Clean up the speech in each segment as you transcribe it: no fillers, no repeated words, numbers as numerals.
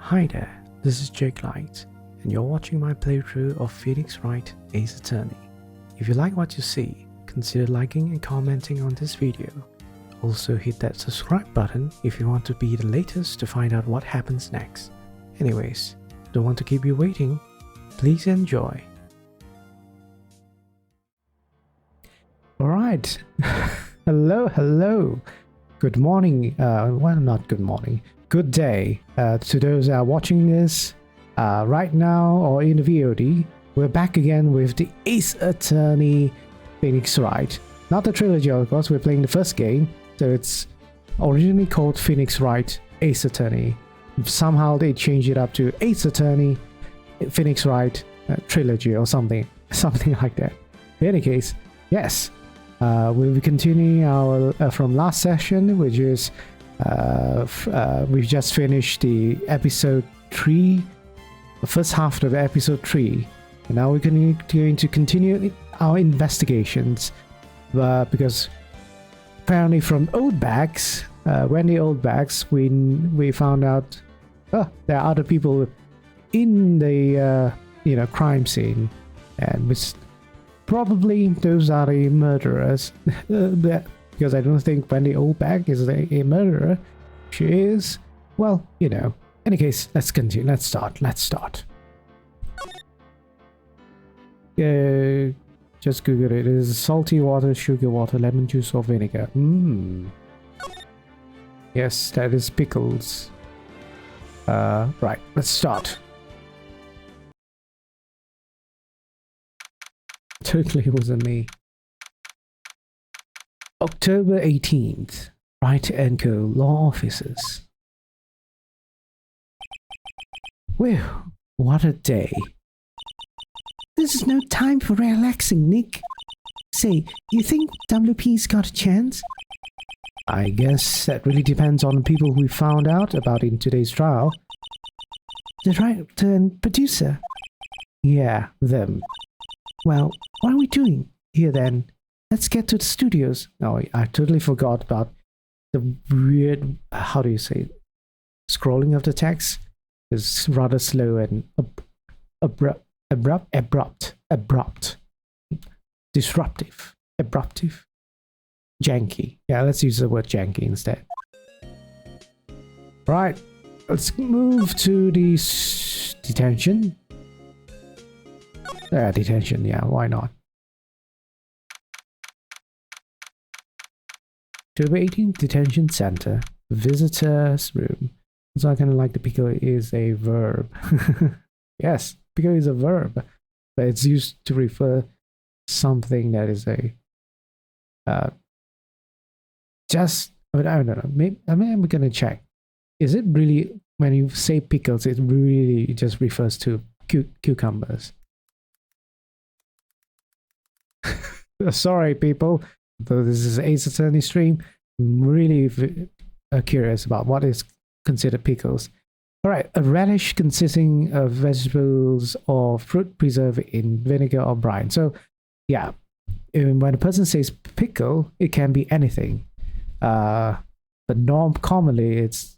Hi there, this is Jake Light, and you're watching my playthrough of Phoenix Wright Ace Attorney. If you like what you see, consider liking and commenting on this video. Also hit that subscribe button if you want to be the latest to find out what happens next. Anyways, don't want to keep you waiting, please enjoy. Alright, hello. Good morning, well not good morning, good day to those that are watching this right now or in the VOD. We're back again with the Ace Attorney Phoenix Wright. Not the trilogy, of course, we're playing the first game, so it's originally called Phoenix Wright Ace Attorney. Somehow they changed it up to Ace Attorney Phoenix Wright Trilogy or something like that. In any case, yes, we'll be continuing our from last session, which is we've just finished the episode 3, the first half of episode 3, and now we're going to continue our investigations, because apparently from old bags, Wendy old bags, we found out there are other people in the crime scene, and which probably those are the murderers. Because I don't think Wendy Oldbag is a murderer. She is, well, you know. In any case, let's continue. Let's start. Just Google it. It is salty water, sugar water, lemon juice, or vinegar. Yes, that is pickles. Right, let's start. Totally wasn't me. October 18th, Wright & Co. Law Offices. Well, what a day. This is no time for relaxing, Nick. Say, you think WP's got a chance? I guess that really depends on the people we found out about in today's trial. The writer and producer? Yeah, them. Well, what are we doing here then? Let's get to the studios. Oh, I totally forgot about the weird, how do you say it? Scrolling of the text is rather slow and abrupt, disruptive, abruptive, janky. Yeah, let's use the word janky instead. Right, let's move to the detention. Detention, yeah, why not? October 18th, Detention Center, Visitors Room. So I kind of like the pickle is a verb. Yes, pickle is a verb, but it's used to refer something that is a I don't know. Maybe I'm gonna check. Is it really, when you say pickles, it really just refers to cucumbers? Sorry, people. Though this is Ace Attorney stream, I'm really curious about what is considered pickles. Alright, a relish consisting of vegetables or fruit preserved in vinegar or brine. So, yeah, when a person says pickle, it can be anything. But commonly, it's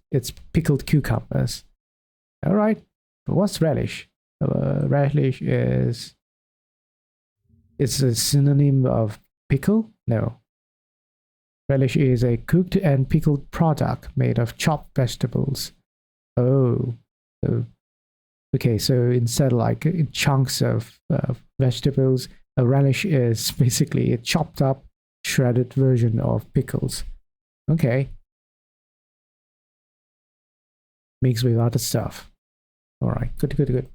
pickled cucumbers. Alright, but what's relish? Relish it's a synonym of pickle? No. Relish is a cooked and pickled product made of chopped vegetables. Oh. Okay, so instead of like chunks of vegetables, a relish is basically a chopped up, shredded version of pickles. Okay. Mixed with other stuff. Alright, good. The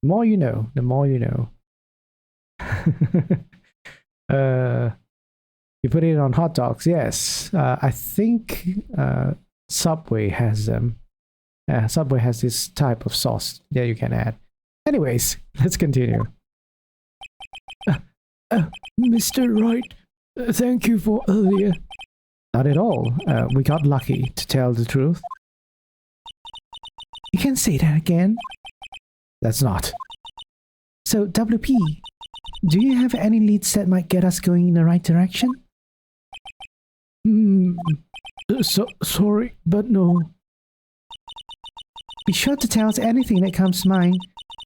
more you know, the more you know. You put it on hot dogs, yes. I think Subway has them. Subway has this type of sauce that you can add. Anyways, let's continue. Mr. Wright, thank you for earlier. Not at all. We got lucky, to tell the truth. You can say that again. That's not. So, WP, do you have any leads that might get us going in the right direction? Sorry, but no. Be sure to tell us anything that comes to mind,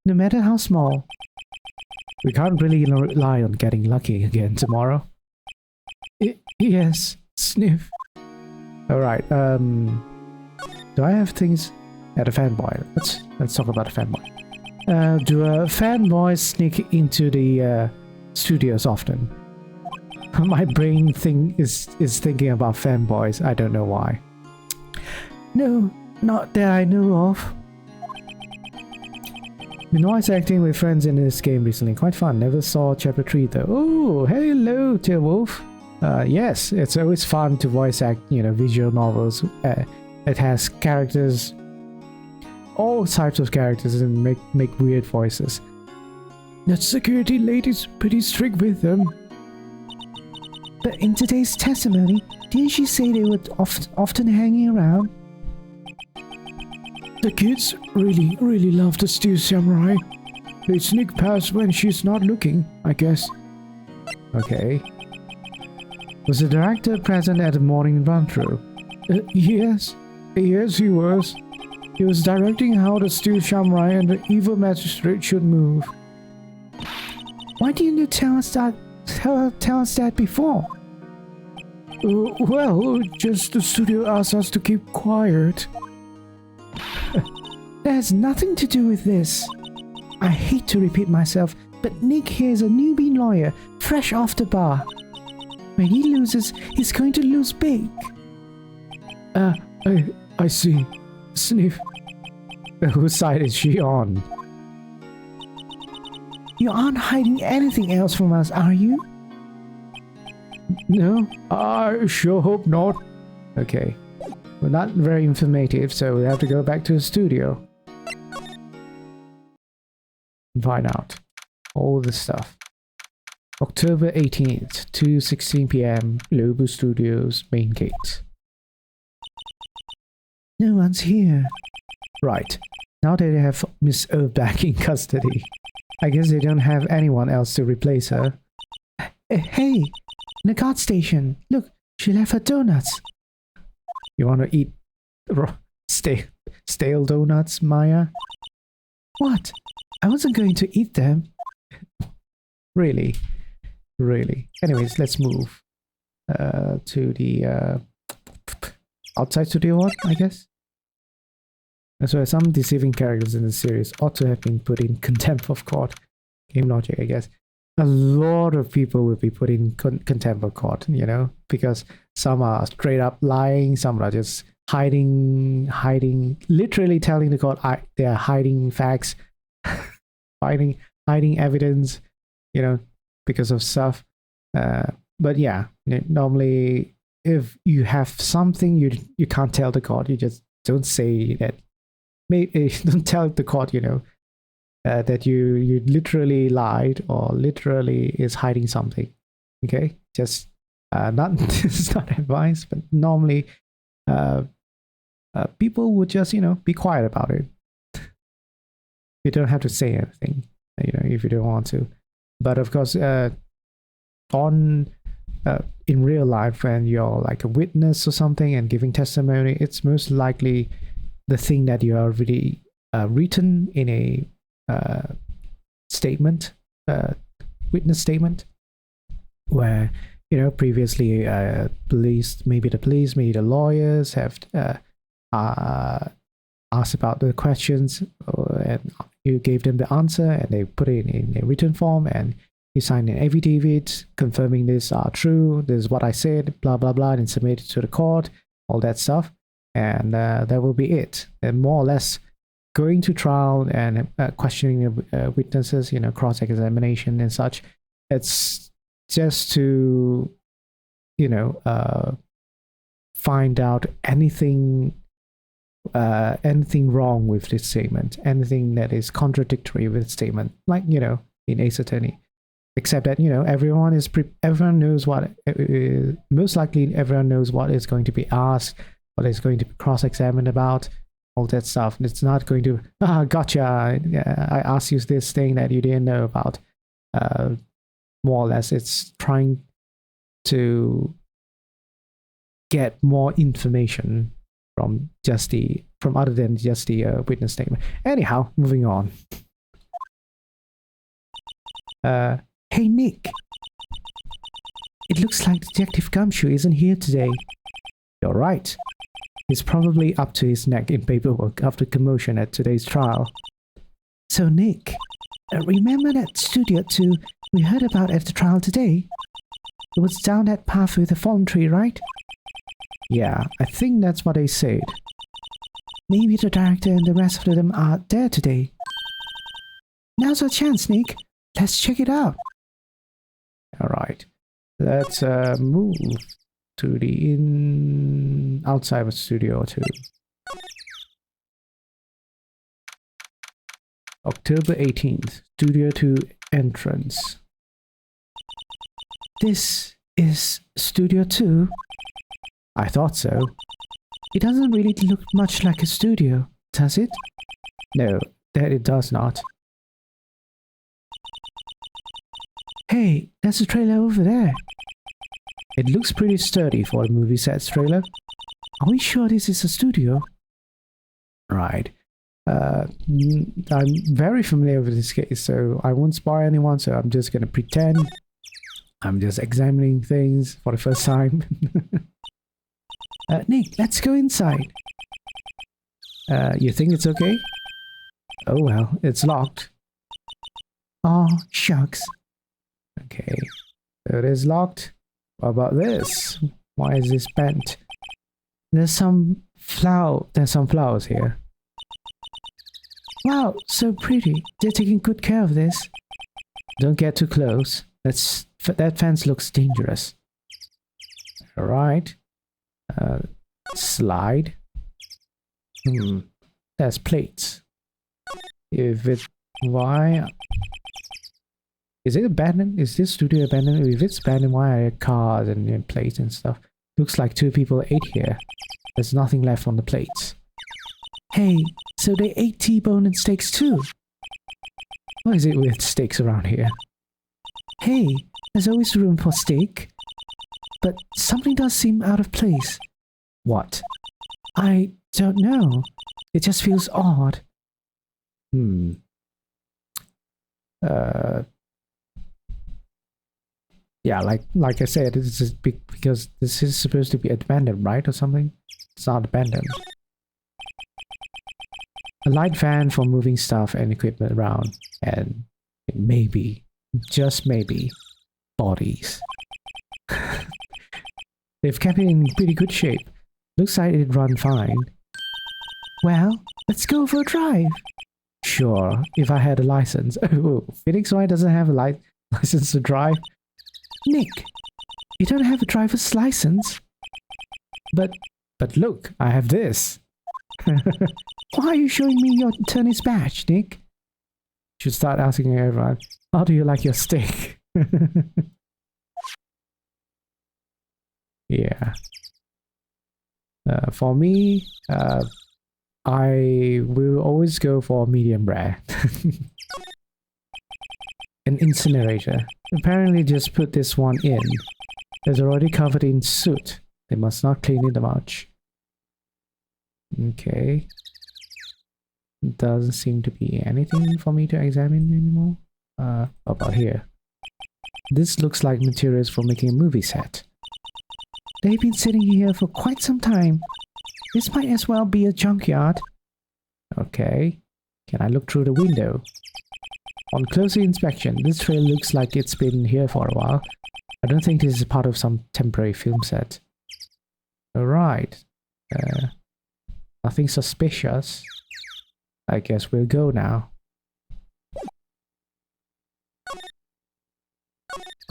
no matter how small. We can't really rely on getting lucky again tomorrow. Yes, sniff. Alright, do I have things at a fanboy? Let's talk about a fanboy. Do fanboys sneak into the studios often? My brain is thinking about fanboys. I don't know why. No, not that I know of. Been voice acting with friends in this game recently. Quite fun. Never saw chapter 3 though. Oh, hello, Wolf. Yes, it's always fun to voice act, visual novels. It has characters, all types of characters, and make weird voices. That security lady's pretty strict with them. But in today's testimony, didn't she say they were often hanging around? The kids really love the Steel Samurai. They sneak past when she's not looking, I guess. Okay. Was the director present at the morning run-through? Yes. Yes, he was. He was directing how the Steel Samurai and the evil magistrate should move. Why didn't you tell us that before? Well, just the studio asked us to keep quiet. That has nothing to do with this. I hate to repeat myself, but Nick here is a newbie lawyer, fresh off the bar. When he loses, he's going to lose big. I see. Sniff. Whose side is she on? You aren't hiding anything else from us, are you? No, I sure hope not. Okay. Well, not very informative, so we have to go back to the studio and find out all this stuff. October 18th, 2:16 p.m. Lobu Studios main gate. No one's here. Right. Now that they have Miss O back in custody, I guess they don't have anyone else to replace her. Hey, in the guard station. Look, she left her donuts. You want to eat stale donuts, Maya? What? I wasn't going to eat them. Really? Really? Anyways, let's move to the outside studio one, I guess. That's why some deceiving characters in the series ought to have been put in contempt of court. Game logic, I guess. A lot of people will be put in contempt of court, because some are straight up lying, some are just hiding, literally telling the court they are hiding facts, hiding evidence, because of stuff. But yeah, normally if you have something you can't tell the court, you just don't say that. Maybe don't tell the court, that you literally lied or literally is hiding something. Okay, just not this is not advice, but normally people would just be quiet about it. You don't have to say anything, if you don't want to. But of course, in real life, when you're like a witness or something and giving testimony, it's most likely the thing that you are already written in a statement, witness statement, where previously maybe the lawyers have asked about the questions, and you gave them the answer, and they put it in a written form, and you sign an affidavit confirming this are true. This is what I said, blah blah blah, and submit it to the court, all that stuff, and that will be it. And more or less, going to trial and questioning the witnesses, cross-examination and such. It's just to, find out anything wrong with this statement, anything that is contradictory with the statement, like, in Ace Attorney. Except that, everyone knows what, most likely everyone knows what is going to be asked, what is going to be cross-examined about, all that stuff. It's not going to, gotcha, I asked you this thing that you didn't know about. More or less, it's trying to get more information from other than just the witness statement. Anyhow, moving on. Hey Nick, it looks like Detective Gumshoe isn't here today. You're right. He's probably up to his neck in paperwork after commotion at today's trial. So Nick, remember that Studio 2 we heard about at the trial today? It was down that path with the fallen tree, right? Yeah, I think that's what they said. Maybe the director and the rest of them are there today. Now's our chance, Nick. Let's check it out. Alright. Let's move to the outside of Studio 2. October 18th, Studio 2 entrance. This is Studio 2? I thought so. It doesn't really look much like a studio, does it? No, that it does not. Hey, there's a trailer over there. It looks pretty sturdy for a movie set's trailer. Are we sure this is a studio? Right. I'm very familiar with this case, so I won't spoil anyone, so I'm just gonna pretend I'm just examining things for the first time. Nick, let's go inside. You think it's okay? Oh well, it's locked. Oh, shucks. Okay, so it is locked. What about this? Why is this bent? There's some flowers here. Wow, so pretty. They're taking good care of this. Don't get too close. That fence looks dangerous. Alright. Slide. There's plates. Why? Is it abandoned? Is this studio abandoned? If it's abandoned, why are there cars and plates and stuff? Looks like 2 people ate here. There's nothing left on the plates. Hey, so they ate T-bone and steaks too? What is it with steaks around here? Hey, there's always room for steak. But something does seem out of place. What? I don't know. It just feels odd. Yeah, like I said, this is because this is supposed to be abandoned, right, or something? It's not abandoned. A light fan for moving stuff and equipment around, and maybe, just maybe, bodies. They've kept it in pretty good shape. Looks like it'd run fine. Well, let's go for a drive. Sure, if I had a license. Oh, Phoenix Wright doesn't have a license to drive. Nick, you don't have a driver's license. But look, I have this. Why are you showing me your attorney's badge, Nick? Should start asking everyone, how do you like your steak? Yeah. For me, I will always go for medium rare. An incinerator. Apparently just put this one in. It's already covered in soot. They must not clean it much. Okay. Doesn't seem to be anything for me to examine anymore. What about here? This looks like materials for making a movie set. They've been sitting here for quite some time. This might as well be a junkyard. Okay. Can I look through the window? On closer inspection, this trail looks like it's been here for a while. I don't think this is part of some temporary film set. Alright. Nothing suspicious. I guess we'll go now.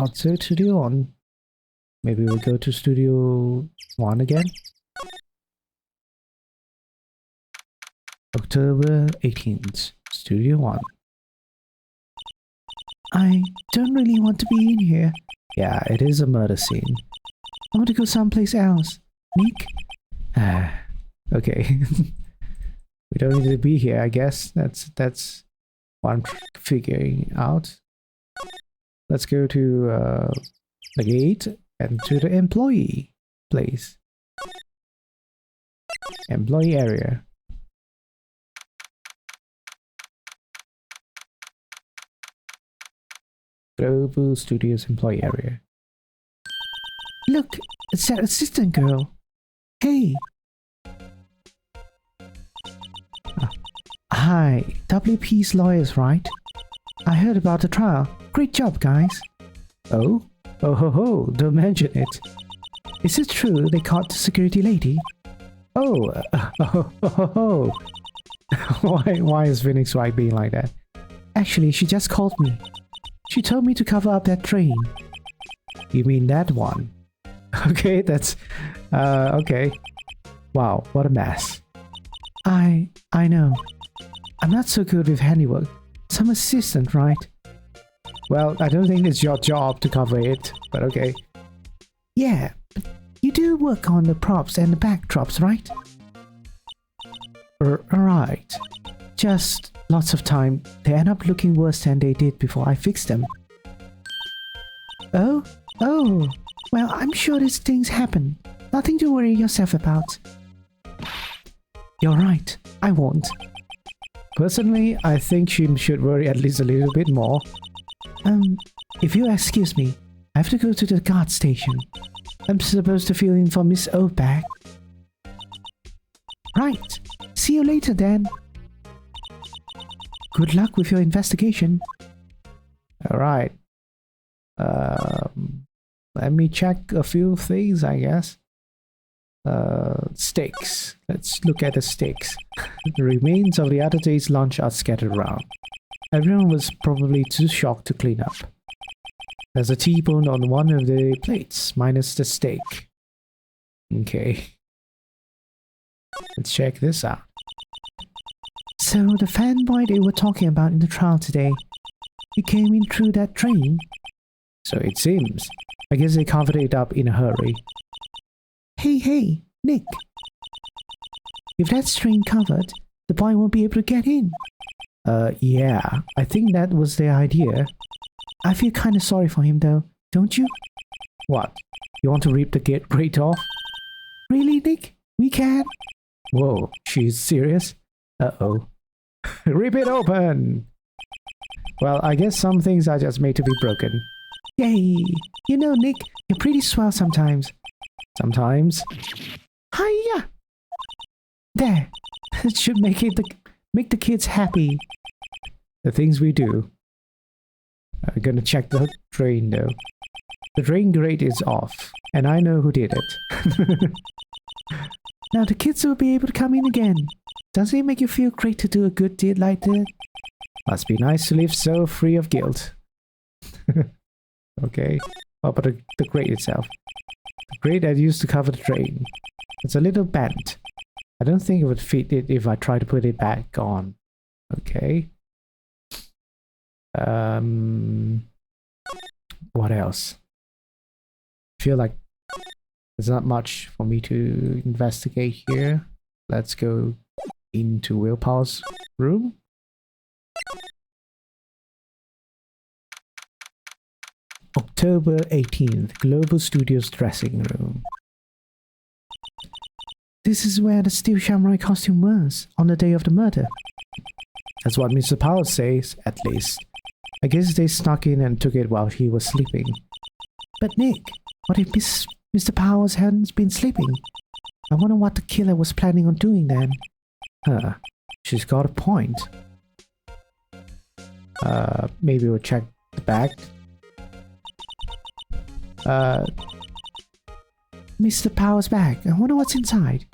Outside Studio 1. Maybe we'll go to Studio 1 again. October 18th, Studio 1. I don't really want to be in here. Yeah, it is a murder scene. I want to go someplace else. Nick? Okay. We don't need to be here, I guess. That's what I'm figuring out. Let's go to the gate and to the employee place. Employee area. Global Studios employee area. Look, it's that assistant girl. Hey. Hi, WP's lawyers, right? I heard about the trial. Great job, guys. Oh? Oh ho ho, don't mention it. Is it true they caught the security lady? Oh, oh. Why is Phoenix Wright being like that? Actually, she just called me. She told me to cover up that train. You mean that one? Okay, that's... okay. Wow, what a mess. I know. I'm not so good with handiwork. Some assistant, right? Well, I don't think it's your job to cover it, but okay. Yeah, but you do work on the props and the backdrops, right? Right. Just lots of time. They end up looking worse than they did before I fixed them. Oh? Oh. Well, I'm sure these things happen. Nothing to worry yourself about. You're right. I won't. Personally, I think she should worry at least a little bit more. If you excuse me, I have to go to the guard station. I'm supposed to fill in for Miss Oldback. Right. See you later, then. Good luck with your investigation. Alright. Let me check a few things, I guess. Stakes. Let's look at the stakes. The remains of the other day's lunch are scattered around. Everyone was probably too shocked to clean up. There's a T-bone on one of the plates, minus the steak. Okay. Let's check this out. So the fanboy they were talking about in the trial today, he came in through that train? So it seems. I guess they covered it up in a hurry. Hey, Nick. If that's train covered, the boy won't be able to get in. Yeah, I think that was the idea. I feel kind of sorry for him though, don't you? What? You want to rip the grate off? Really, Nick? We can? Whoa, she's serious? Uh-oh. Rip it open! Well, I guess some things are just made to be broken. Yay! You know, Nick, you're pretty swell sometimes. Sometimes? Hiya! There! It should make the kids happy. The things we do. I'm gonna check the drain though. The drain grate is off, and I know who did it. Now the kids will be able to come in again. Doesn't it make you feel great to do a good deed like that? Must be nice to live so free of guilt. Okay. What about the grate itself? The grate I used to cover the drain. It's a little bent. I don't think it would fit it if I try to put it back on. Okay. What else? I feel like there's not much for me to investigate here. Let's go into Willpower's room. October 18th, Global Studios dressing room. This is where the Steel Samurai costume was, on the day of the murder. That's what Mr. Powell says, at least. I guess they snuck in and took it while he was sleeping. But Nick, what if Mr. Powers hadn't been sleeping? I wonder what the killer was planning on doing then. Huh, she's got a point. Maybe we'll check the bag. Mr. Powers' bag. I wonder what's inside.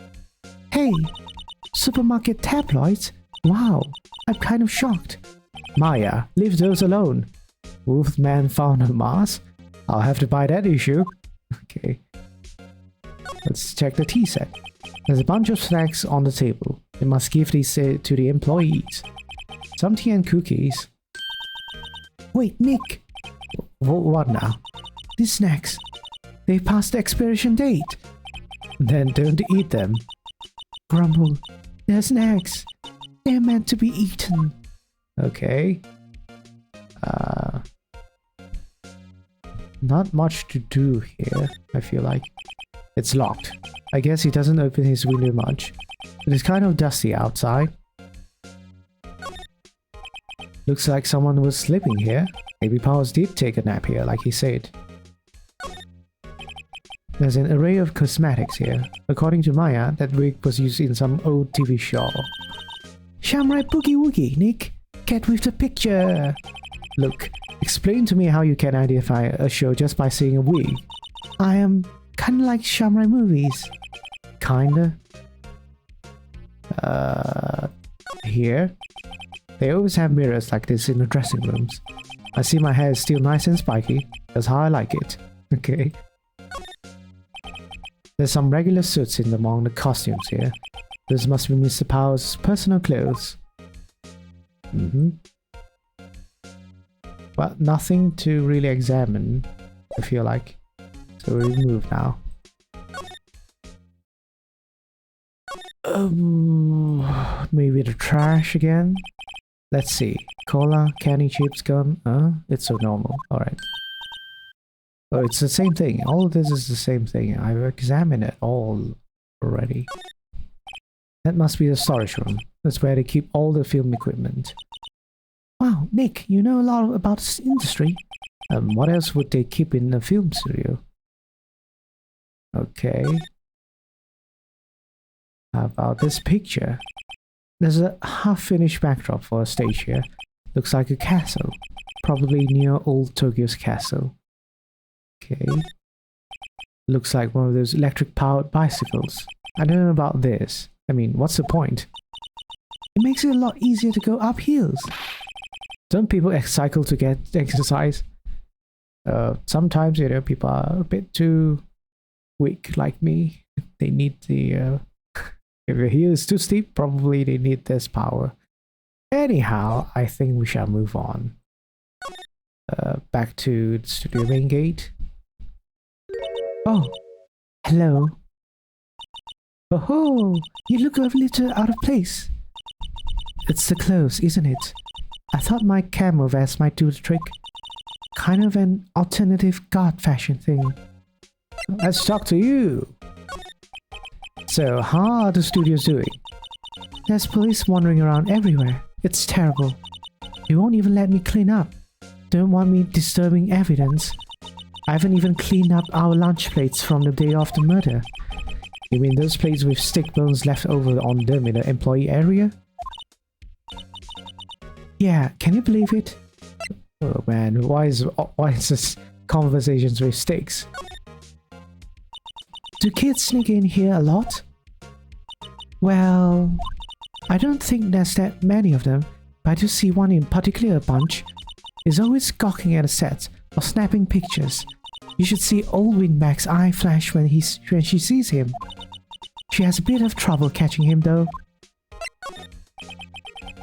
Hey, supermarket tabloids? Wow, I'm kind of shocked. Maya, leave those alone. Wolfman found on Mars? I'll have to buy that issue. Okay. Let's check the tea set. There's a bunch of snacks on the table. They must give these to the employees. Some tea and cookies. Wait, Nick! What now? These snacks. They've passed the expiration date. Then don't eat them. Grumble. They're snacks. They're meant to be eaten. Okay. Not much to do here, I feel like. It's locked. I guess he doesn't open his window much. It is kind of dusty outside. Looks like someone was sleeping here. Maybe Powers did take a nap here, like he said. There's an array of cosmetics here. According to Maya, that wig was used in some old TV show. Shamrai Boogie Woogie, Nick! Get with the picture! Look, explain to me how you can identify a show just by seeing a wig. I am kinda like Shamrai movies. Kinda. Here? They always have mirrors like this in the dressing rooms. I see my hair is still nice and spiky. That's how I like it. Okay. There's some regular suits in among the costumes here. This must be Mr. Powers' personal clothes. Well, nothing to really examine, I feel like. So we move now. Maybe the trash again? Let's see. Cola, candy, chips, gum. It's so normal. Alright. Oh, it's the same thing. All of this is the same thing. I've examined it all already. That must be the storage room. That's where they keep all the film equipment. Wow, Nick, you know a lot about this industry. What else would they keep in a film studio? Okay. How about this picture? There's a half-finished backdrop for a stage here. Looks like a castle. Probably near old Tokyo's castle. Okay. Looks like one of those electric-powered bicycles. I don't know about this. I mean, what's the point? It makes it a lot easier to go up hills. Don't people cycle to get exercise? Sometimes, you know, people are a bit too weak like me. They need the... if your hill is too steep, probably they need this power. Anyhow, I think we shall move on. Back to the studio main gate. Oh, hello. Oh, you look a little out of place. It's the clothes, isn't it? I thought my camo vest might do the trick. Kind of an alternative guard fashion thing. Let's talk to you. So, how are the studios doing? There's police wandering around everywhere. It's terrible. You won't even let me clean up. Don't want me disturbing evidence. I haven't even cleaned up our lunch plates from the day of the murder. You mean those plates with stick bones left over on them in the employee area? Yeah, can you believe it? Oh man, why is this conversations with sticks? Do kids sneak in here a lot? Well, I don't think there's that many of them, but I do see one in particular bunch. Is always gawking at a set or snapping pictures. You should see old Windbag's eye flash when she sees him. She has a bit of trouble catching him though.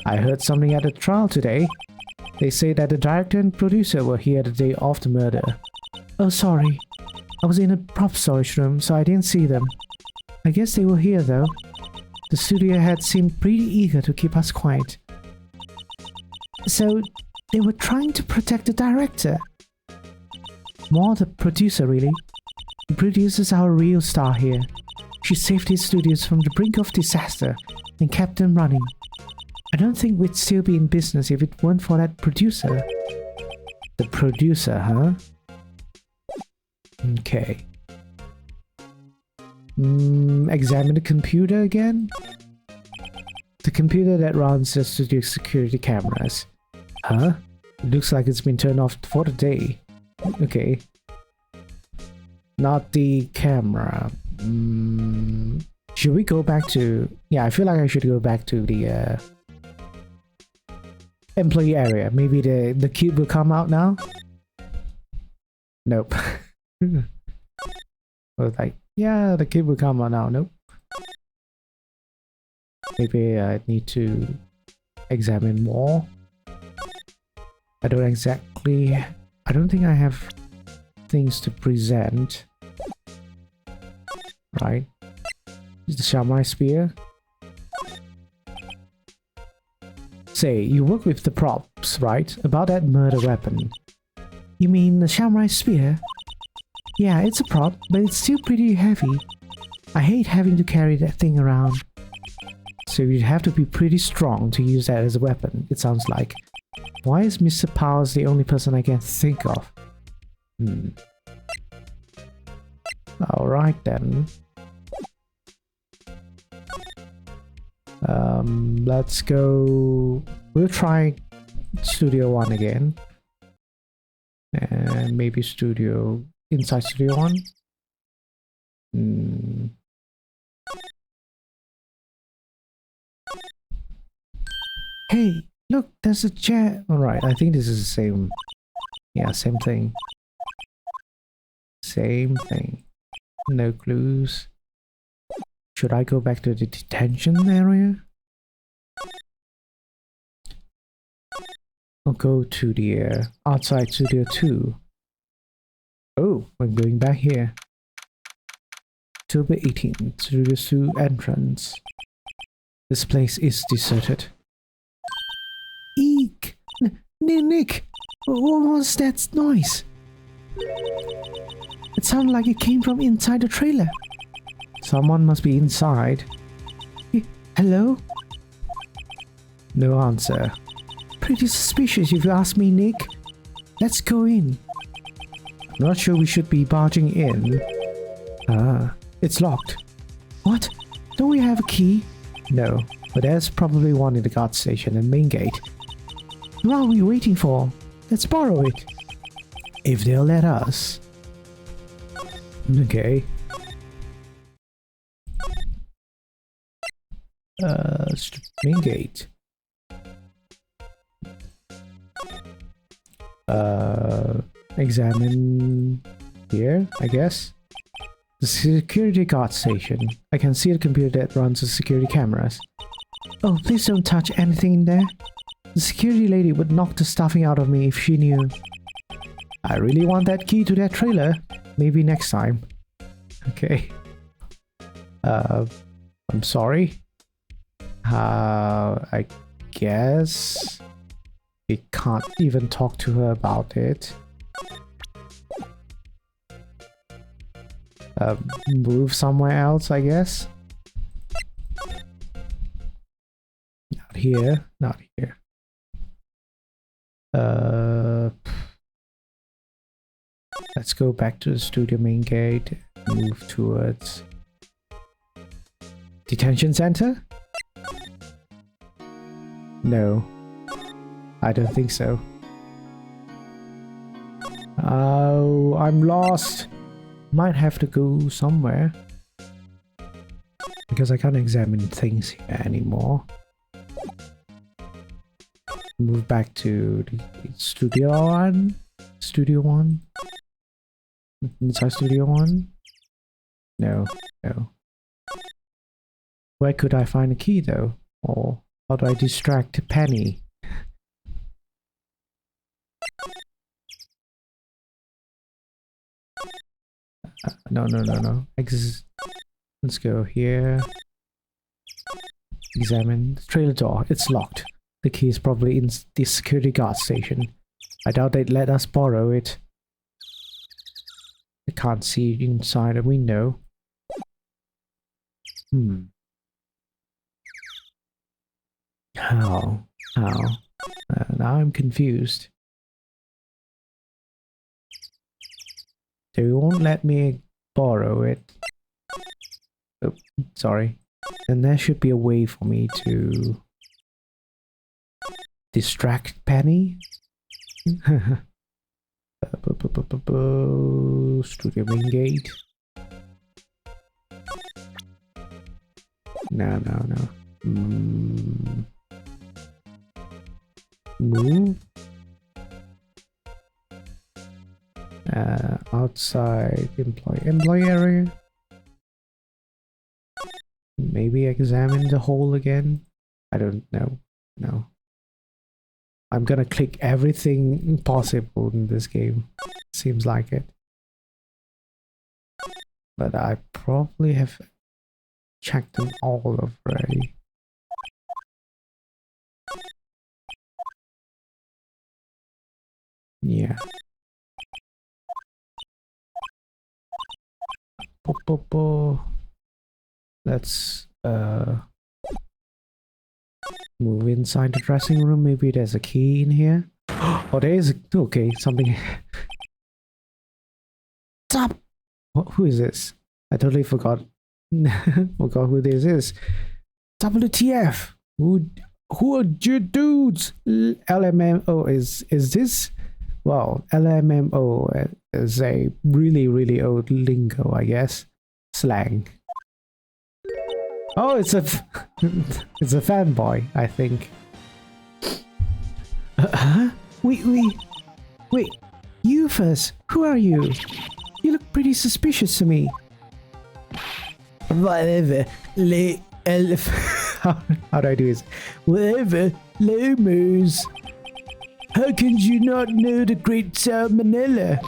I heard something at the trial today. They say that the director and producer were here the day of the murder. Oh, sorry. I was in a prop storage room, so I didn't see them. I guess they were here though. The studio had seemed pretty eager to keep us quiet. So, they were trying to protect the director. More the producer, really. The producer's our real star here. She saved his studios from the brink of disaster and kept them running. I don't think we'd still be in business if it weren't for that producer. The producer, huh? Okay. Examine the computer again? The computer that runs the studio security cameras. Huh? It looks like it's been turned off for the day. Okay. Not the camera. Should we go back to... Yeah, I feel like I should go back to the employee area. Maybe the cube will come out now? Nope. I was like, yeah, the cube will come out now. Nope. Maybe I need to examine more. I don't think I have things to present. Right? Is the Shamai Spear? Say, you work with the props, right? About that murder weapon. You mean the Shamai Spear? Yeah, it's a prop, but it's still pretty heavy. I hate having to carry that thing around. So you'd have to be pretty strong to use that as a weapon, it sounds like. Why is Mr. Powers the only person I can think of? Alright then. Let's go... We'll try Studio 1 again. And maybe inside Studio 1. Hey, look, there's a chair. Alright, I think this is the same. Yeah, same thing. Same thing. No clues. Should I go back to the detention area? I'll go to the outside Studio 2. Oh, I'm going back here. October 18th, Studio 2 entrance. This place is deserted. Eek! Nick! What was that noise? It sounded like it came from inside the trailer. Someone must be inside. Hello? No answer. Pretty suspicious if you ask me, Nick. Let's go in. I'm not sure we should be barging in. Ah, it's locked. What? Don't we have a key? No, but there's probably one in the guard station and main gate. What are we waiting for? Let's borrow it. If they'll let us. Okay. Main gate. Examine here, I guess. The security guard station. I can see the computer that runs the security cameras. Oh, please don't touch anything in there. The security lady would knock the stuffing out of me if she knew. I really want that key to that trailer. Maybe next time. Okay. I'm sorry. I guess we can't even talk to her about it. Move somewhere else, I guess. Not here, not here. Let's go back to the studio main gate. Move towards detention center? No, I don't think so. Oh, I'm lost. Might have to go somewhere because I can't examine things here anymore. Move back to the Studio 1. Studio 1. Inside Studio 1. No, no. Where could I find a key though? Or how do I distract Penny? No. Let's go here. Examine the trailer door. It's locked. The key is probably in the security guard station. I doubt they'd let us borrow it. I can't see inside a window. How? Now I'm confused. They won't let me borrow it. Oh, sorry. And there should be a way for me to distract Penny. Studio main gate. No. Move. Outside employee area. Maybe examine the hole again. I don't know. No. I'm gonna click everything possible in this game. Seems like it. But I probably have checked them all already. Yeah. Let's move inside the dressing room. Maybe there's a key in here. Oh, there is. Okay, something. Stop! Who is this? I totally forgot. Forgot who this is. WTF? Who are you dudes? LMMO is this? Well, LMMO is a really old lingo, I guess. Slang. Oh, it's a it's a fanboy, I think. Huh? Wait. You first. Who are you? You look pretty suspicious to me. Whatever. How do I do this? Whatever. Lemurs. How can you not know the great salmonella?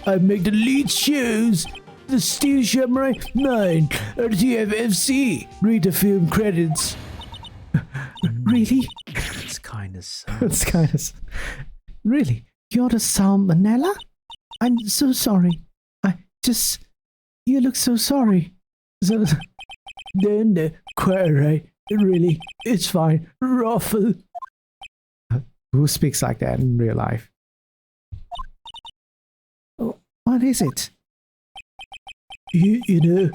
I make the lead shows. The Steel Samurai, mine. RTFFC. Read the film credits. Really? It's kind of sad. It's kind of... Really? You're the salmonella? I'm so sorry. You look so sorry. So... No, quite alright. Really, it's fine. Ruffle. Who speaks like that in real life? Oh, what is it? You know,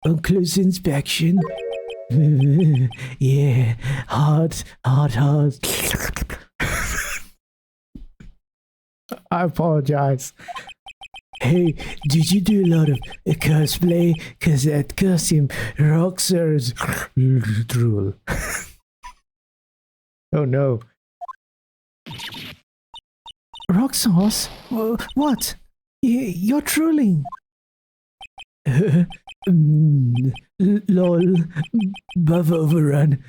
on close inspection. Yeah, hard. I apologize. Hey, did you do a lot of cosplay? Cause that costume rocks ours. Drool. Oh no. Rock sauce? What? You're drooling. Lol. Buff overrun.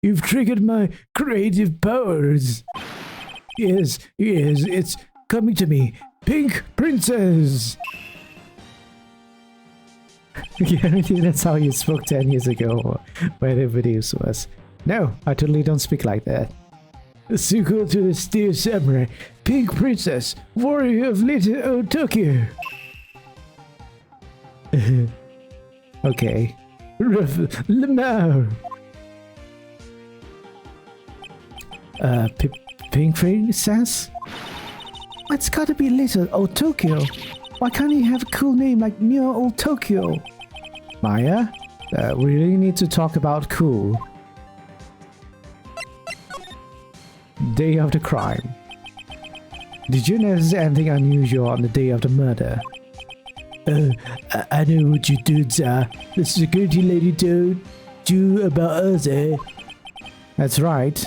You've triggered my creative powers. Yes, it's coming to me. Pink Princess! Guarantee that's how you spoke 10 years ago, wherever this was. No, I totally don't speak like that. Sequel to the Steel Samurai, Pink Princess, Warrior of Little Tokyo. Okay. Lamau. Pink Princess? It's gotta be Little Old Tokyo. Why can't he have a cool name like Near Old Tokyo? Maya, we really need to talk about cool. Day of the crime. Did you notice anything unusual on the day of the murder? I know what you dudes are. The security lady told you about us, eh? That's right.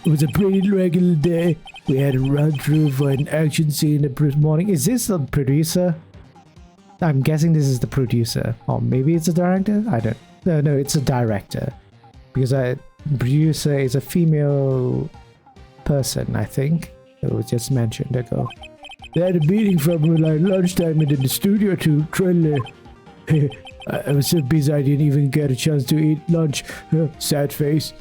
It was a pretty regular day. We had a run through for an action scene the morning. Is this the producer? I'm guessing this is the producer. Or maybe it's a director? I don't... No, it's a director. Because producer is a female person, I think. It was just mentioned ago. They had a meeting from like lunchtime in the studio to trailer. I was so busy I didn't even get a chance to eat lunch. Sad face.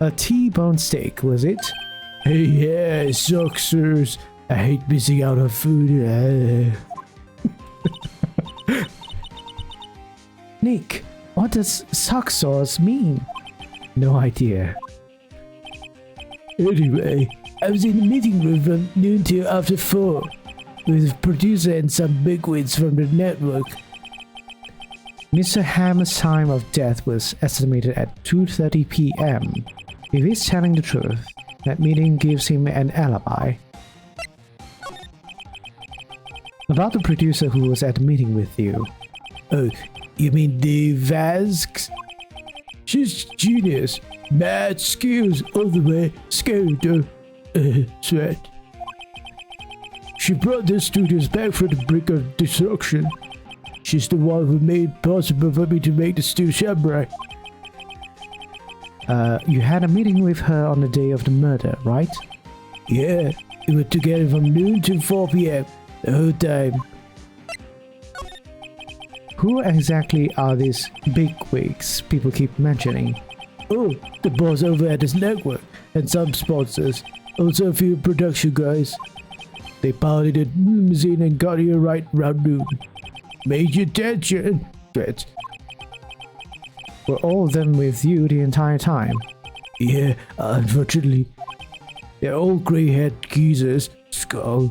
A T-bone steak, was it? Hey, yeah, sucks. I hate missing out on food. Nick, what does sock sauce mean? No idea. Anyway, I was in the meeting room from noon till after 4 with the producer and some bigwigs from the network. Mr. Hammer's time of death was estimated at 2:30 p.m. If he's telling the truth, that meeting gives him an alibi. About the producer who was at the meeting with you. Oh, you mean the Vasks? She's genius. Mad skills all the way. Scared sweat. She brought the studios back from the brink of destruction. She's the one who made it possible for me to make the Steel Samurai. You had a meeting with her on the day of the murder, right? Yeah, we were together from noon to 4 p.m. the whole time. Who exactly are these bigwigs people keep mentioning? Oh, the boss over at this network, and some sponsors. Also a few production guys. They piloted the limousine and got here right around noon. Major attention. Good. Were all of them with you the entire time? Yeah, unfortunately. They're all grey-haired geezers. Skull.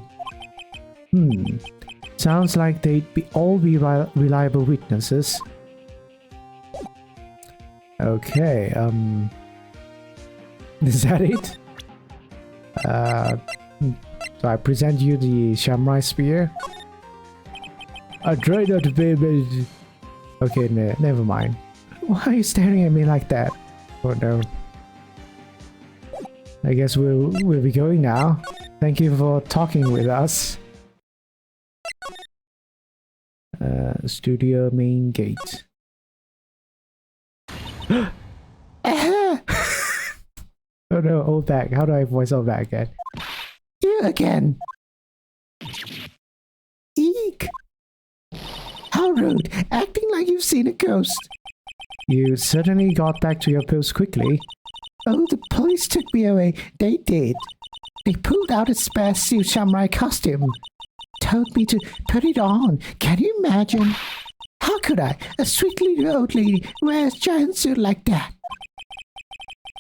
Sounds like they'd all be reliable witnesses. Okay, is that it? So I present you the Samurai Spear. I tried not to pay, but... Okay, no, never mind. Why are you staring at me like that? Oh no. I guess we'll be going now. Thank you for talking with us. Studio main gate. Oh no, hold back. How do I voice all back again? You again. Eek. How rude. Acting like you've seen a ghost. You certainly got back to your post quickly. Oh, the police took me away. They did. They pulled out a spare suit samurai costume. Told me to put it on. Can you imagine? How could I? A sweet little old lady wears a giant suit like that.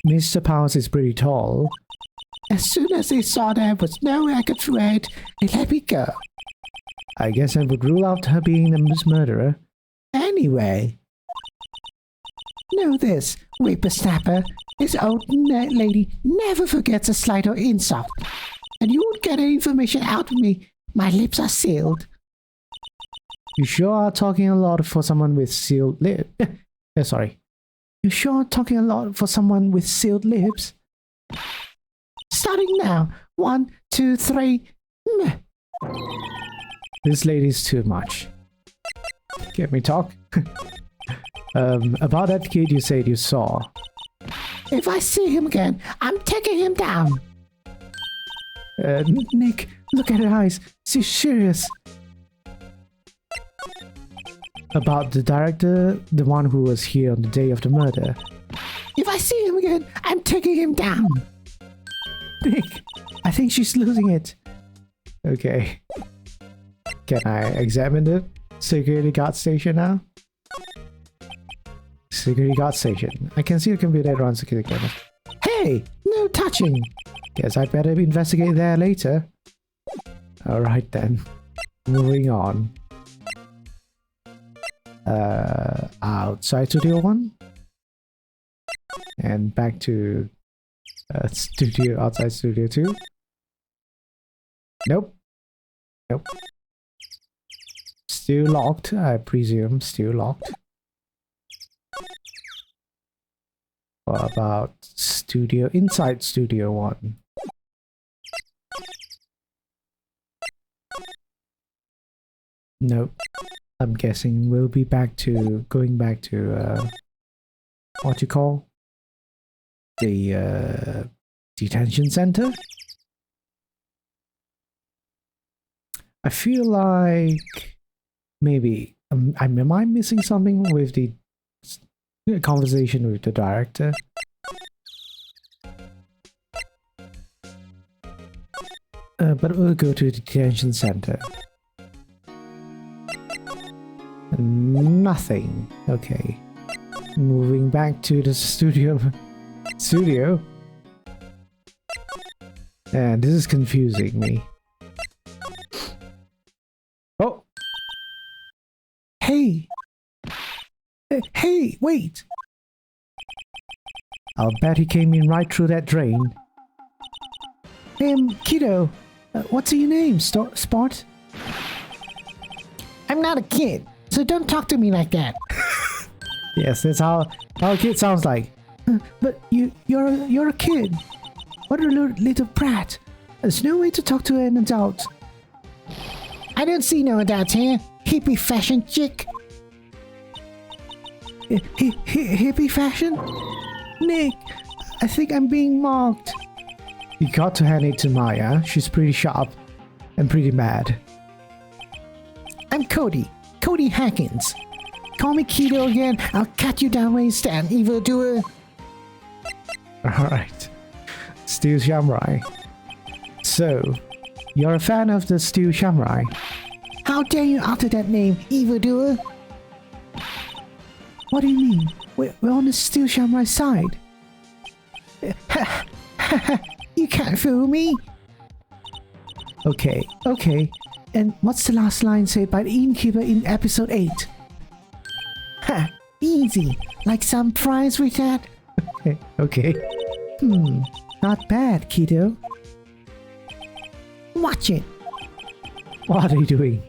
Mr. Powers is pretty tall. As soon as they saw there was no way I could wear it, they let me go. I guess I would rule out her being a murderer. Anyway. Know this, whippersnapper. This old lady never forgets a slight or insult. And you won't get any information out of me. My lips are sealed. You sure are talking a lot for someone with sealed lips. Sorry. You sure are talking a lot for someone with sealed lips? Starting now. 1, 2, 3. This lady's too much. Get me talk? About that kid you said you saw. If I see him again, I'm taking him down. Nick, look at her eyes. She's serious. About the director, the one who was here on the day of the murder. If I see him again, I'm taking him down. Nick, I think she's losing it. Okay. Can I examine the security guard station now? Security guard station. I can see the computer runs security cameras. Hey, no touching. Guess I better investigate there later. Alright then. Moving on. Outside Studio 1. And back to outside Studio 2. Nope. Nope. Still locked, I presume. Still locked. What about inside Studio 1? Nope. I'm guessing we'll be going back to what you call the detention center. I feel like maybe am I missing something with the conversation with the director? But we'll go to the detention center. Nothing. Okay. Moving back to the studio. And this is confusing me. Oh! Hey! Hey, wait! I'll bet he came in right through that drain. Kiddo, what's your name, Sport? I'm not a kid, so don't talk to me like that. Yes, that's how a kid sounds like. But you're a kid. What a little brat. There's no way to talk to an adult. I don't see no adults here. Hippie fashion chick. Hippie fashion? Nick, I think I'm being mocked. You got to hand it to Maya. She's pretty sharp and pretty mad. I'm Cody Hackins. Call me Kiddo again. I'll cut you down where you stand, evildoer. Alright. Steel Samurai. So, you're a fan of the Steel Samurai? How dare you utter that name, evildoer? What do you mean? We're on the Steel Samurai side. You can't fool me. Okay. And what's the last line said by the innkeeper in episode 8? Ha! Easy. Like some fries with that? Okay. Not bad, kiddo. Watch it. What are you doing?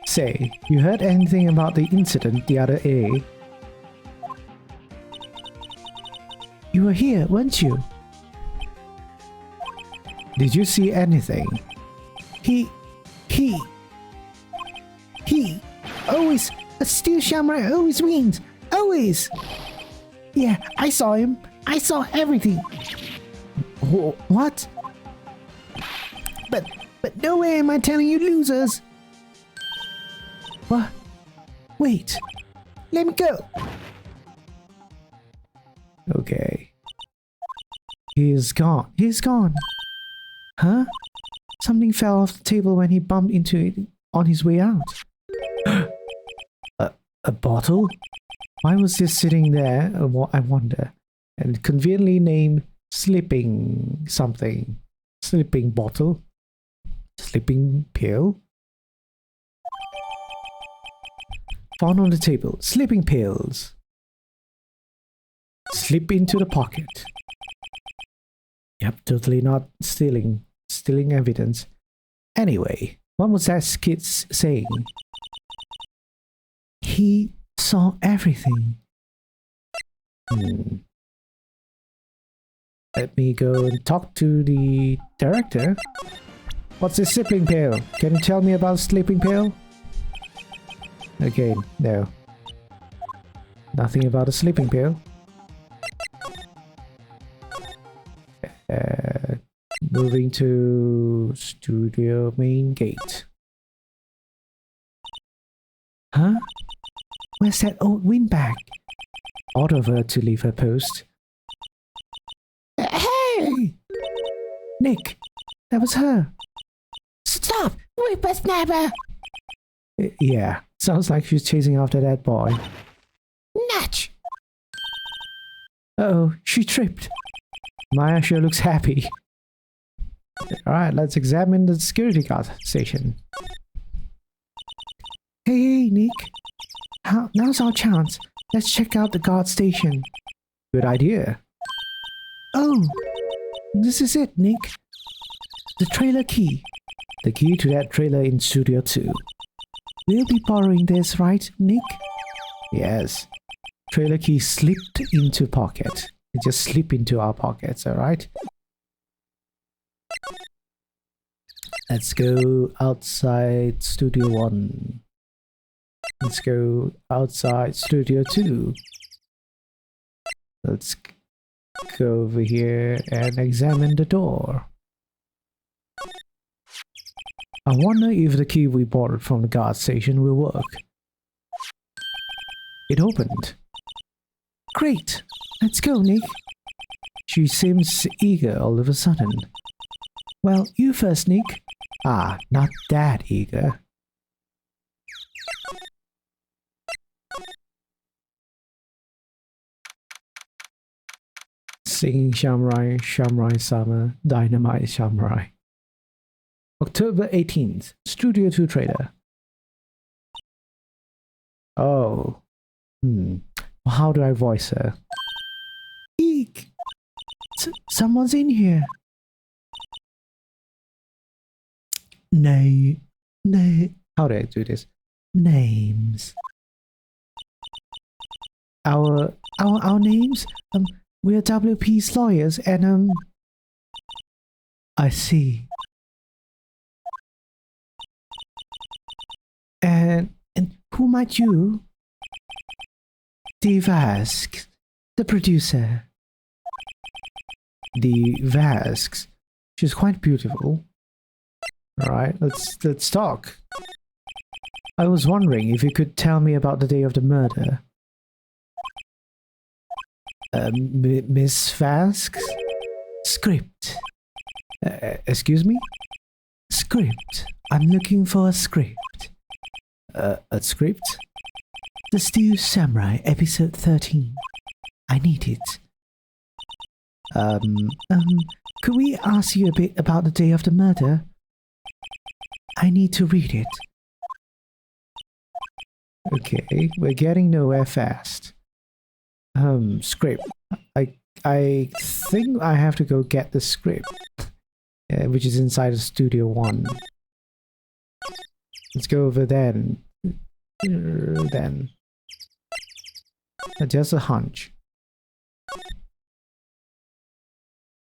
Say, you heard anything about the incident the other day? You were here, weren't you? Did you see anything? He always, a Steel Samurai always wins, always. Yeah, I saw him. I saw everything. What? But no way am I telling you losers. What? Wait. Let me go. Okay. He's gone. He's gone. Huh? Something fell off the table when he bumped into it on his way out. A bottle? Why was this sitting there? I wonder. And conveniently named Sleeping something. Sleeping bottle? Sleeping pill? Found on the table. Sleeping pills. Slip into the pocket. Yep, totally not stealing. Stealing evidence. Anyway, what was that kid saying? He saw everything. Let me go and talk to the director. What's a sleeping pill? Can you tell me about sleeping pill? Okay, no. Nothing about a sleeping pill. Moving to studio main gate. Huh? Where's that old windbag? Order her to leave her post. Hey! Nick, that was her. Stop! Whippersnapper! Yeah, sounds like she's chasing after that boy. Natch! Uh-oh, she tripped. Maya sure looks happy. Alright, let's examine the security guard station. Hey, Nick. Now's our chance. Let's check out the guard station. Good idea. Oh, this is it, Nick. The trailer key. The key to that trailer in Studio 2. We'll be borrowing this, right, Nick? Yes. Trailer key slipped into pocket. It just slipped into our pockets, alright? Let's go outside Studio 1. Let's go outside Studio 2. Let's go over here and examine the door. I wonder if the key we borrowed from the guard station will work. It opened. Great! Let's go, Nick. She seems eager all of a sudden. Well, you first, Nick. Ah, not that eager. Singing Samurai, Samurai Summer, Dynamite Samurai. October 18th, Studio 2 trailer. Oh. How do I voice her? Eek! Someone's in here. Nay. How do I do this? Names. Our names? We're WP's lawyers and I see. And who might you? The Vasks, the producer. The Vasks. She's quite beautiful. Alright, let's talk. I was wondering if you could tell me about the day of the murder. Miss Vask's? Script. Excuse me? script. I'm looking for a script. A script? The Steel Samurai, episode 13. I need it. Could we ask you a bit about the day of the murder? I need to read it. Okay, we're getting nowhere fast. Script. I think I have to go get the script, which is inside of Studio 1. Let's go over then. Just a hunch.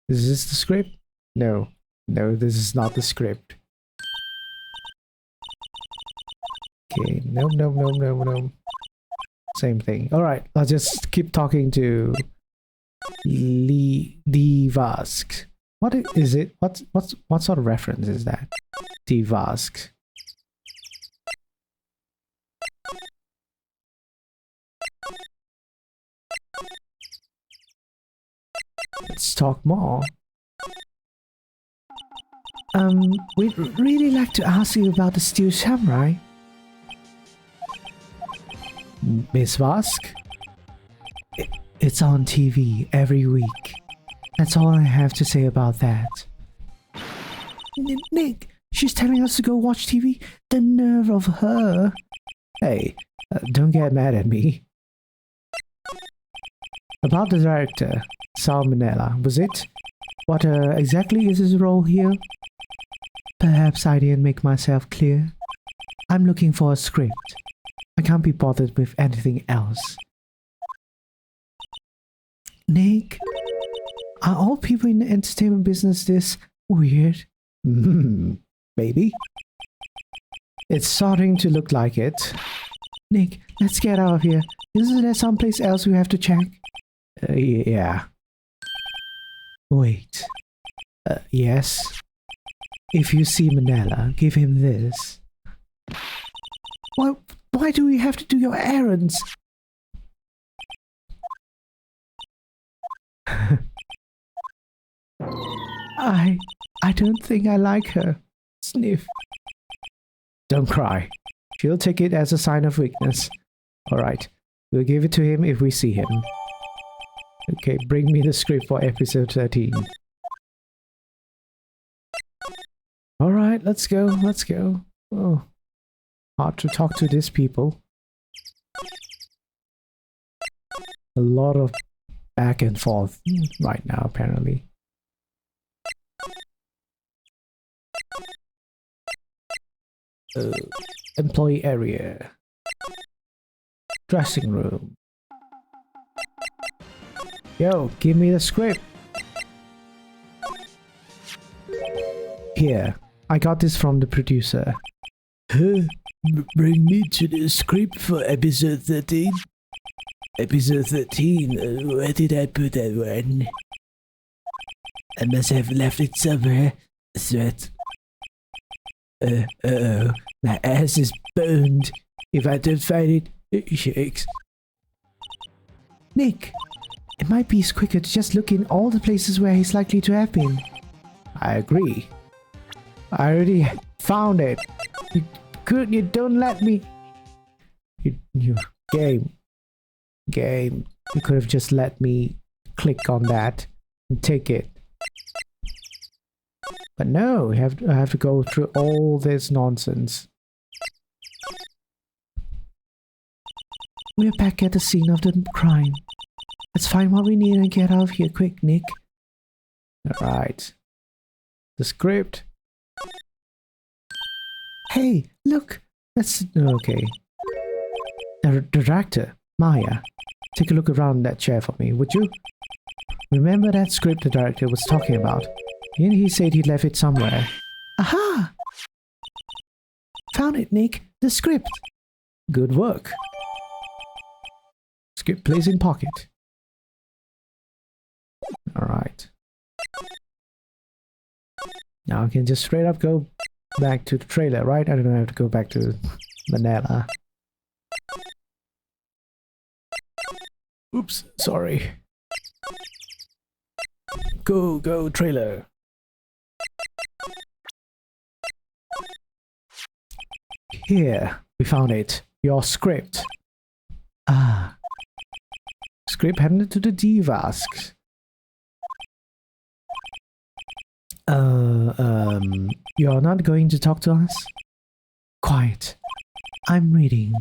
Is this the script? No. No, this is not the script. Okay, no. Same thing. Alright, I'll just keep talking to Vask. What is it? What sort of reference is that? Vask. Let's talk more. We'd really like to ask you about the Steel Samurai. Miss Vask? It's on TV every week. That's all I have to say about that. Nick, she's telling us to go watch TV? The nerve of her! Hey, don't get mad at me. About the director, Salmonella, was it? What exactly is his role here? Perhaps I didn't make myself clear. I'm looking for a script. I can't be bothered with anything else. Nick, are all people in the entertainment business this weird? Maybe. It's starting to look like it. Nick, let's get out of here. Isn't there someplace else we have to check? Yeah. Wait. Yes. If you see Manila, give him this. Why do we have to do your errands? I don't think I like her. Sniff. Don't cry. She'll take it as a sign of weakness. Alright. We'll give it to him if we see him. Okay, bring me the script for episode 13. Alright, let's go. Oh, hard to talk to these people. A lot of back and forth right now, apparently. Employee area. Dressing room. Yo, give me the script. Here, I got this from the producer. Bring me to the script for episode 13. Episode 13? Where did I put that one? I must have left it somewhere. Sweat. Uh-oh. My ass is burned. If I don't find it, it shakes. Nick, it might be quicker to just look in all the places where he's likely to have been. I agree. I already found it. You don't let me. You game. You could have just let me click on that and take it. But no, I have to go through all this nonsense. We're back at the scene of the crime. Let's find what we need and get out of here quick, Nick. Alright. The script. Hey, look! That's okay. The director, Maya. Take a look around that chair for me, would you? Remember that script the director was talking about? Didn't he said he left it somewhere? Aha! Found it, Nick. The script. Good work. Script placed in pocket. Alright. Now I can just straight up go back to the trailer, right? I don't have to go back to Manila. Oops, sorry. Go, trailer. Here, we found it. Your script. Ah. Script handed to the Divasks. You're not going to talk to us? Quiet. I'm reading.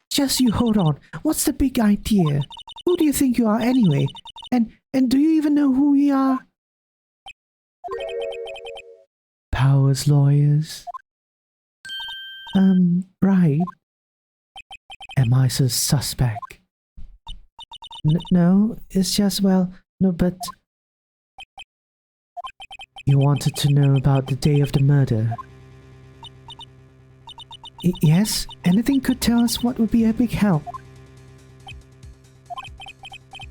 Just you hold on. What's the big idea? Who do you think you are anyway? And do you even know who we are? Powers lawyers. Right. Am I a suspect? No, it's just, well, no, but... You wanted to know about the day of the murder. Yes, anything could tell us what would be a big help.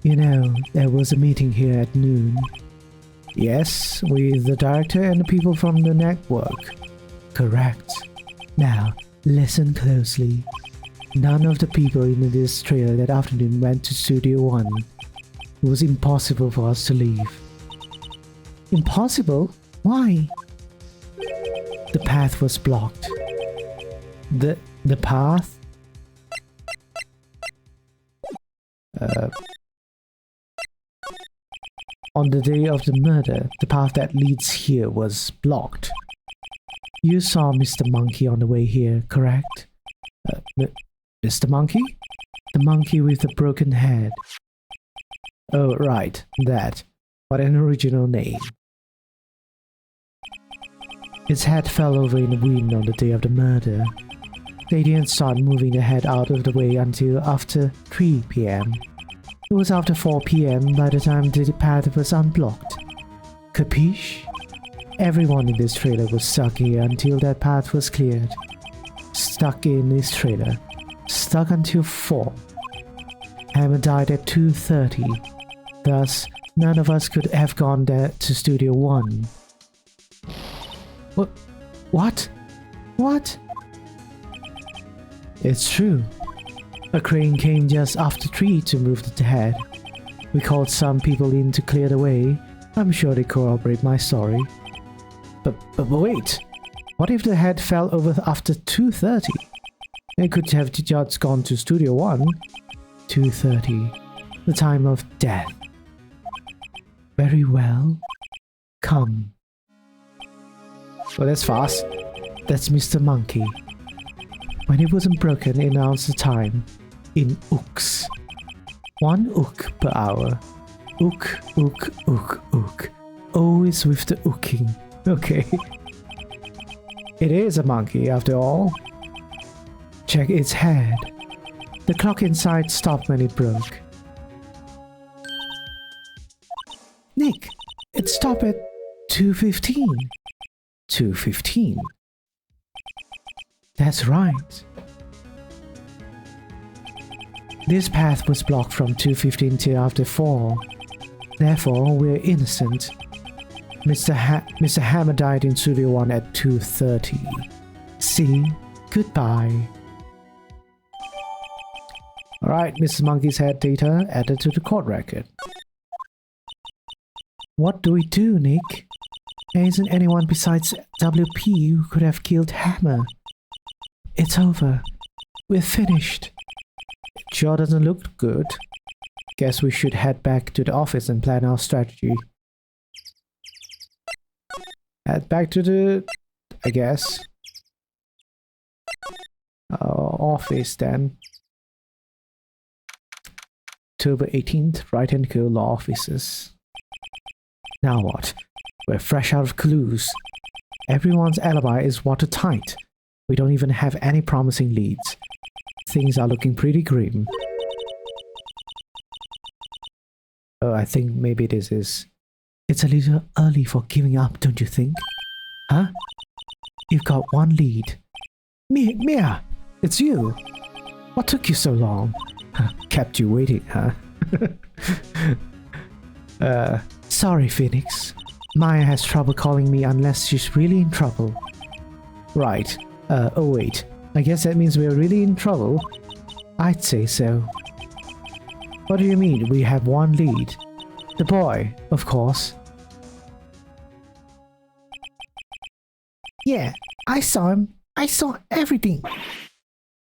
You know, there was a meeting here at noon. Yes, with the director and the people from the network. Correct. Now, listen closely. None of the people in this trailer that afternoon went to Studio One. It was impossible for us to leave. Impossible? Why? The path was blocked. The path? On the day of the murder, the path that leads here was blocked. You saw Mr. Monkey on the way here, correct? Mr. Monkey? The monkey with the broken head. Oh, right, that. What an original name. Its head fell over in the wind on the day of the murder. They didn't start moving the head out of the way until after 3 p.m. It was after 4 p.m. by the time the path was unblocked. Capiche? Everyone in this trailer was stuck here until that path was cleared. Stuck in this trailer. Stuck until 4. Hammer died at 2:30. Thus, none of us could have gone there to Studio One. What? What? It's true. A crane came just after 3 to move the head. We called some people in to clear the way. I'm sure they corroborate my story. But wait. What if the head fell over after 2:30? It could have just gone to Studio One. 2:30. The time of death. Very well. Come. Well, that's fast. That's Mr. Monkey. When it wasn't broken, it announced the time. In ooks. 1 ook per hour. Ook, ook, ook, ook. Always with the ooking. Okay. It is a monkey, after all. Check its head. The clock inside stopped when it broke. Nick, it stopped at 2:15. 2:15. That's right. This path was blocked from 2:15 till after 4. Therefore, we're innocent. Mr. Hammer died in Studio One at 2:30. See? Goodbye. Alright, Mr. Monkey's head data added to the court record. What do we do, Nick? There isn't anyone besides WP who could have killed Hammer. It's over. We're finished. It sure doesn't look good. Guess we should head back to the office and plan our strategy. Head back to the... I guess. Office then. October 18th, Wright & Co. Law Offices. Now what? We're fresh out of clues. Everyone's alibi is watertight. We don't even have any promising leads. Things are looking pretty grim. Oh, I think maybe this is... It's a little early for giving up, don't you think? Huh? You've got one lead. Mia! It's you! What took you so long? Kept you waiting, huh? Sorry, Phoenix. Maya has trouble calling me unless she's really in trouble. Right. Oh wait. I guess that means we're really in trouble. I'd say so. What do you mean, we have one lead? The boy, of course. Yeah, I saw him. I saw everything.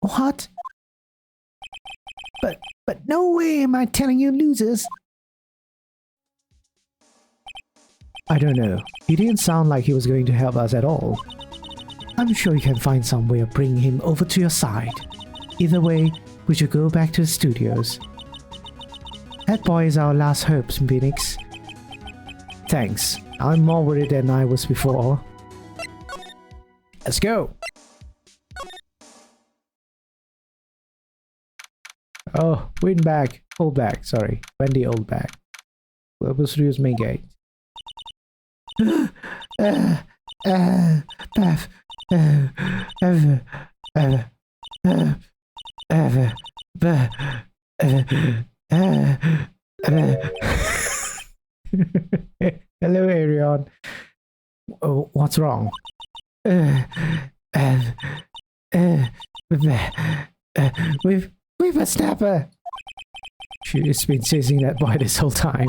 What? But no way am I telling you losers. I don't know. He didn't sound like he was going to help us at all. I'm sure you can find some way of bringing him over to your side. Either way, we should go back to the studios. That boy is our last hope, Phoenix. Thanks. I'm more worried than I was before. Let's go! Oh, win back. Old back, sorry. Wendy old back. Global Studios main gate. Hello, Arion. Oh, what's wrong? We've a snapper. She's been chasing that boy this whole time.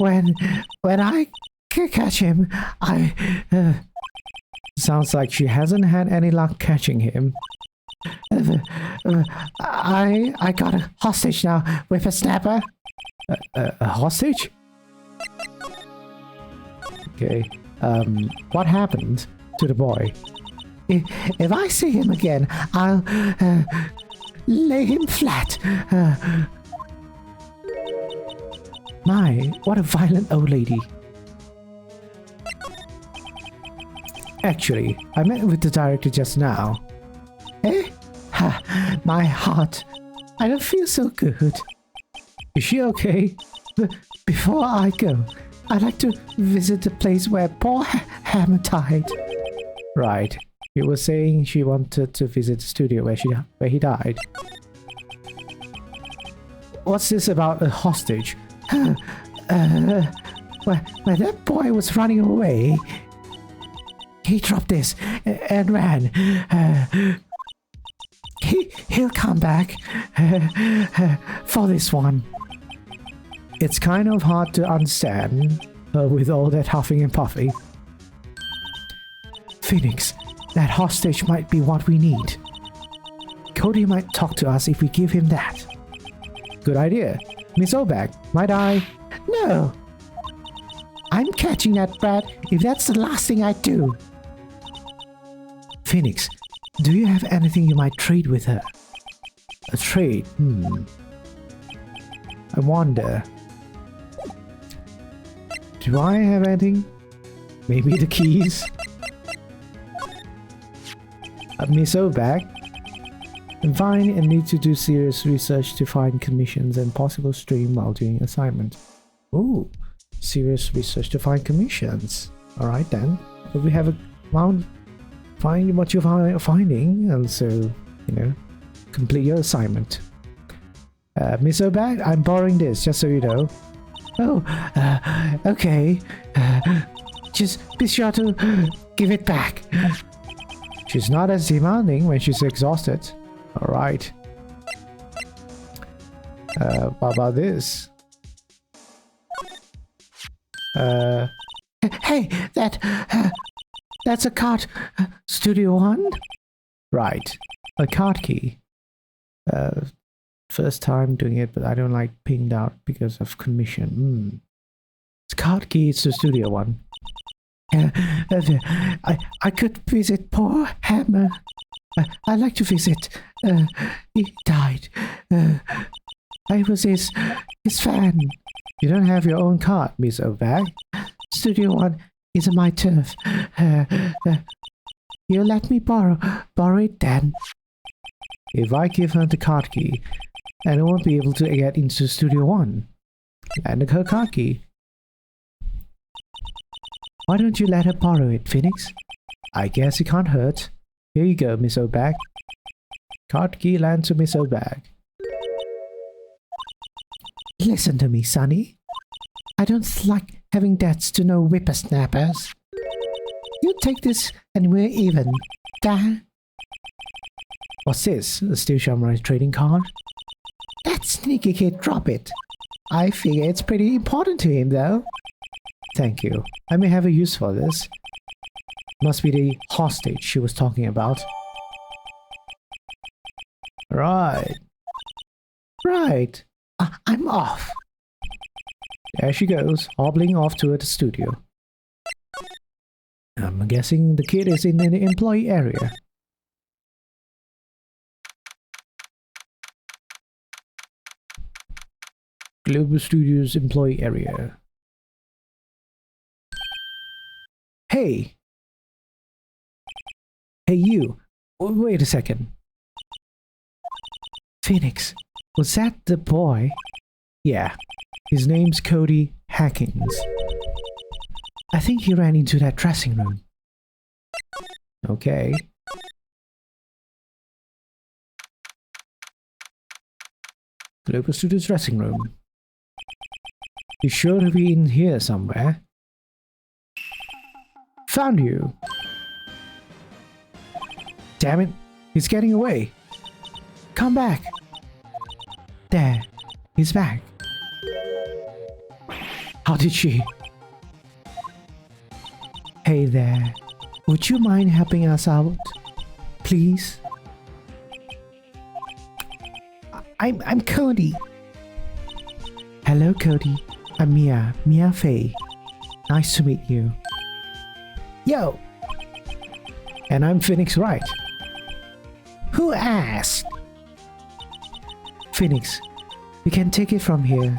When I catch him, sounds like she hasn't had any luck catching him. I got a hostage now with a snapper. A hostage? Okay. What happened to the boy? If I see him again, I'll lay him flat. My, what a violent old lady. Actually, I met with the director just now. Eh? Ha, my heart. I don't feel so good. Is she okay? Before I go, I'd like to visit the place where poor Hammer died. Right. He was saying she wanted to visit the studio where he died. What's this about a hostage? When that boy was running away, he dropped this and ran. He'll come back for this one. It's kind of hard to understand with all that huffing and puffing. Phoenix, that hostage might be what we need. Cody might talk to us if we give him that. Good idea. Miss Obak, might I? No. I'm catching that brat if that's the last thing I do. Phoenix, do you have anything you might trade with her? A trade? I wonder. Do I have anything? Maybe the keys? Miss Obak, Vine and need to do serious research to find commissions and possible stream while doing assignment. Ooh, serious research to find commissions. Alright then. But we have a find what you're finding and so, you know, complete your assignment. Miss Obak, I'm borrowing this, just so you know. Oh, okay. Just be sure to give it back. She's not as demanding when she's exhausted. Alright. What about this? Hey, that's a card. Studio One? Right. A card key. First time doing it, but I don't like pinged out because of commission. It's card key to Studio One. I could visit poor Hammer. I'd like to visit. He died. I was his fan. You don't have your own card, Miss Obak. Studio One is my turf. You let me borrow it then. If I give her the card key, then I won't be able to get into Studio One. And her card key. Why don't you let her borrow it, Phoenix? I guess it can't hurt. Here you go, Miss Obak. Card key lands to Miss Obak. Listen to me, Sonny. I don't like having debts to no whippersnappers. You take this and we're even. Da. What's this? A Steel Samurai trading card? That sneaky kid, drop it. I figure it's pretty important to him, though. Thank you. I may have a use for this. Must be the hostage she was talking about. Right. Right. I'm off. There she goes, hobbling off to the studio. I'm guessing the kid is in the employee area. Global Studios employee area. Hey! Hey you! Wait a second. Phoenix, was that the boy? Yeah, his name's Cody Hackins. I think he ran into that dressing room. Okay. Global Studios dressing room. He's sure to be in here somewhere. Found you! Damn it, he's getting away. Come back. There, he's back. How did she? Hey there, would you mind helping us out? Please? I'm Cody. Hello, Cody. I'm Mia Fey. Nice to meet you. Yo! And I'm Phoenix Wright. Who asked? Phoenix, we can take it from here.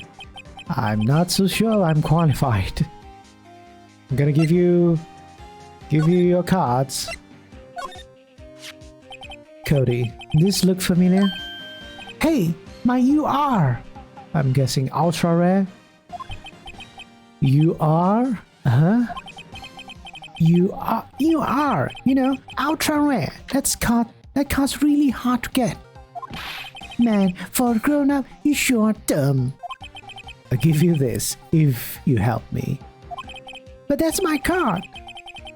I'm not so sure I'm qualified. I'm gonna give you your cards. Cody, this look familiar? Hey, my UR! I'm guessing ultra rare? UR? Huh? UR, you know, ultra rare. That card's really hard to get. Man, for a grown-up, you sure are dumb. I'll give you this, if you help me. But that's my card.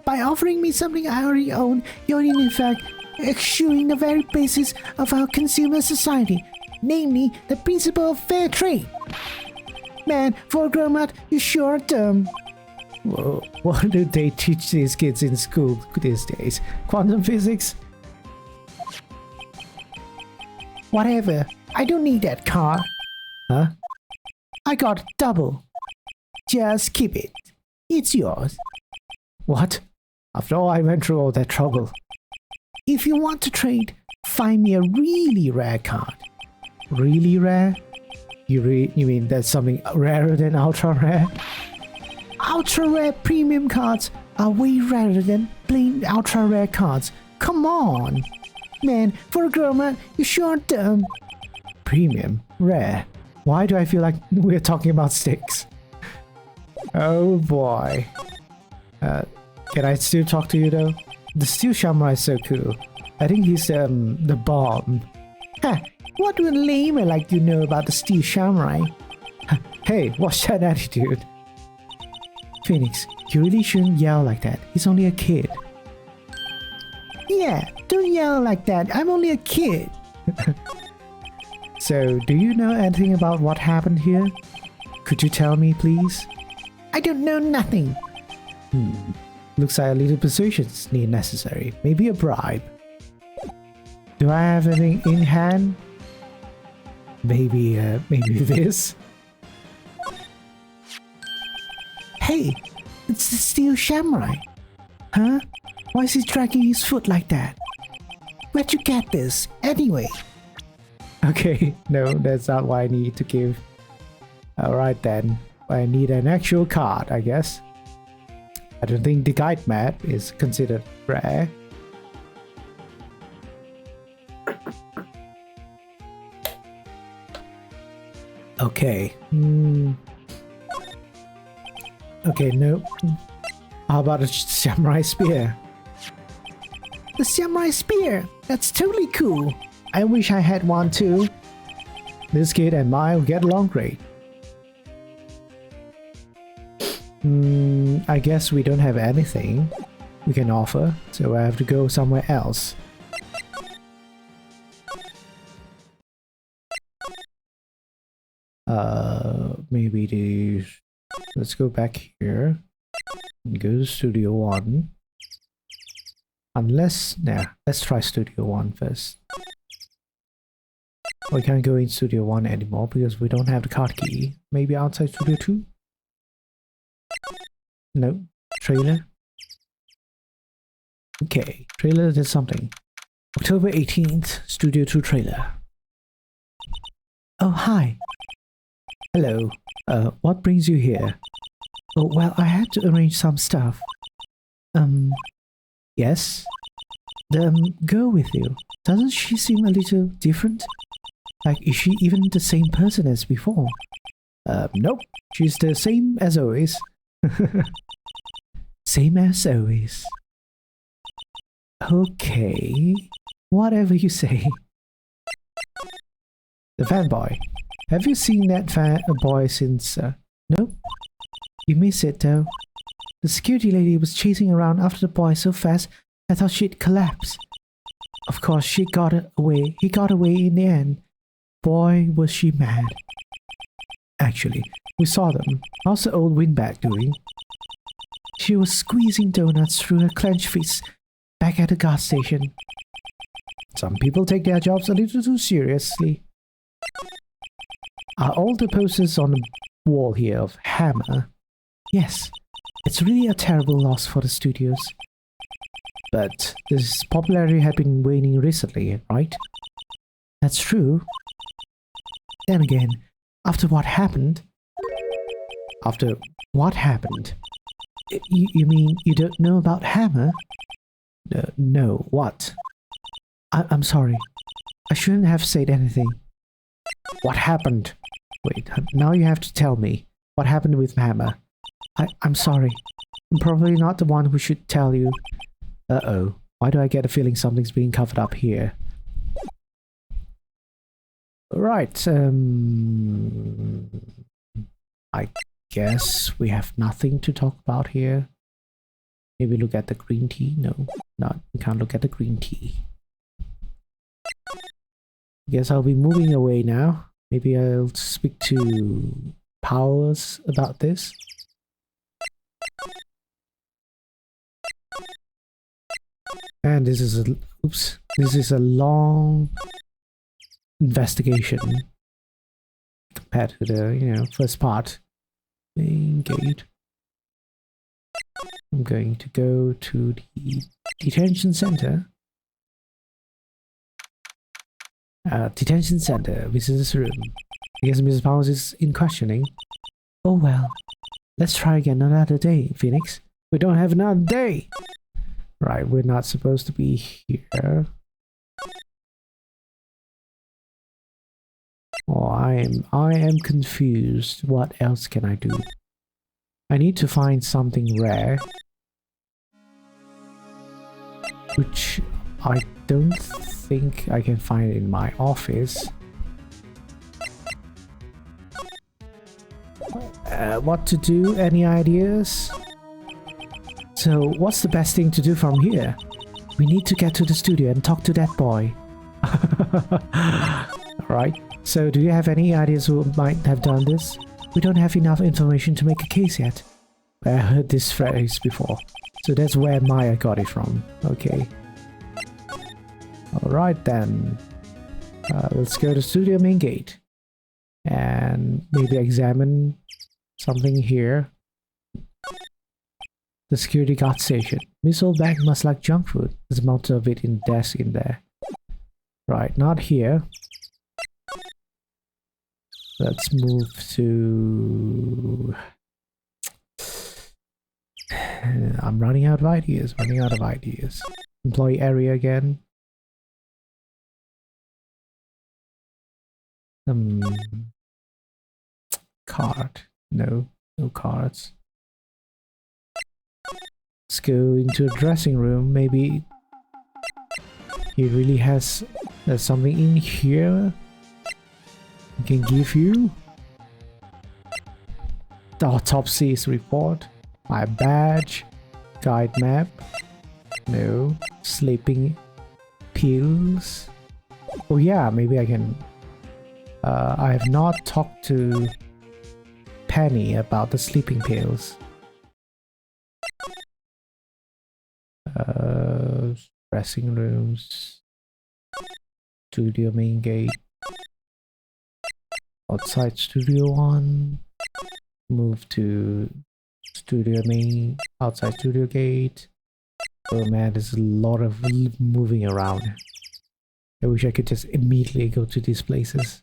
By offering me something I already own, you're in fact eschewing the very basis of our consumer society, namely the principle of fair trade. Man, for a grown-up, you sure are dumb. Whoa, what do they teach these kids in school these days? Quantum physics? Whatever, I don't need that car. Huh? I got double. Just keep it. It's yours. What? After all I went through all that trouble. If you want to trade, find me a really rare card. Really rare? You mean there's something rarer than ultra rare? Ultra rare premium cards are way rarer than plain ultra rare cards. Come on! Man, for a grown-up, you sure are dumb. Premium? Rare? Why do I feel like we're talking about sticks? Oh boy. Can I still talk to you though? The Steel Samurai is so cool. I think he's the bomb. Huh, what would a layman like you know about the Steel Samurai? Hey, watch that attitude. Phoenix, you really shouldn't yell like that. He's only a kid. Yeah, don't yell like that. I'm only a kid. So, do you know anything about what happened here? Could you tell me, please? I don't know nothing. Looks like a little persuasion is necessary. Maybe a bribe. Do I have anything in hand? Maybe this? Hey, it's the Steel Samurai. Huh? Why is he dragging his foot like that? Where'd you get this, anyway? Okay, no, that's not what I need to give. Alright then, I need an actual card, I guess. I don't think the guide map is considered rare. Okay. Okay, no. How about a samurai spear? The samurai spear! That's totally cool! I wish I had one too. This kid and I will get along great. I guess we don't have anything we can offer, so I have to go somewhere else. Maybe let's go back here and go to Studio 1. Unless, nah, let's try Studio 1 first. We can't go in Studio 1 anymore because we don't have the card key. Maybe outside Studio 2? No. Trailer? Okay, trailer did something. October 18th, Studio 2 trailer. Oh, hi. Hello. What brings you here? Oh, well, I had to arrange some stuff. Yes? The girl with you, doesn't she seem a little different? Like, is she even the same person as before? Nope. She's the same as always. Same as always. Okay. Whatever you say. The fanboy. Have you seen that boy since... Nope. You miss it though. The security lady was chasing around after the boy so fast I thought she'd collapse. Of course, she got away. He got away in the end. Boy, was she mad. Actually, we saw them. How's the old windbag doing? She was squeezing donuts through her clenched fists back at the gas station. Some people take their jobs a little too seriously. Are all the posters on the wall here of Hammer? Yes, it's really a terrible loss for the studios. But this popularity had been waning recently, right? That's true. Then again, after what happened... After what happened? You mean you don't know about Hammer? No, what? I'm sorry. I shouldn't have said anything. What happened? Wait, now you have to tell me. What happened with Hammer? I'm sorry. I'm probably not the one who should tell you. Uh-oh. Why do I get a feeling something's being covered up here? Right, I guess we have nothing to talk about here. Maybe look at the green tea? No, we can't look at the green tea. Guess I'll be moving away now. Maybe I'll speak to Powers about this. And this is a long investigation compared to the first part. Main gate. I'm going to go to the detention center. Detention center, visitors room. I guess Mrs. Powers is in questioning. Oh well, let's try again another day, Phoenix. We don't have another day. Right, we're not supposed to be here. Oh, I am confused. What else can I do? I need to find something rare, which I don't think I can find in my office. What to do? Any ideas? So, what's the best thing to do from here? We need to get to the studio and talk to that boy. Right. So, do you have any ideas who might have done this? We don't have enough information to make a case yet. I heard this phrase before. So that's where Maya got it from. Okay. Alright then. Let's go to studio main gate. And maybe examine something here. The security guard station. Missile bag must like junk food. There's a mountain of it in the desk in there. Right, not here. Let's move to... I'm running out of ideas, Employee area again. Card. No cards. Let's go into a dressing room. Maybe he really has something in here I can give you. The autopsies report. My badge. Guide map. No. Sleeping pills. Oh yeah, maybe I can... I have not talked to Penny about the sleeping pills. Dressing rooms. Studio main gate. Outside studio 1. Move to studio main. Outside studio gate. Oh man, there's a lot of moving around. I wish I could just immediately go to these places.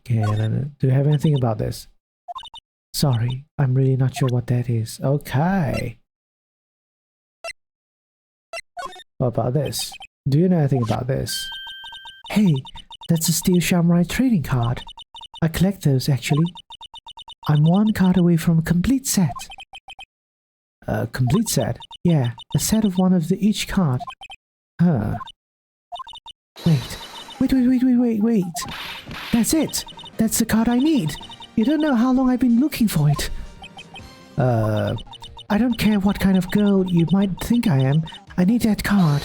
Do you have anything about this? Sorry, I'm really not sure what that is. Okay. What about this? Do you know anything about this? Hey, that's a Steel Samurai trading card. I collect those actually. I'm one card away from a complete set. A complete set? Yeah, a set of one of each card. Huh. Wait. That's it. That's the card I need. You don't know how long I've been looking for it. I don't care what kind of girl you might think I am. I need that card.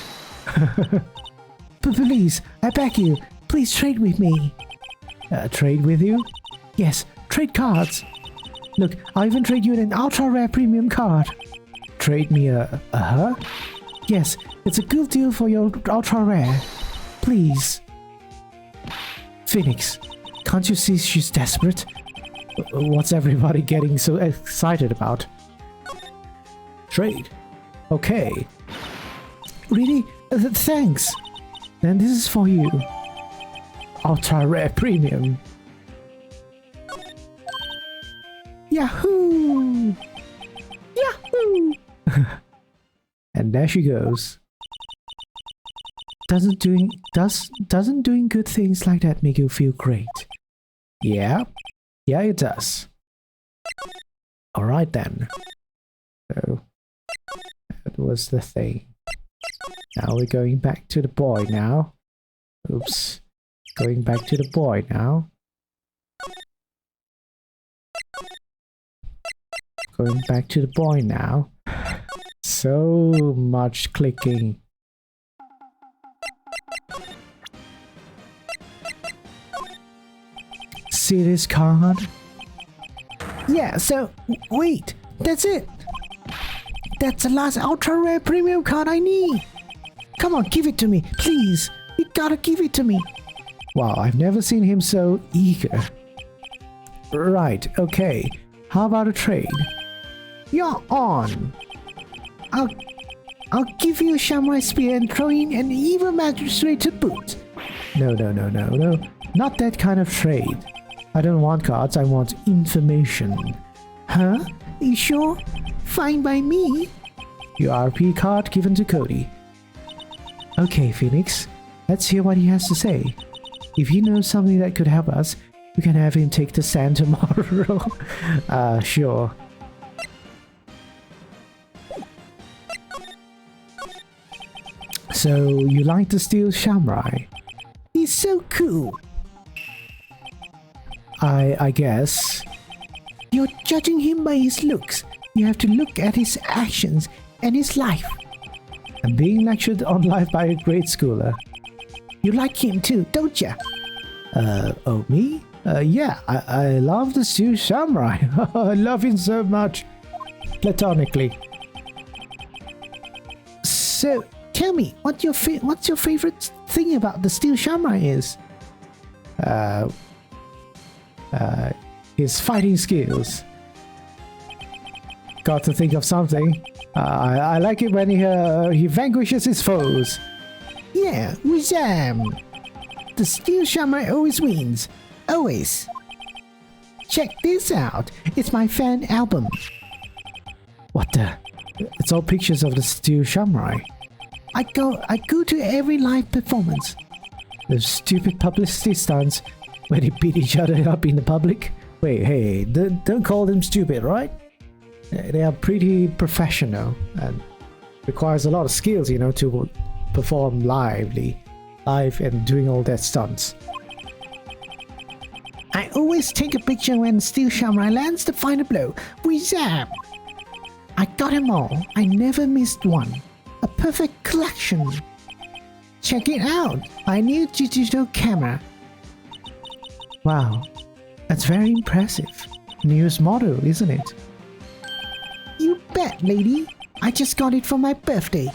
But please, I beg you, please trade with me. Trade with you? Yes, trade cards. Look, I'll even trade you an ultra rare premium card. Trade me a Yes, it's a good deal for your ultra rare. Please. Phoenix, can't you see she's desperate? What's everybody getting so excited about? Trade. Okay. Really? Thanks. Then this is for you. Ultra rare premium. Yahoo! Yahoo! And there she goes. Doesn't doing good things like that make you feel great? Yeah. Yeah, it does. Alright then. So that was the thing. Now we're going back to the boy now. Oops. Going back to the boy now. Going back to the boy now. So much clicking. See this card? Yeah, so wait, that's it. That's the last ultra rare premium card I need. Come on, give it to me, please. You gotta give it to me. Wow, I've never seen him so eager. Right, okay. How about a trade? You're on. I'll give you a samurai spear and throw in an evil magistrate to boot. No. Not that kind of trade. I don't want cards, I want information. Huh? You sure? Fine by me. Your RP card given to Cody. Okay, Phoenix. Let's hear what he has to say. If he knows something that could help us, we can have him take the stand tomorrow. Sure. So, you like the Steel Samurai? He's so cool. I guess. You're judging him by his looks. You have to look at his actions and his life. I'm being lectured on life by a grade schooler. You like him too, don't ya? Oh, me? Yeah, I love the Steel Samurai. I love him so much. Platonically. So, tell me, what's your favorite thing about the Steel Samurai is? His fighting skills. Got to think of something. I like it when he vanquishes his foes. Yeah, Wizam! The Steel Samurai always wins. Always. Check this out. It's my fan album. What the? It's all pictures of the Steel Samurai. I go to every live performance. Those stupid publicity stunts where they beat each other up in the public. Wait, hey, don't call them stupid, right? They are pretty professional and requires a lot of skills, you know, to perform live and doing all that stunts. I always take a picture when Steel Samurai lands the final blow. Wizam! I got them all. I never missed one. A perfect collection. Check it out. My new digital camera. Wow, that's very impressive. Newest model, isn't it? You bet. that, lady? I just got it for my birthday.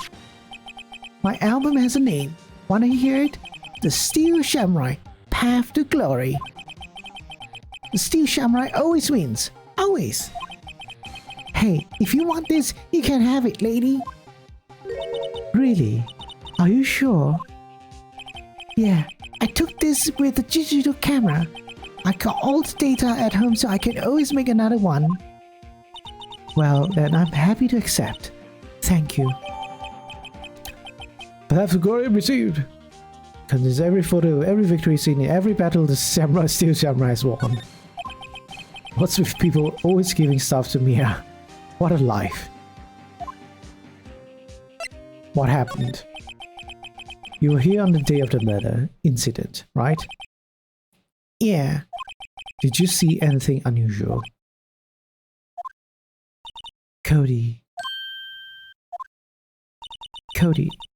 My album has a name. Wanna hear it? The Steel Samurai, Path to Glory. The Steel Samurai always wins. Always. Hey, if you want this, you can have it, lady. Really? Are you sure? Yeah, I took this with the digital camera. I got all the data at home so I can always make another one. Well, then I'm happy to accept. Thank you. Path to Glory received. Contains every photo, every victory scene, every battle the Steel Samurai has won. What's with people always giving stuff to Mia? What a life. What happened? You were here on the day of the murder incident, right? Yeah. Did you see anything unusual? Cody,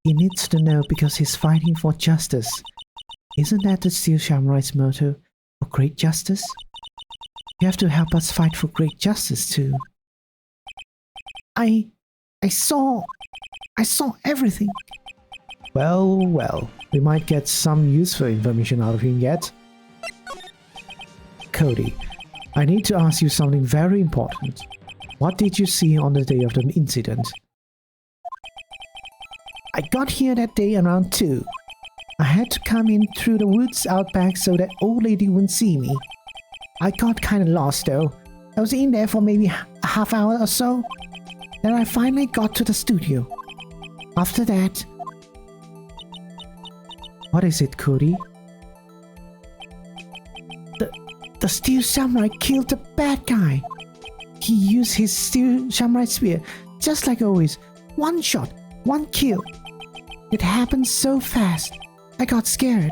he needs to know because he's fighting for justice. Isn't that the Steel Samurai's motto? For great justice? You have to help us fight for great justice too. I saw everything. Well, we might get some useful information out of him yet. Cody, I need to ask you something very important. What did you see on the day of the incident? I got here that day around 2. I had to come in through the woods out back so that old lady wouldn't see me. I got kinda lost though. I was in there for maybe a half hour or so. Then I finally got to the studio. After that... What is it, Cody? The Steel Samurai killed the bad guy. He used his Steel Samurai spear, just like always. One shot, one kill. It happened so fast. I got scared.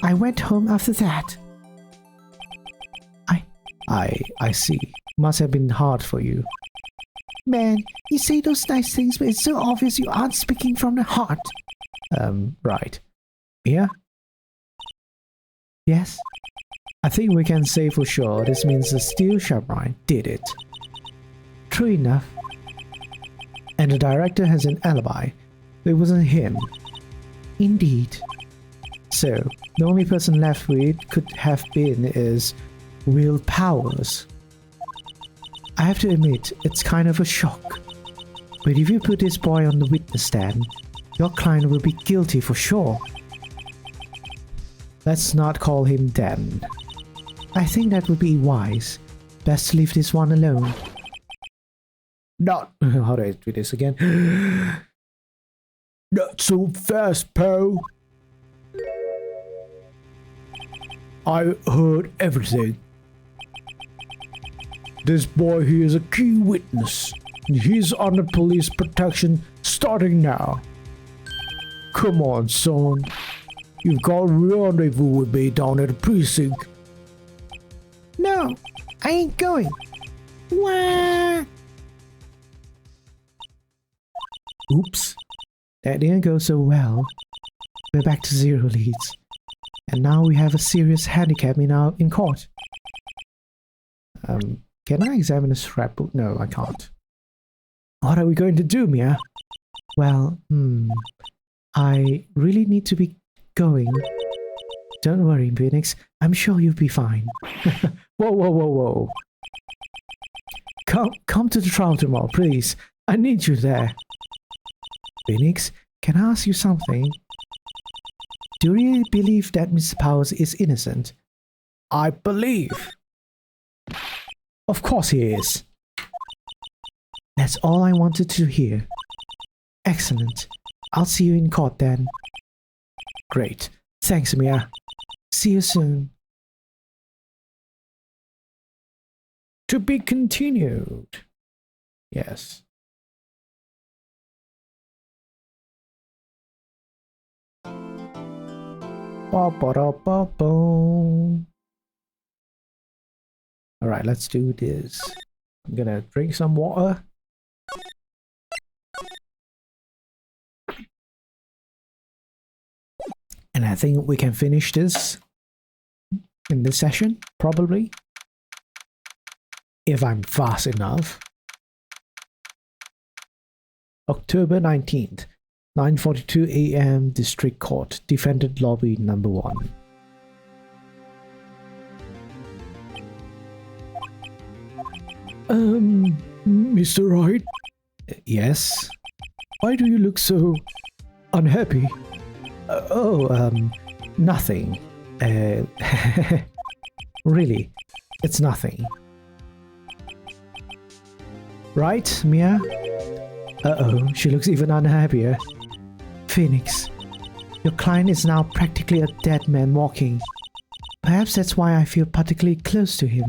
I went home after that. I see. Must have been hard for you. Man, you say those nice things, but it's so obvious you aren't speaking from the heart. Right. Yeah? Yes? I think we can say for sure this means the Steel Samurai did it. True enough. And the director has an alibi. It wasn't him. Indeed. So, the only person left who it could have been is Will Powers. I have to admit, it's kind of a shock. But if you put this boy on the witness stand, your client will be guilty for sure. Let's not call him then. I think that would be wise. Best to leave this one alone. Not... How do I do this again? Not so fast, Poe. I heard everything. This boy here is a key witness. He's under police protection starting now. Come on, son. You've got a rendezvous with me down at the precinct. No, I ain't going. Wah! Oops. That didn't go so well. We're back to 0 leads. And now we have a serious handicap in court. Can I examine the scrapbook? No, I can't. What are we going to do, Mia? Well, I really need to be going. Don't worry, Phoenix. I'm sure you'll be fine. Whoa. Come to the trial tomorrow, please. I need you there. Phoenix, can I ask you something? Do you really believe that Mr. Powers is innocent? I believe. Of course he is. That's all I wanted to hear. Excellent. I'll see you in court then. Great. Thanks, Mia. See you soon. To be continued. Yes. Alright, let's do this. I'm gonna drink some water. And I think we can finish this in this session, probably. If I'm fast enough. October 19th, 9:42 a.m. District Court, Defendant Lobby number 1. Mr. Wright, Yes? why do you look so unhappy? Nothing. Really, it's nothing. Right, Mia? Uh-oh, she looks even unhappier. Phoenix, your client is now practically a dead man walking. Perhaps that's why I feel particularly close to him.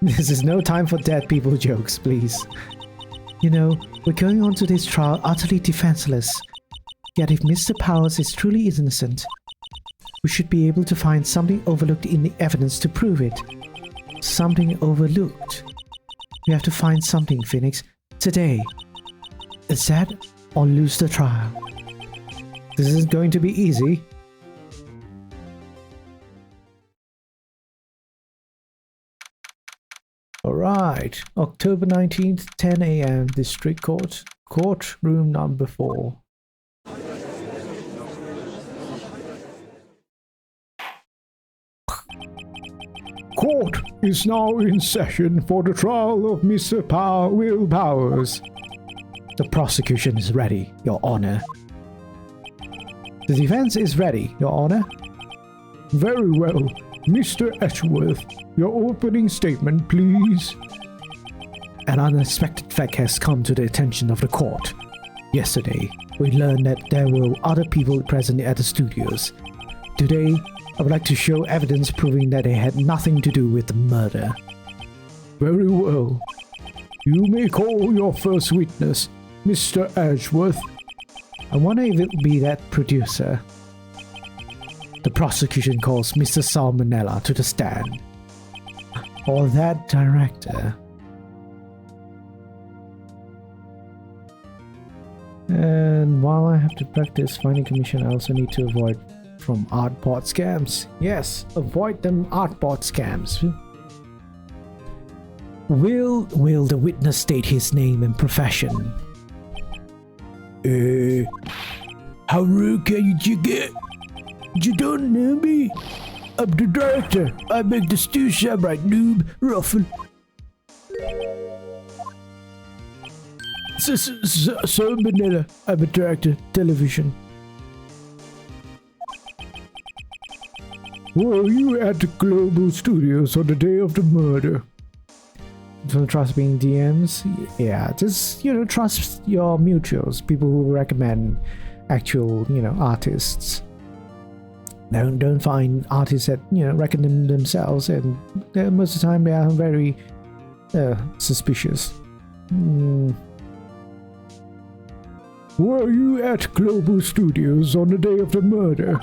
This is no time for dead people jokes, please. You know, we're going on to this trial utterly defenseless. Yet if Mr. Powers is truly innocent, we should be able to find something overlooked in the evidence to prove it. Something overlooked. We have to find something, Phoenix, today. Is that or lose the trial? This isn't going to be easy. Alright, October 19th, 10 a.m. District Court, courtroom number 4. Court is now in session for the trial of Mr. Will Powers. The prosecution is ready, Your Honor. The defense is ready, Your Honor. Very well. Mr. Edgeworth, your opening statement, please. An unexpected fact has come to the attention of the court. Yesterday, we learned that there were other people present at the studios. Today, I would like to show evidence proving that they had nothing to do with the murder. Very well. You may call your first witness, Mr. Edgeworth. I wonder if it will be that producer. The prosecution calls Mr. Salmonella to the stand. Or that director. And while I have to practice finding commission, I also need to avoid from artbot scams. Yes, avoid them artbot scams. Will the witness state his name and profession? How rude can you get? You don't know me? I'm the director. I make the stew shamrock noob ruffle. So vanilla. I'm a director, television. Were you at the Global Studios on the day of the murder? Don't trust being DMs? Yeah, just, trust your mutuals, people who recommend actual, artists. Don't find artists that, recommend themselves, and most of the time they are very suspicious. Were you at Global Studios on the day of the murder?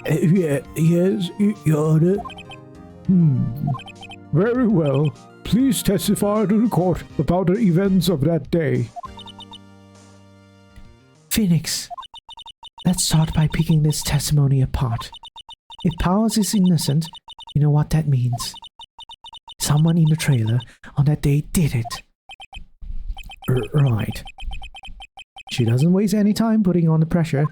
Yes, Your Honor. Very well. Please testify to the court about the events of that day. Phoenix, let's start by picking this testimony apart. If Powers is innocent, you know what that means. Someone in the trailer on that day did it. Right. She doesn't waste any time putting on the pressure.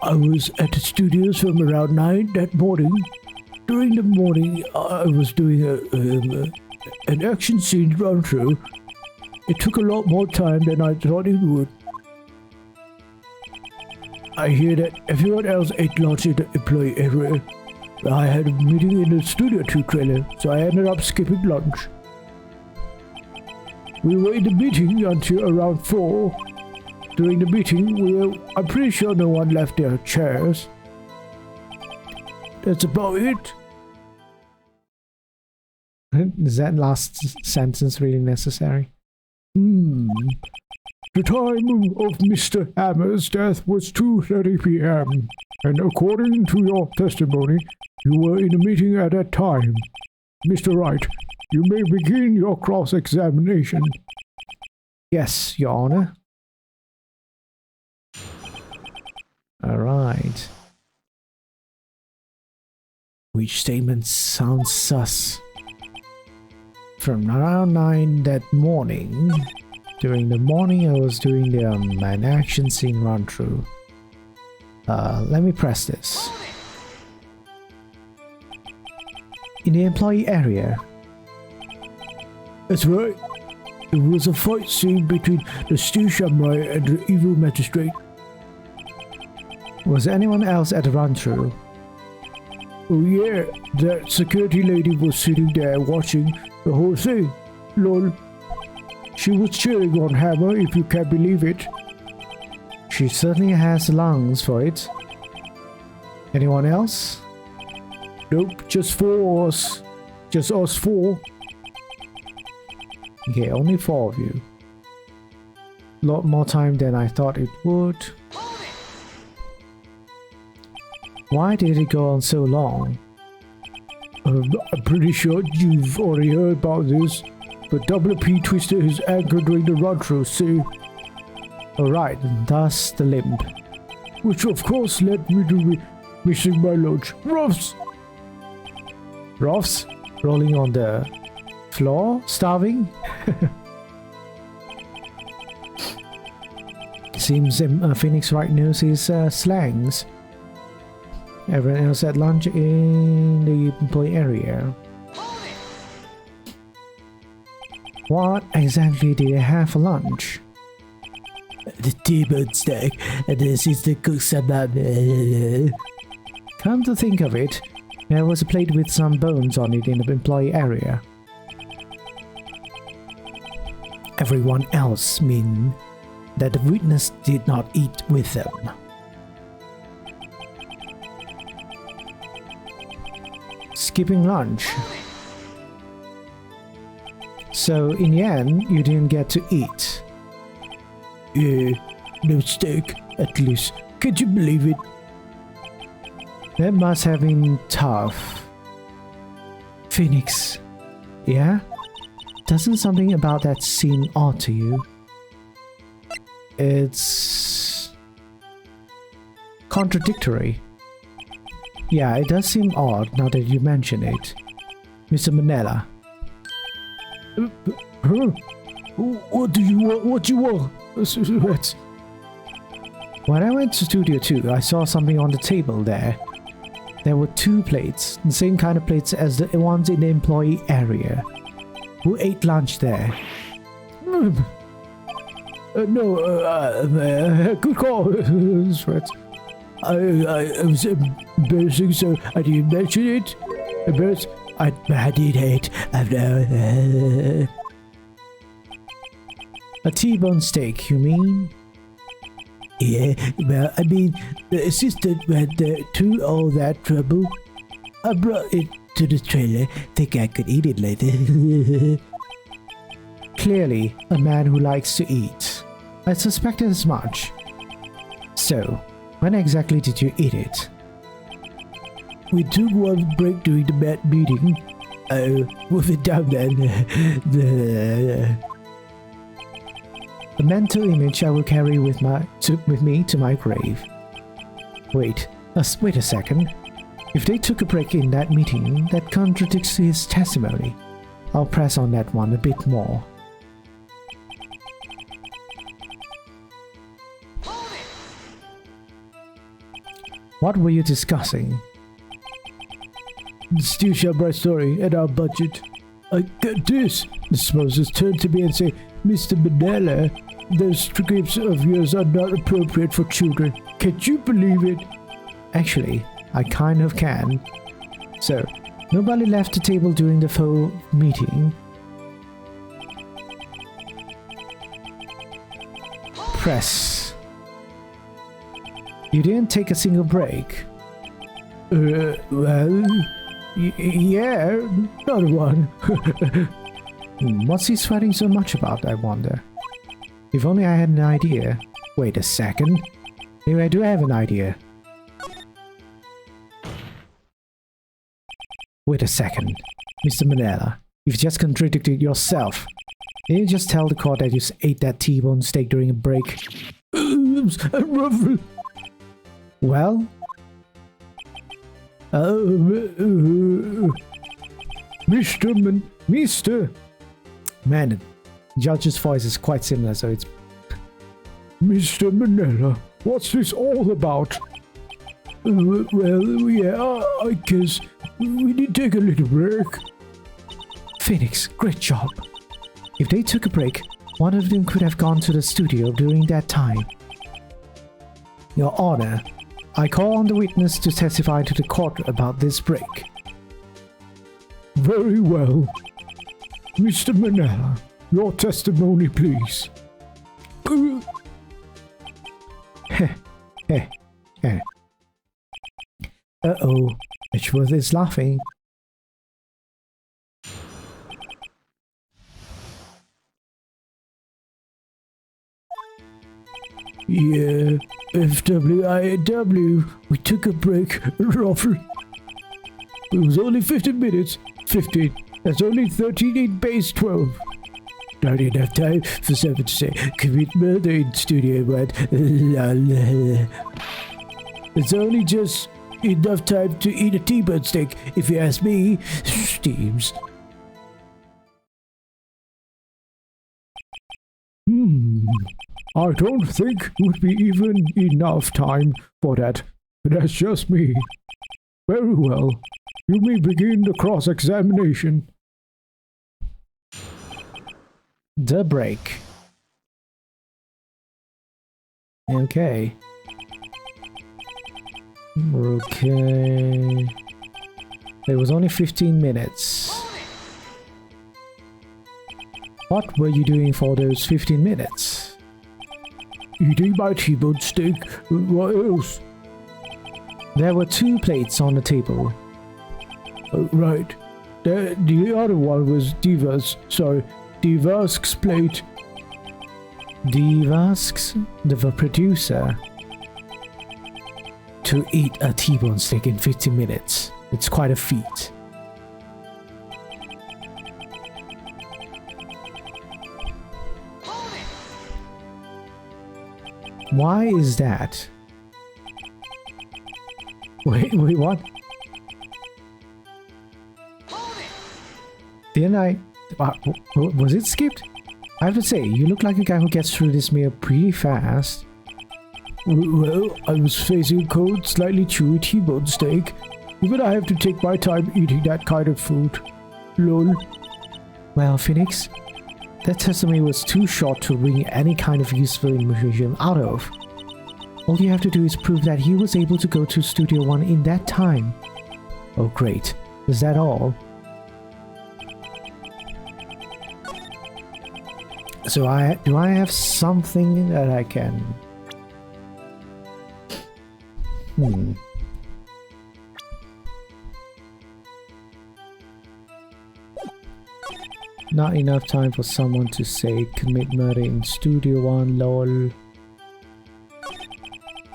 I was at the studios from around 9 that morning. During the morning, I was doing an action scene run-through. It took a lot more time than I thought it would. I hear that everyone else ate lunch in the employee area. I had a meeting in the Studio 2 trailer, so I ended up skipping lunch. We were in the meeting until around 4. During the meeting, I'm pretty sure no one left their chairs. That's about it. Is that last sentence really necessary? The time of Mr. Hammer's death was 2:30 p.m. And according to your testimony, you were in a meeting at that time. Mr. Wright, you may begin your cross-examination. Yes, Your Honor. All right. which statement sounds sus. From around 9 that morning, during the morning I was doing an action scene run through. Let me press this. In the employee area. That's right. It was a fight scene between the steel samurai and the evil magistrate. Was anyone else at the run through? Oh yeah, that security lady was sitting there watching the whole thing. Lol. She was cheering on Hammer, if you can believe it. She certainly has lungs for it. Anyone else? Nope, just 4 of us. Just us 4. Okay, only 4 of you. Lot more time than I thought it would. Why did it go on so long? I'm pretty sure you've already heard about this, but WP twisted his ankle during the run-through, see? Alright, thus the limp. Which of course led me to missing my lunch. Ruffs! Ruffs? Rolling on the floor? Starving? Seems Phoenix Wright knows his slangs. Everyone else at lunch in the employee area. What exactly did they have for lunch? The T-bone steak and the assistant cook some. Come to think of it, there was a plate with some bones on it in the employee area. Everyone else mean that the witness did not eat with them. Skipping lunch. So in the end, you didn't get to eat. Yeah, no steak, at least. Can you believe it? That must have been tough. Phoenix. Yeah? Doesn't something about that seem odd to you? It's contradictory. Yeah, it does seem odd now that you mention it. Mr. Manella. Huh? What do you want? What you want? When I went to Studio 2, I saw something on the table there. There were 2 plates, the same kind of plates as the ones in the employee area. Who ate lunch there? No, good call, Sweat. I was embarrassing, so I didn't mention it. Embarrassed? I did hate. A T-bone steak, you mean? Yeah, well, I mean, the assistant went through all that trouble. I brought it to the trailer, think I could eat it later. Clearly, a man who likes to eat. I suspected as much. So, when exactly did you eat it? We took one break during the mat meeting. Move it down then. A mental image I will carry with me to my grave. Wait a second. If they took a break in that meeting, that contradicts his testimony. I'll press on that one a bit more. What were you discussing? The Steel Samurai story and our budget. I get this. The sponsors turn to me and say, Mr. Manella, those scripts of yours are not appropriate for children. Can you believe it? Actually, I kind of can. So, nobody left the table during the full meeting. Press. You didn't take a single break. Well, yeah, not one. What's he sweating so much about, I wonder? If only I had an idea. Wait a second. Maybe I do have an idea. Wait a second. Mr. Manella, you've just contradicted yourself. Didn't you just tell the court that you ate that T-bone steak during a break? Well? Mr. Man, judge's voice is quite similar, so it's Mr. Manila. What's this all about? Well, yeah, I guess we need to take a little break. Phoenix, great job. If they took a break, one of them could have gone to the studio during that time. Your Honor, I call on the witness to testify to the court about this break. Very well. Mr. Manila, your testimony, please. Uh-oh, Edgeworth is laughing. Yeah, FWIW, we took a break, roughly. It was only 15 minutes. 15, that's only 13 in base 12. Not enough time for someone to say, commit murder in Studio 1. It's only just enough time to eat a T-bone steak, if you ask me. Steams. I don't think it would be even enough time for that. That's just me. Very well. You may begin the cross-examination. The break. Okay. Okay. It was only 15 minutes. What were you doing for those 15 minutes? Eating my T-bone steak. What else? There were 2 plates on the table. Right. The other one was Divask's plate. Divask's? The producer. To eat a T-bone steak in 15 minutes. It's quite a feat. Why is that? Wait, what? Didn't I... was it skipped? I have to say, you look like a guy who gets through this meal pretty fast. Well, I was facing a cold, slightly chewy T-bone steak. Even I have to take my time eating that kind of food. Lol. Well, Phoenix, that testimony was too short to bring any kind of useful information out of. All you have to do is prove that he was able to go to Studio 1 in that time. Oh great, is that all? So do I have something that I can... Not enough time for someone to say commit murder in Studio 1, lol.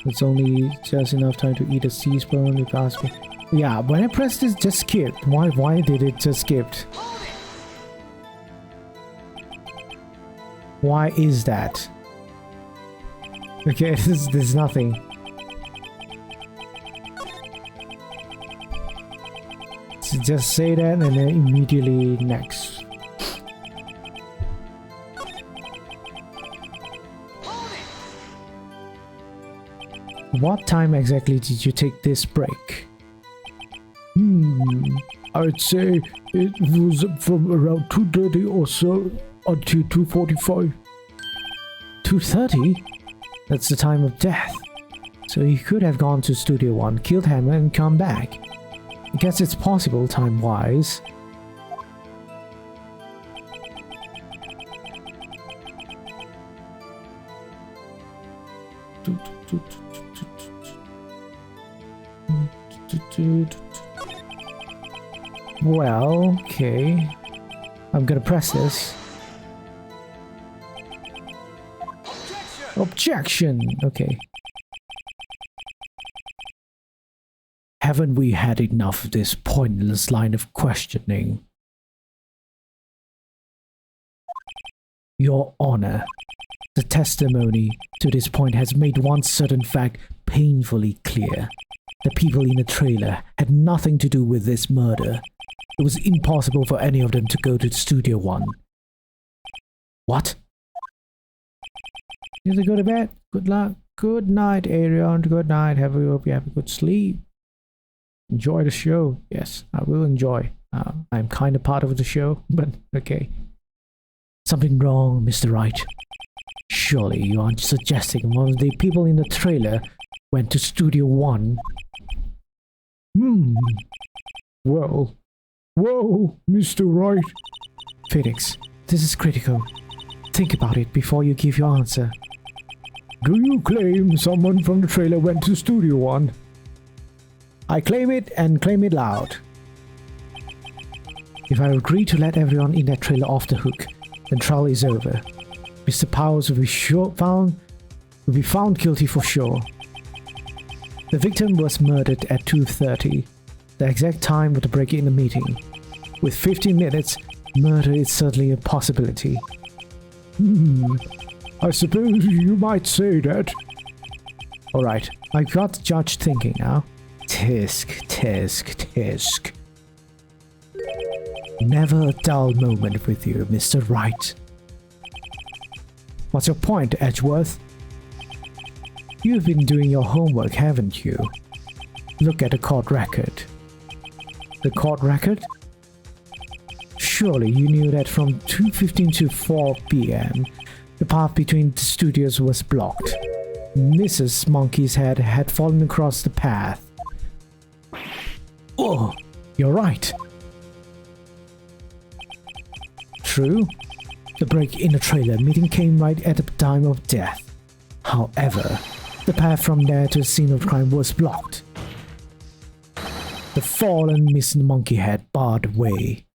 It's only just enough time to eat a teaspoon if asked me. Yeah, when I pressed this, just skipped. Why did it just skip? Why is that? Okay, there's nothing. So just say that and then immediately next. What time exactly did you take this break? I'd say it was from around 2:30 or so until 2:45. 2:30? That's the time of death. So he could have gone to Studio 1, killed Hammer and come back. I guess it's possible time-wise. Well, okay. I'm gonna press this. Objection! Okay. Haven't we had enough of this pointless line of questioning? Your Honor, the testimony to this point has made one certain fact painfully clear. The people in the trailer had nothing to do with this murder. It was impossible for any of them to go to Studio One. What? You have to go to bed. Good luck. Good night, Arion. Good night. Hope you have a good sleep. Enjoy the show. Yes, I will enjoy. I'm kind of part of the show, but okay. Something wrong, Mr. Wright. Surely you aren't suggesting one of the people in the trailer went to Studio One? Well, whoa, Mr. Wright. Phoenix, this is critical. Think about it before you give your answer. Do you claim someone from the trailer went to Studio One? I claim it and claim it loud. If I agree to let everyone in that trailer off the hook, then trial is over. Mr. Powers will be found guilty for sure. The victim was murdered at 2:30, the exact time of the break-in the meeting. With 15 minutes, murder is certainly a possibility. I suppose you might say that. Alright, I got the judge thinking now. Tisk, tisk, tisk. Never a dull moment with you, Mr. Wright. What's your point, Edgeworth? You've been doing your homework, haven't you? Look at the court record. The court record? Surely you knew that from 2:15 to 4 p.m., the path between the studios was blocked. Mrs. Monkey's head had fallen across the path. Oh, you're right. True, the break in the trailer meeting came right at the time of death. However, the path from there to the scene of crime was blocked. The fallen Miss Monkeyhead barred the way.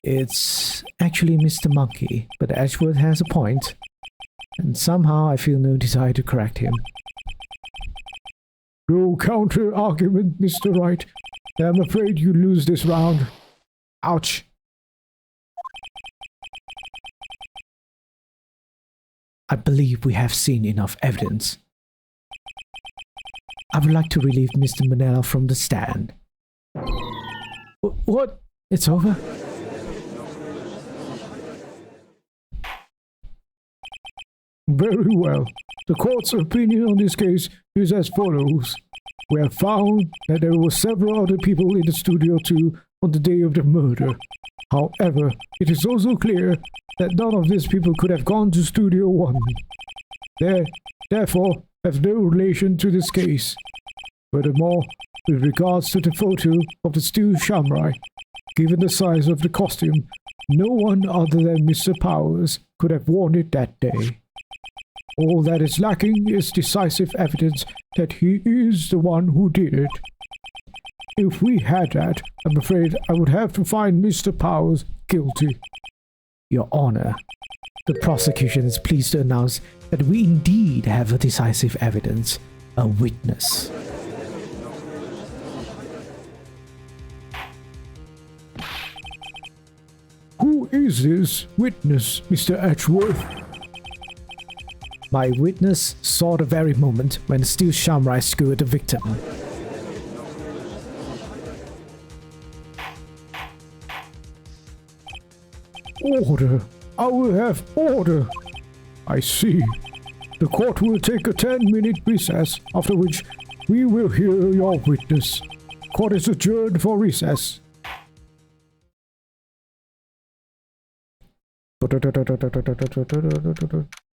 It's actually Mr. Monkey, but Edgeworth has a point, and somehow I feel no desire to correct him. No counter-argument, Mr. Wright. I'm afraid you lose this round. Ouch. I believe we have seen enough evidence. I would like to relieve Mr. Manella from the stand. What? It's over? Very well. The court's opinion on this case is as follows. We have found that there were several other people in the studio too on the day of the murder. However, it is also clear that none of these people could have gone to Studio One. They, therefore, have no relation to this case. Furthermore, with regards to the photo of the steel samurai, given the size of the costume, no one other than Mr. Powers could have worn it that day. All that is lacking is decisive evidence that he is the one who did it. If we had that, I'm afraid I would have to find Mr. Powers guilty. Your Honor, the prosecution is pleased to announce that we indeed have a decisive evidence, a witness. Who is this witness, Mr. Edgeworth? My witness saw the very moment when the steel samurai skewered the victim. Order! I will have order! I see. The court will take a 10-minute recess, after which we will hear your witness. Court is adjourned for recess.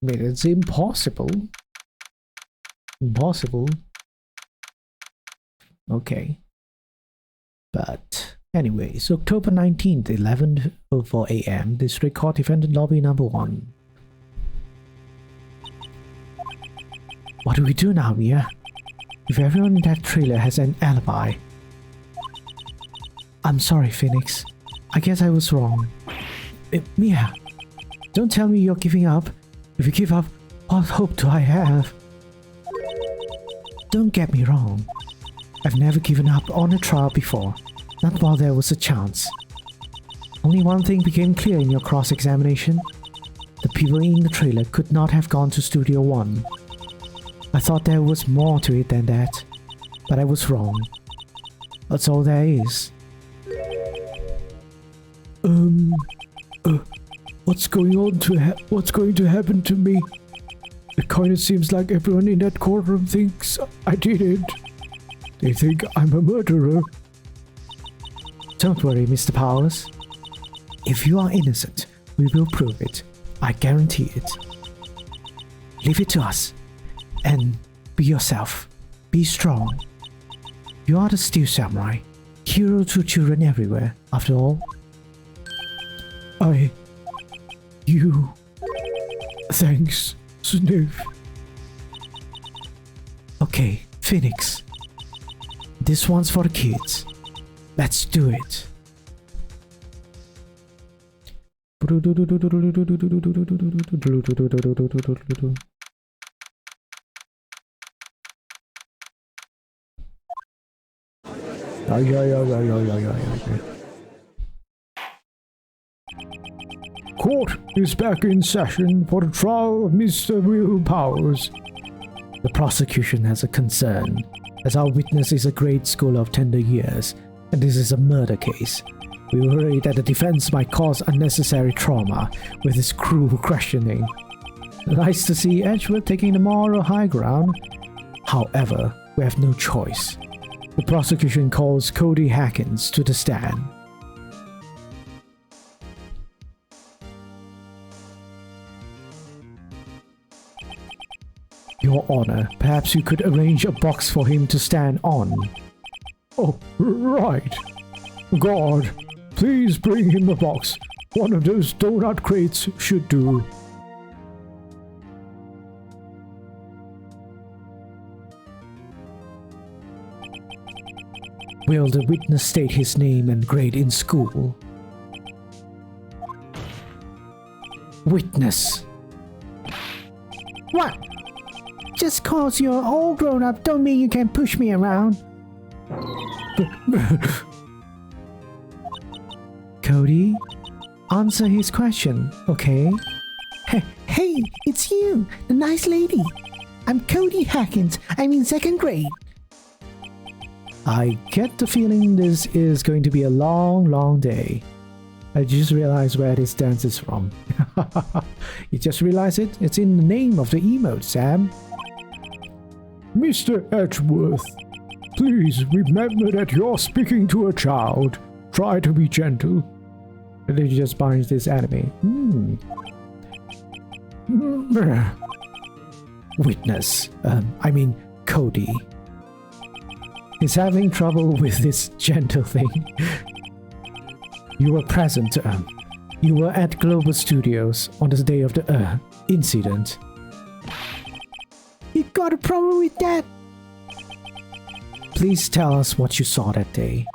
It's impossible. Impossible. Okay. But anyways, October 19th, 11:04 a.m. District Court Defendant Lobby number 1. What do we do now, Mia? If everyone in that trailer has an alibi. I'm sorry, Phoenix. I guess I was wrong. Mia, don't tell me you're giving up. If you give up, what hope do I have? Don't get me wrong. I've never given up on a trial before. Not while there was a chance. Only one thing became clear in your cross-examination. The people in the trailer could not have gone to Studio One. I thought there was more to it than that, but I was wrong. That's all there is. What's going to happen to me? It kind of seems like everyone in that courtroom thinks I did it. They think I'm a murderer. Don't worry, Mr. Powers. If you are innocent, we will prove it. I guarantee it. Leave it to us. And be yourself. Be strong. You are the Steel Samurai. Hero to children everywhere, after all. Thanks, Sniff. Okay, Phoenix. This one's for the kids. Let's do it. Court is back in session for the trial of Mr. Will Powers. The prosecution has a concern, as our witness is a grade school of tender years, and this is a murder case. We worry that the defense might cause unnecessary trauma with this cruel questioning. Nice to see Edgeworth taking the moral high ground. However, we have no choice. The prosecution calls Cody Hackins to the stand. Your Honor, perhaps you could arrange a box for him to stand on. Oh, right. God, please bring him a box. One of those donut crates should do. Will the witness state his name and grade in school? Witness. What? Just cause you're all grown up don't mean you can push me around. Cody, answer his question, okay? Hey, it's you, the nice lady. I'm Cody Hackins. I'm in 2nd grade. I get the feeling this is going to be a long day. I just realized where this dance is from. You just realized it? It's in the name of the emote, Sam. Mr. Edgeworth, please remember that you're speaking to a child. Try to be gentle. And then you just binds this anime. Witness. Cody. He's having trouble with this gentle thing. You were present. You were at Global Studios on the day of the incident. You got a problem with that? Please tell us what you saw that day.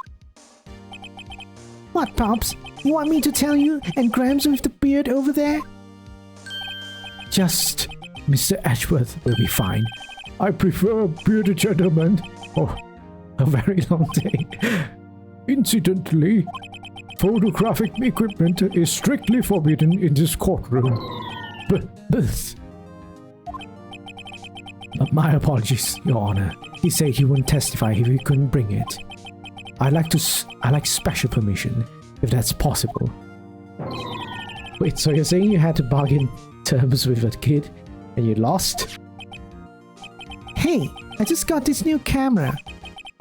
What, Pops? You want me to tell you and Grams with the beard over there? Just Mr. Edgeworth will be fine. I prefer bearded gentlemen. Oh, a very long day. Incidentally, photographic equipment is strictly forbidden in this courtroom. My apologies, Your Honor. He said he wouldn't testify if he couldn't bring it. I like special permission, if that's possible. Wait, so you're saying you had to bargain terms with a kid and you lost? Hey, I just got this new camera.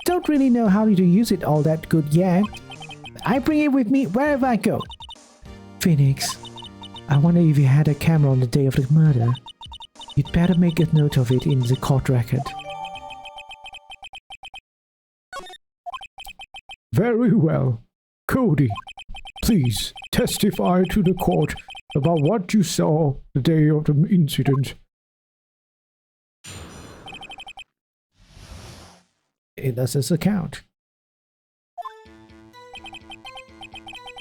Don't really know how to use it all that good yet. I bring it with me wherever I go. Phoenix, I wonder if you had a camera on the day of the murder. You'd better make a note of it in the court record. Very well. Cody, please testify to the court about what you saw the day of the incident. It does his account.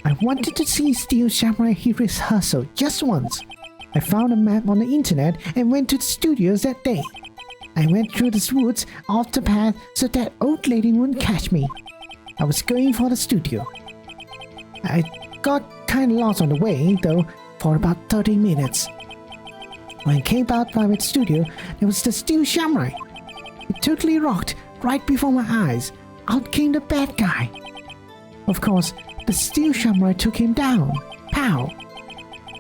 I wanted to see Steel Samurai rehearsal just once. I found a map on the internet and went to the studios that day. I went through the woods off the path so that old lady wouldn't catch me. I was going for the studio. I got kinda lost on the way, though, for about 30 minutes. When I came out by its studio, there was the steel samurai. It totally rocked right before my eyes. Out came the bad guy. Of course, the steel samurai took him down. Pow!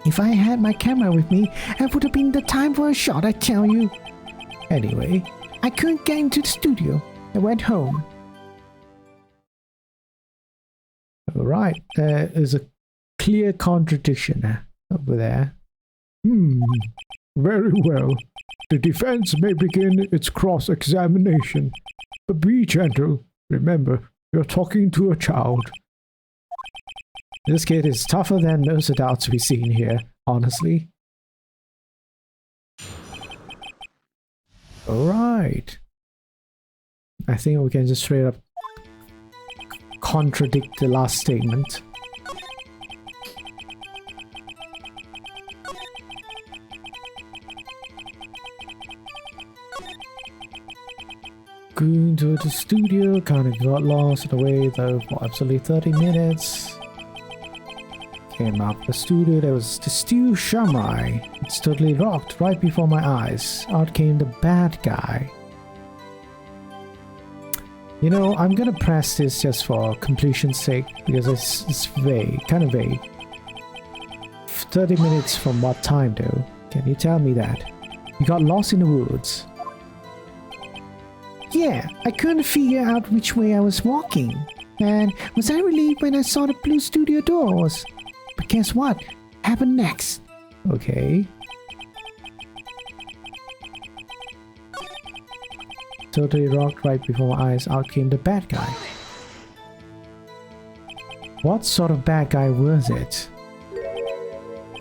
If I had my camera with me, it would have been the time for a shot, I tell you. Anyway, I couldn't get into the studio. I went home. Right, there is a clear contradiction over there. Very well. The defense may begin its cross-examination. But be gentle. Remember, you're talking to a child. This kid is tougher than most adults we've seen here, honestly. Alright. I think we can just straight up contradict the last statement. Going to the studio, kind of got lost on the way though for absolutely 30 minutes. Came up the studio, there was the steel samurai. It's totally rocked right before my eyes. Out came the bad guy. You know, I'm gonna press this just for completion's sake because it's vague, kind of vague. 30 minutes from what time though? Can you tell me that? You got lost in the woods. Yeah, I couldn't figure out which way I was walking. And was I relieved when I saw the blue studio doors? But guess what happened next? Okay. Totally rocked right before my eyes. Out came the bad guy. What sort of bad guy was it?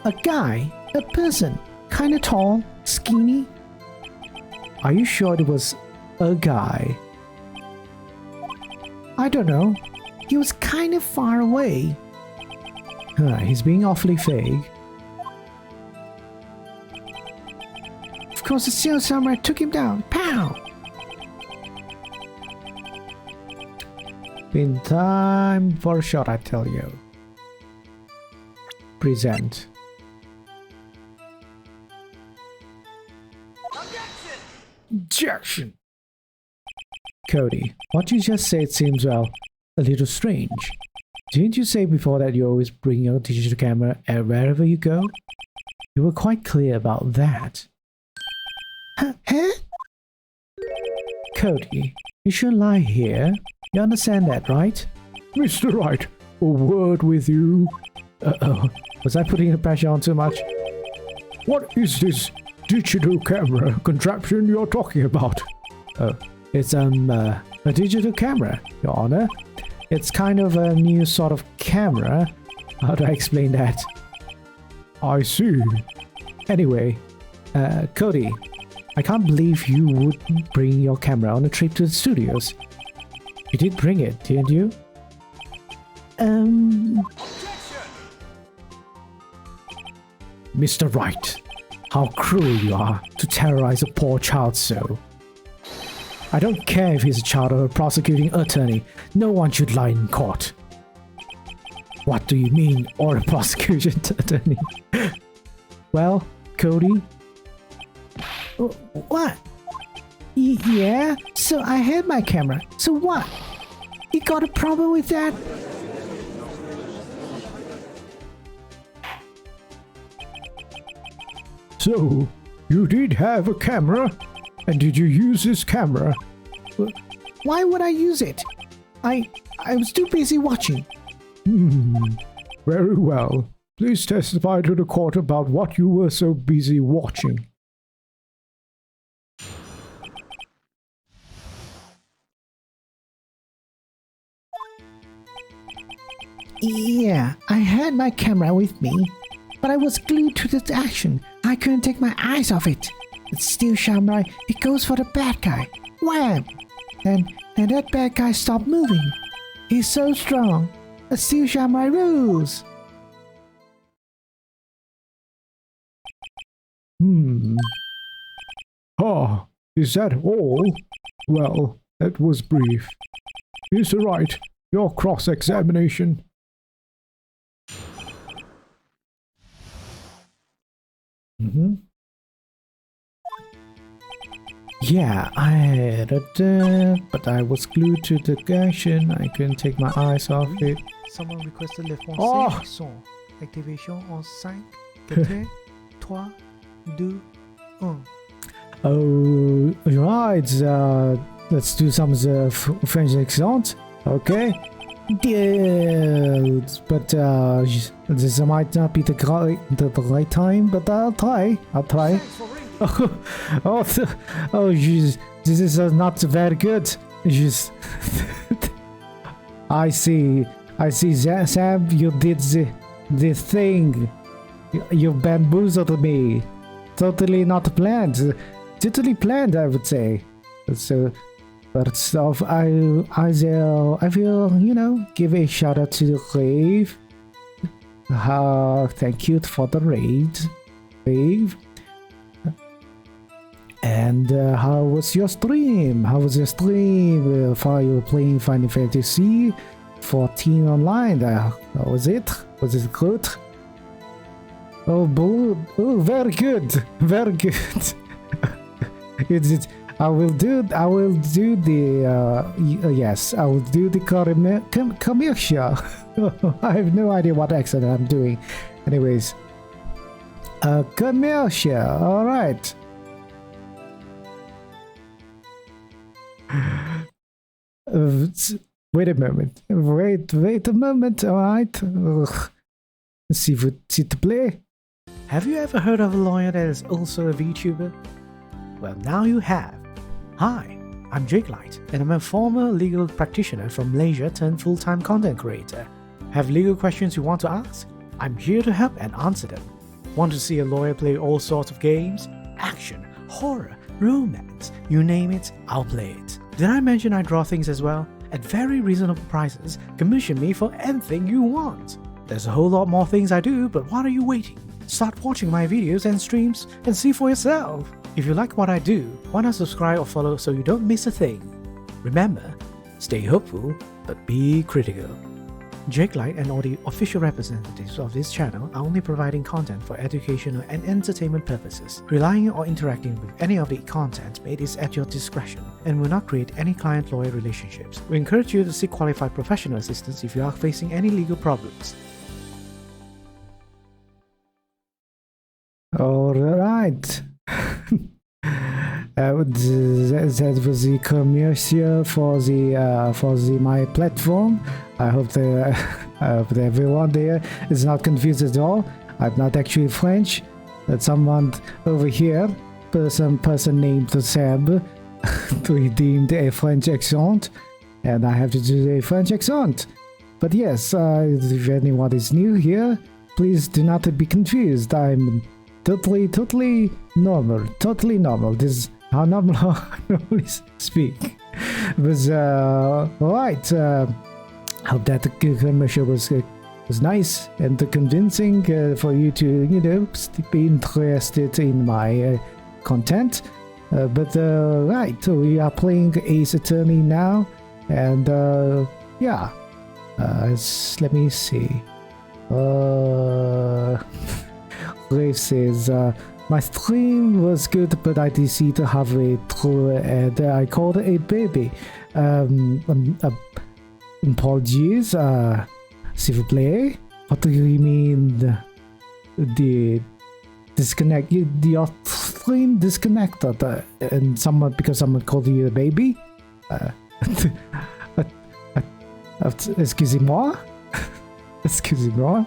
A guy, a person, kinda tall, skinny. Are you sure it was a guy? I don't know. He was kind of far away. He's being awfully vague. Of course, the steel samurai took him down. Pow! Been time for a shot, I tell you. Present. Objection! Cody, what you just said seems, well, a little strange. Didn't you say before that you always bring your digital camera wherever you go? You were quite clear about that. Huh? Cody, you shouldn't lie here. You understand that, right? Mr. Wright, a word with you. Uh-oh. Was I putting the pressure on too much? What is this digital camera contraption you're talking about? Oh, it's a digital camera, Your Honor. It's kind of a new sort of camera. How do I explain that? I see. Anyway, Cody, I can't believe you wouldn't bring your camera on a trip to the studios. You did bring it, didn't you? Mr. Wright, how cruel you are to terrorize a poor child so. I don't care if he's a child or a prosecuting attorney. No one should lie in court. What do you mean, or a prosecution attorney? Well, Cody? What? Yeah, so I had my camera. So what? You got a problem with that? So, you did have a camera? And did you use this camera? Why would I use it? I was too busy watching. Very well. Please testify to the court about what you were so busy watching. Yeah, I had my camera with me, but I was glued to the action. I couldn't take my eyes off it. It's steel samurai, it goes for the bad guy. Wham! And that bad guy stopped moving. He's so strong. The steel samurai rules. Ah, is that all? Well, that was brief. Mr. Wright, your cross-examination. Yeah, I had it, but I was glued to the action. I couldn't take my eyes off it. Someone requested le français Oh! accent. Activation en 5, 4, 3, 2, 1. Oh, right. Let's do some of the French accent. Okay. Yeah, but this might not be the right time, but I'll try. I'll try. Oh, jeez. This is not very good. Just I see, Sam, you did the thing. You bamboozled me. Totally not planned. Totally planned, I would say. So, but stuff, I will, give a shout out to the Rave. Thank you for the raid, Rave. And how was your stream? While you were playing Final Fantasy 14 online? How was it? Was it good? Oh, very good, very good. I will do the yes, I will do the commercial. I have no idea what accent I'm doing. Anyways, commercial. All right. Wait a moment. Wait a moment. All right. S'il te plaît. Have you ever heard of a lawyer that is also a VTuber? Well, now you have. Hi, I'm Wright, and I'm a former legal practitioner from Malaysia turned full-time content creator. Have legal questions you want to ask? I'm here to help and answer them. Want to see a lawyer play all sorts of games? Action, horror, romance, you name it, I'll play it. Did I mention I draw things as well? At very reasonable prices, commission me for anything you want. There's a whole lot more things I do, but what are you waiting? Start watching my videos and streams and see for yourself. If you like what I do, why not subscribe or follow so you don't miss a thing? Remember, stay hopeful, but be critical. Wright and all the official representatives of this channel are only providing content for educational and entertainment purposes. Relying or interacting with any of the content made is at your discretion and will not create any client-lawyer relationships. We encourage you to seek qualified professional assistance if you are facing any legal problems. All right. That was the commercial for the my platform. I hope that everyone there is not confused at all. I'm not actually French. That someone over here, person named Seb, redeemed a French accent, and I have to do a French accent. But yes, if anyone is new here, please do not be confused. I'm totally normal. This is how normal I normally speak. But alright, hope that the commercial was nice and convincing for you to be interested in my content. But right, so we are playing Ace Attorney now, and yeah, let me see. Ray says, my stream was good, but I decided to have a true and I called it a baby. Apologies, s'il vous plaît. What do you mean? The disconnect? Your stream disconnected, and because someone called you a baby? Excusez-moi? Excusez-moi?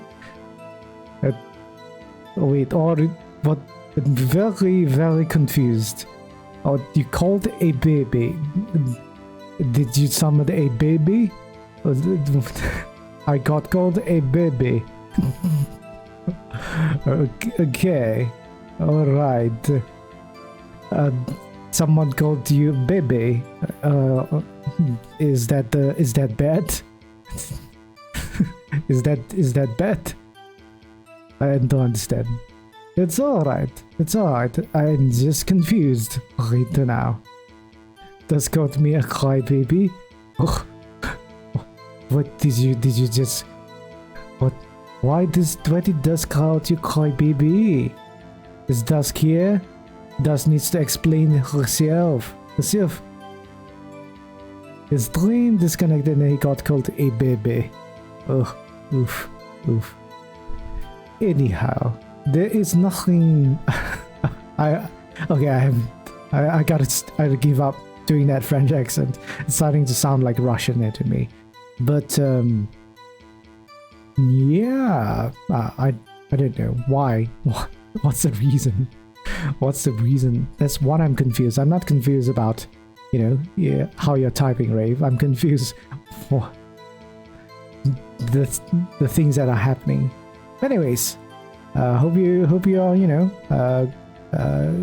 Wait, or what? I'm very confused. Oh, you called a baby. Did you summon a baby? I got called a baby. Okay. Alright. Someone called you baby. Is that bad? Is that bad? I don't understand. It's alright. I'm just confused right now. Does called me a crybaby? Oh, what did you just? What? Why did Dusk call you crybaby? Is Dusk here? does needs to explain herself. His dream disconnected and he got called a baby. Ugh, oof. Anyhow, there is nothing. I gotta give up doing that French accent. It's starting to sound like Russian there to me. But yeah, I don't know why. What's the reason? What's the reason? That's what I'm confused. I'm not confused about, how you're typing, Rave. I'm confused for the things that are happening. Anyways, hope you are,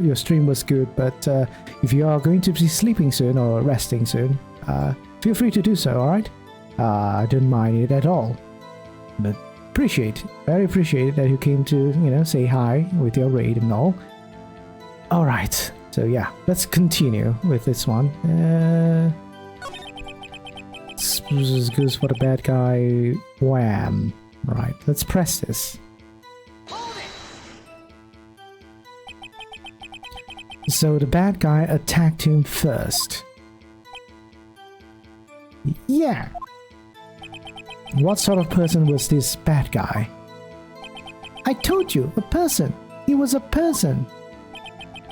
your stream was good. But if you are going to be sleeping soon or resting soon, feel free to do so. All right, I don't mind it at all. But very appreciate that you came to say hi with your raid and all. All right, so yeah, let's continue with this one. This goes for the bad guy. Wham! Right, let's press this. So the bad guy attacked him first. Yeah. What sort of person was this bad guy? I told you, a person. He was a person.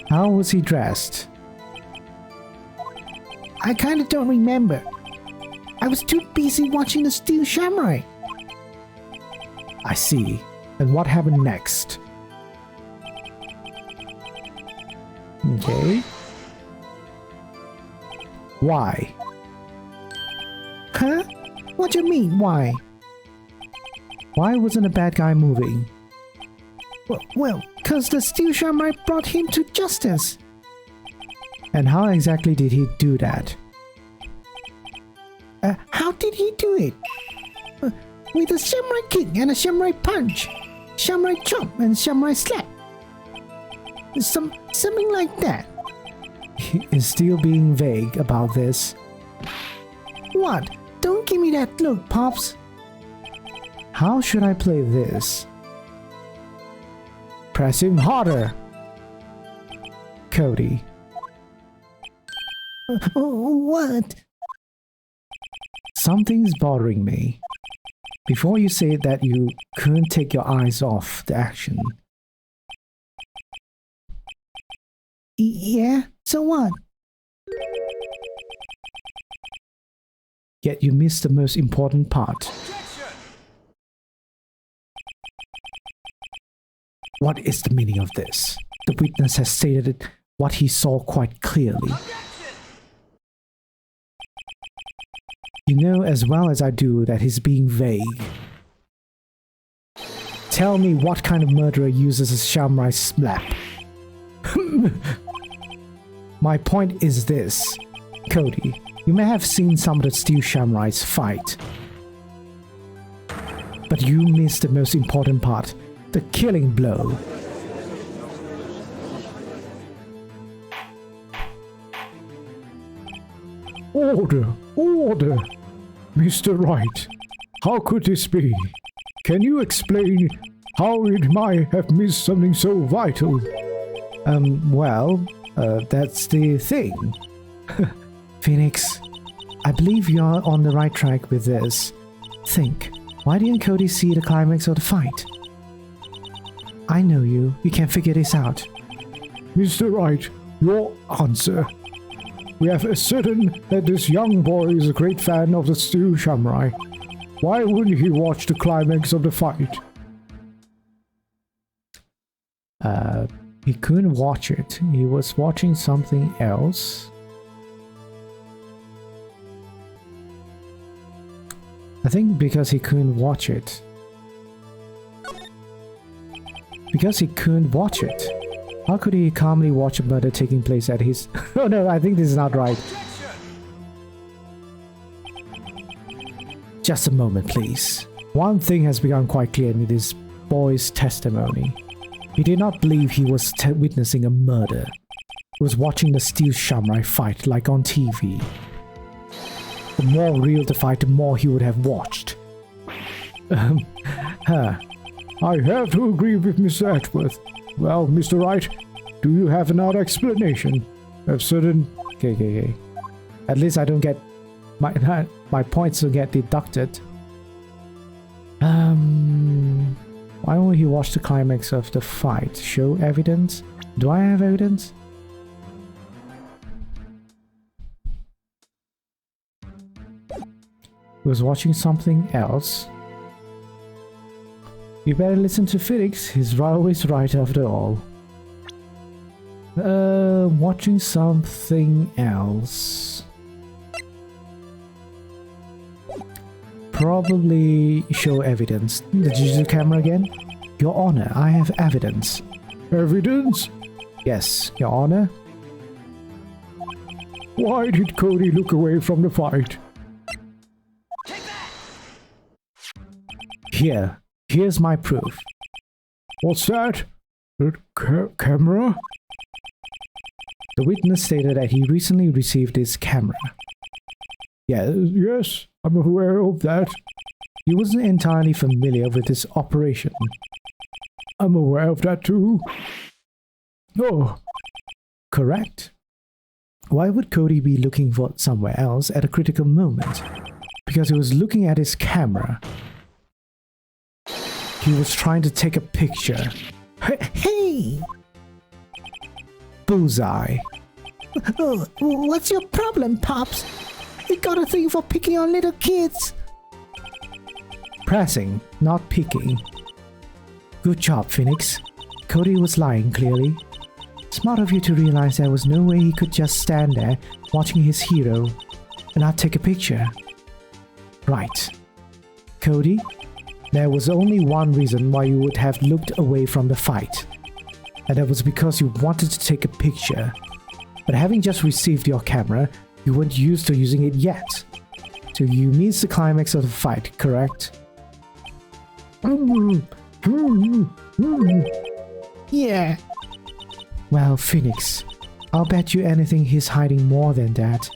How was he dressed? I kinda don't remember. I was too busy watching the Steel Samurai. I see. And what happened next? Okay. Why? Huh? What do you mean, why? Why wasn't a bad guy moving? Well, because the Steel Samurai brought him to justice. And how exactly did he do that? How did he do it? With a samurai kick and a samurai punch, samurai chop and samurai slap. Something like that. He is still being vague about this. What? Don't give me that look, Pops. How should I play this? Press him harder. Cody. What? Something's bothering me. Before you say that you couldn't take your eyes off the action. Yeah? So what? Yet you missed the most important part. What is the meaning of this? The witness has stated what he saw quite clearly. You know as well as I do that he's being vague. Tell me what kind of murderer uses a samurai slap. My point is this, Cody. You may have seen some of the Steel Samurais fight, but you missed the most important part, the killing blow. Order! Mr. Wright, how could this be? Can you explain how it might have missed something so vital? That's the thing. Phoenix, I believe you're on the right track with this. Think, why didn't Cody see the climax of the fight? I know you can figure this out. Mr. Wright, your answer. We have ascertained that this young boy is a great fan of the Steel Samurai. Why wouldn't he watch the climax of the fight? He couldn't watch it. He was watching something else. I think because he couldn't watch it. Because he couldn't watch it. How could he calmly watch a murder taking place at his... Oh no, I think this is not right. Just a moment, please. One thing has become quite clear in this boy's testimony. He did not believe he was witnessing a murder. He was watching the Steel Samurai fight like on TV. The more real the fight, the more he would have watched. I have to agree with Mr. Edgeworth. Well, Mr. Wright, Do you have another explanation? Of certain... Okay. At least I don't get... My points will get deducted. Why won't he watch the climax of the fight? Show evidence? Do I have evidence? He was watching something else. You better listen to Phoenix, he's always right after all. Watching something else. Probably show evidence. The digital camera again? Your Honor, I have evidence. Evidence? Yes, Your Honor. Why did Cody look away from the fight? Here's my proof. What's that? The camera? The witness stated that he recently received his camera. Yeah, Yes, I'm aware of that. he wasn't entirely familiar with this operation. I'm aware of that too. Oh, Correct? Why would Cody be looking for somewhere else at a critical moment? Because he was looking at his camera. He was trying to take a picture. Hey! Bullseye. Oh, what's your problem, Pops? You got a thing for picking on little kids. Pressing, not picking. Good job, Phoenix. Cody was lying, clearly. Smart of you to realize there was no way he could just stand there watching his hero and not take a picture. Right. Cody, there was only one reason why you would have looked away from the fight. And that was because you wanted to take a picture. But having just received your camera, you weren't used to using it yet. So you missed the climax of the fight, correct? Yeah. Well, Phoenix, I'll bet you anything he's hiding more than that.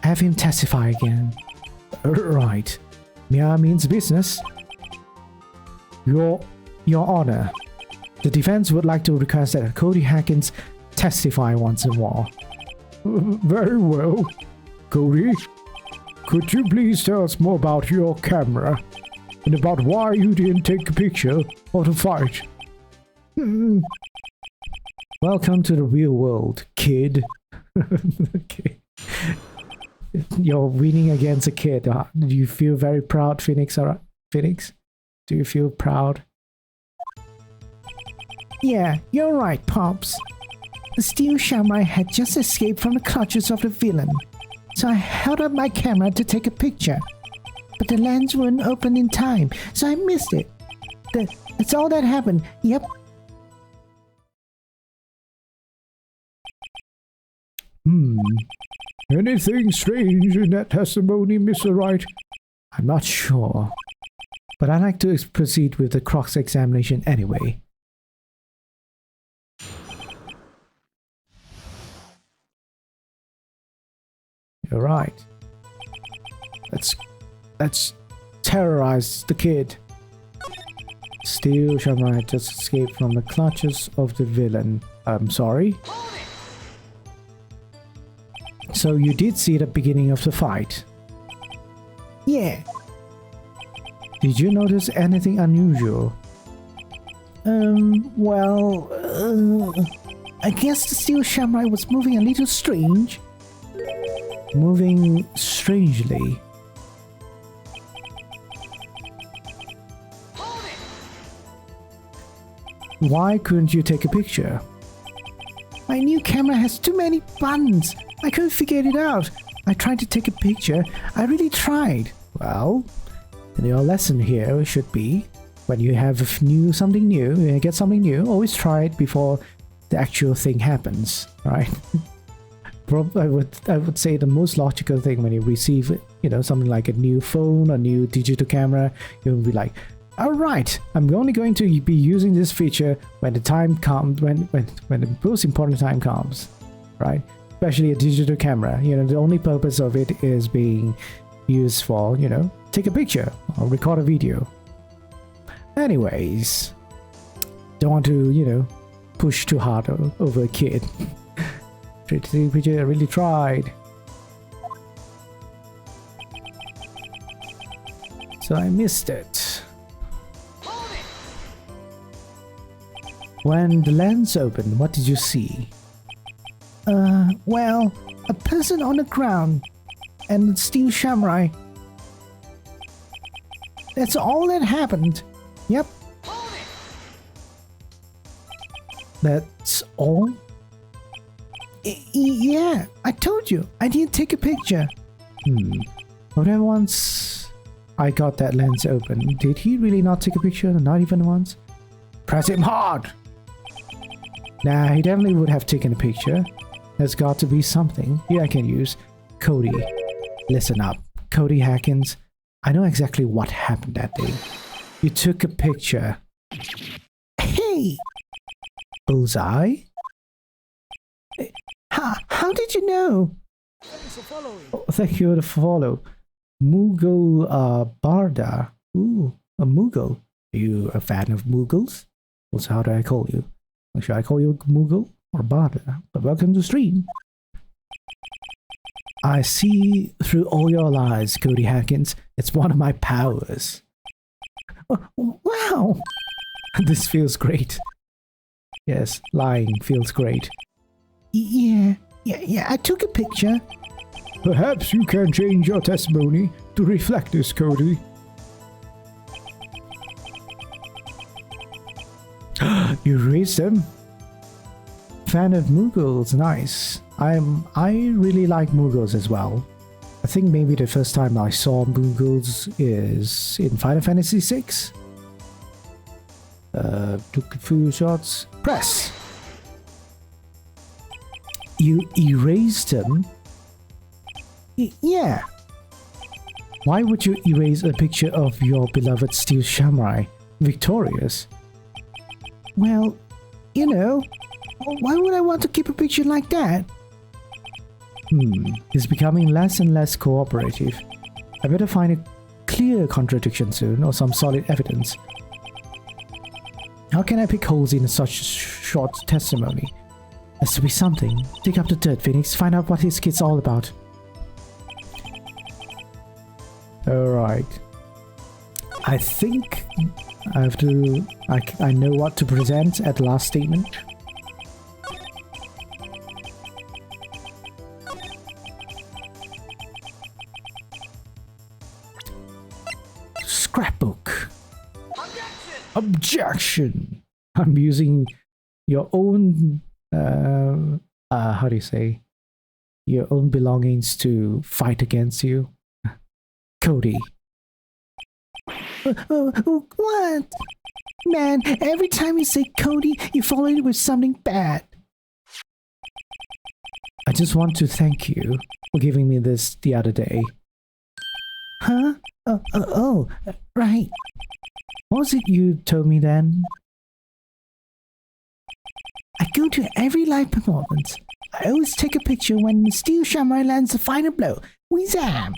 Have him testify again. Right. Mia means business. Your Honor, the defense would like to request that Cody Hackins testify once more. very well. Cody, could you please tell us more about your camera? And about why you didn't take a picture of the fight? Welcome to the real world, kid. Okay. You're winning against a kid. Do you feel very proud, Phoenix? Phoenix? Do you feel proud? Yeah, you're right, Pops. The steel samurai had just escaped from the clutches of the villain. So I held up my camera to take a picture. But the lens wouldn't open in time, so I missed it. That's all that happened. Yep. Anything strange in that testimony, Mr. Wright? I'm not sure. But I'd like to proceed with the cross-examination anyway. You're right. Let's terrorize the kid. Steel samurai just escaped from the clutches of the villain. I'm sorry. So you did see the beginning of the fight? Yeah. Did you notice anything unusual? I guess the steel samurai was moving a little strange. Moving strangely. Why couldn't you take a picture? My new camera has too many buttons. I couldn't figure it out. I tried to take a picture. I really tried. Well, your lesson here should be, when you have something new, you get something new, always try it before the actual thing happens, right? I would say the most logical thing when you receive, something like a new phone, a new digital camera, you'll be like, all right, I'm only going to be using this feature when the time comes, when the most important time comes, right? Especially a digital camera, the only purpose of it is being used for, take a picture or record a video. Anyways, don't want to, pushed too hard over a kid. I really tried. So I missed it. When the lens opened, what did you see? Well, a person on the ground and a steel samurai. That's all that happened. Yep. That's all? Yeah, I told you. I didn't take a picture. But then once I got that lens open, did he really not take a picture? Not even once? Press him hard! Nah, he definitely would have taken a picture. There's got to be something. Here I can use. Cody, listen up. Cody Hackins, I know exactly what happened that day. You took a picture. Hey! Bullseye? How did you know? Oh, thank you for the follow. Mughal Barda. Ooh, a Mughal. Are you a fan of Mughals? Also, how do I call you? Should I call you Mughal or Barda? But welcome to the stream. I see through all your lies, Cody Hackins. It's one of my powers. Wow! This feels great. Yes, lying feels great. Yeah, I took a picture. Perhaps you can change your testimony to reflect this, Cody. You raised them? Fan of Mughals, nice. I really like Mughals as well. I think maybe the first time I saw Mughals is in Final Fantasy VI. Took a few shots. Press! You erased them? Yeah. Why would you erase a picture of your beloved Steel Samurai, victorious? Well, you know, why would I want to keep a picture like that? He's becoming less and less cooperative. I better find a clear contradiction soon, or some solid evidence. How can I pick holes in such short testimony? Has to be something. Dig up the dirt, Phoenix. Find out what his kid's all about. Alright. I think I have to... I know what to present at the last statement. Scrapbook. Objection! I'm using your own... how do you say? Your own belongings to fight against you. Cody. What? Man, every time you say Cody, you follow it with something bad. I just want to thank you for giving me this the other day. Huh? Right. What was it you told me then? I go to every live performance. I always take a picture when the Steel Samurai lands the final blow. Wheezam!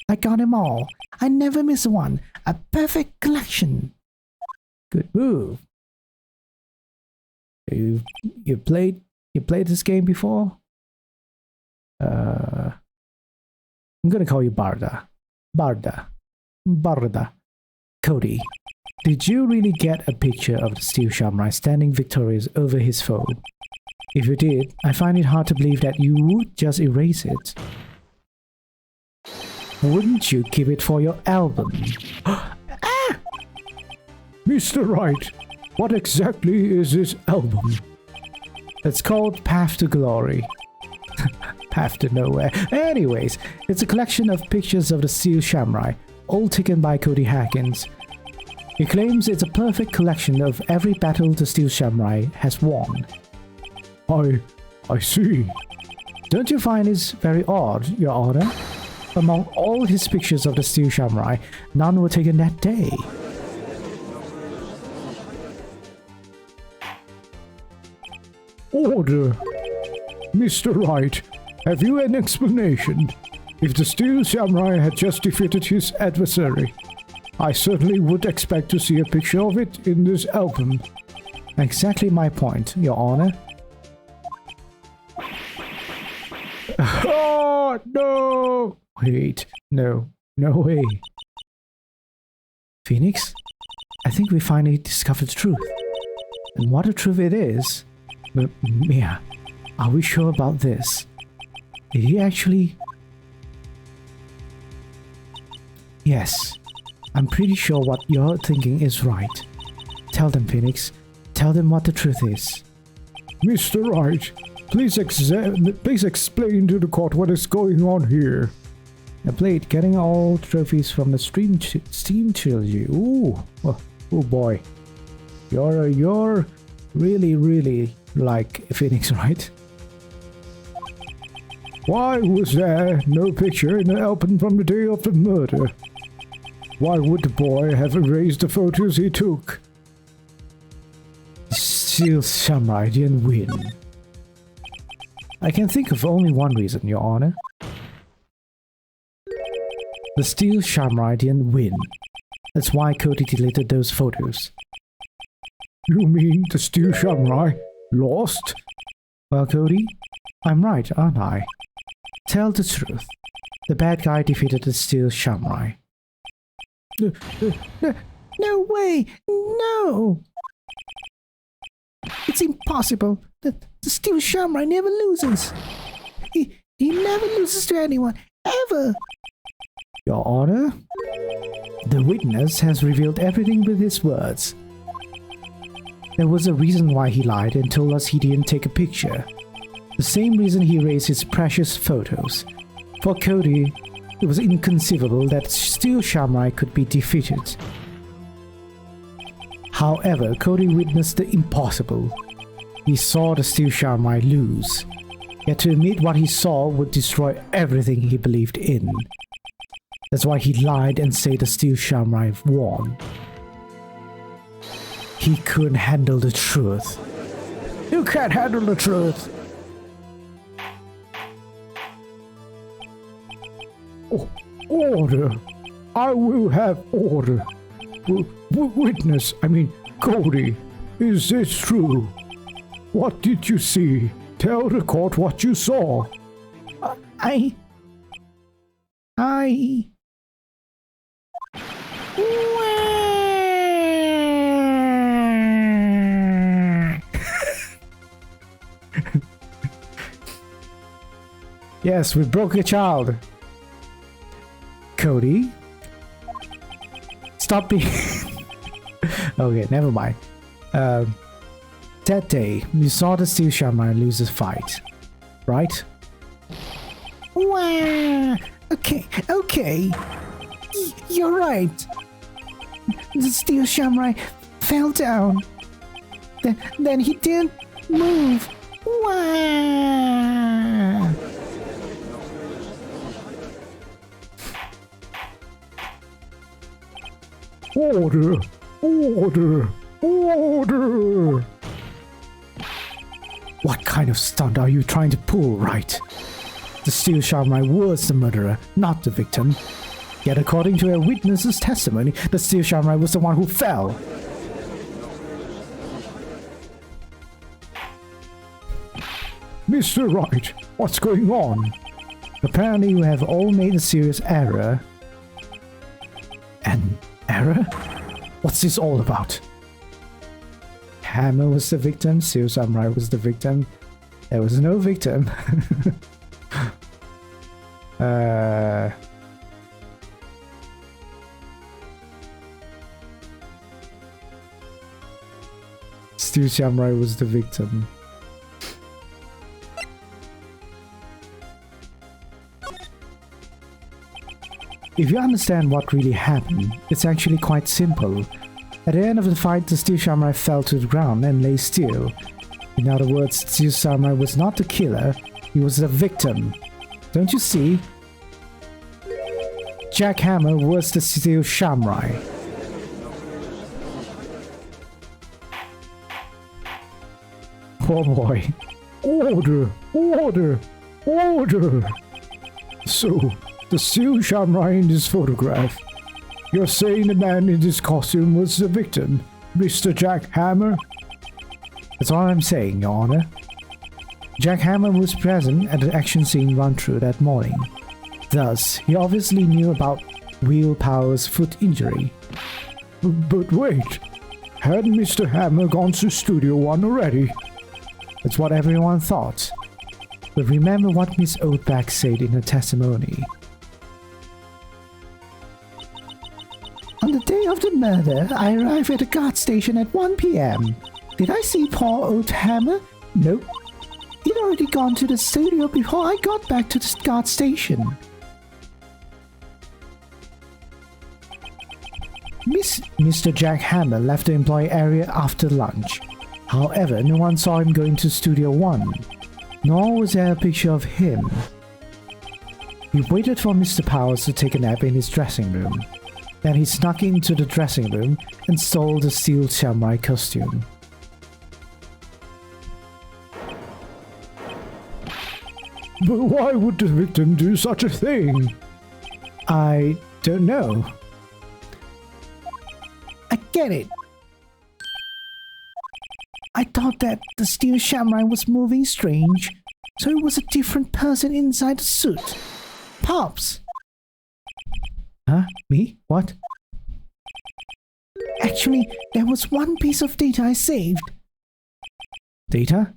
I got them all. I never miss one. A perfect collection. Good move. You played this game before? I'm gonna call you Barda. Barda. Cody, did you really get a picture of the Steel Samurai standing victorious over his foe? If you did, I find it hard to believe that you would just erase it. Wouldn't you keep it for your album? Mr. Wright, what exactly is this album? It's called Path to Glory. Path to Nowhere. Anyways, it's a collection of pictures of the Steel Samurai, all taken by Cody Hackins. He claims it's a perfect collection of every battle the Steel Samurai has won. I see. Don't you find this very odd, Your Honor? Among all his pictures of the Steel Samurai, none were taken that day. Order. Mr. Wright, have you an explanation? If the Steel Samurai had just defeated his adversary, I certainly would expect to see a picture of it in this album. Exactly my point, Your Honor. Oh, no! Wait, no way. Phoenix, I think we finally discovered the truth. And what the truth it is? Mia, are we sure about this? Did he actually... Yes, I'm pretty sure what you're thinking is right. Tell them, Phoenix. Tell them what the truth is. Mr. Wright, please explain to the court what is going on here. A blade getting all trophies from the Steam Trilogy. Ooh, oh boy. You're really like Phoenix, right? Why was there no picture in the album from the day of the murder? Why would the boy have erased the photos he took? Steel Samurai didn't win. I can think of only one reason, Your Honor. The Steel Samurai didn't win. That's why Cody deleted those photos. You mean the Steel Samurai lost? Well, Cody, I'm right, aren't I? Tell the truth. The bad guy defeated the Steel Samurai. No way! No! It's impossible. The Steel Samurai never loses. He never loses to anyone, ever. Your Honor, the witness has revealed everything with his words. There was a reason why he lied and told us he didn't take a picture. The same reason he erased his precious photos. For Cody, it was inconceivable that Steel Samurai could be defeated. However, Cody witnessed the impossible. He saw the Steel Samurai lose. Yet to admit what he saw would destroy everything he believed in. That's why he lied and said the Steel Samurai won. He couldn't handle the truth. You can't handle the truth. Oh, order. I will have order. Witness, Cody, is this true? What did you see? Tell the court what you saw. I... Yes, we broke a child. Cody? Stop being... Okay, never mind. That day, you saw the Steel Samurai lose a fight, right? Wow. Okay. You're right. The Steel Samurai fell down. Then he didn't move. Wow. Order! Order! Order! What kind of stunt are you trying to pull, Wright? The Steel Samurai was the murderer, not the victim. Yet according to a witness's testimony, the Steel Samurai was the one who fell. Mr. Wright, what's going on? Apparently you have all made a serious error. An error? What's this all about? Hammer was the victim, Steel Samurai was the victim. There was no victim. Steel Samurai was the victim. If you understand what really happened, it's actually quite simple. At the end of the fight, the Steel Samurai fell to the ground and lay still. In other words, Steel Samurai was not the killer, he was the victim. Don't you see? Jack Hammer was the Steel Samurai. Poor boy. Order! Order! Order! So, the Steel Samurai in this photograph. You're saying the man in this costume was the victim, Mr. Jack Hammer? That's all I'm saying, Your Honor. Jack Hammer was present at the action scene run-through that morning. Thus, he obviously knew about Will Power's foot injury. But wait, hadn't Mr. Hammer gone to Studio 1 already? That's what everyone thought. But remember what Miss Oldback said in her testimony. On the day of the murder, I arrived at the guard station at 1 p.m. Did I see poor old Hammer? Nope. He'd already gone to the studio before I got back to the guard station. Mr. Jack Hammer left the employee area after lunch. However, no one saw him going to Studio 1, nor was there a picture of him. He waited for Mr. Powers to take a nap in his dressing room. Then he snuck into the dressing room and stole the steel samurai costume. But why would the victim do such a thing? I don't know. I get it. I thought that the steel samurai was moving strange, so it was a different person inside the suit. Pops! Huh? Me? What? Actually, there was one piece of data I saved. Data?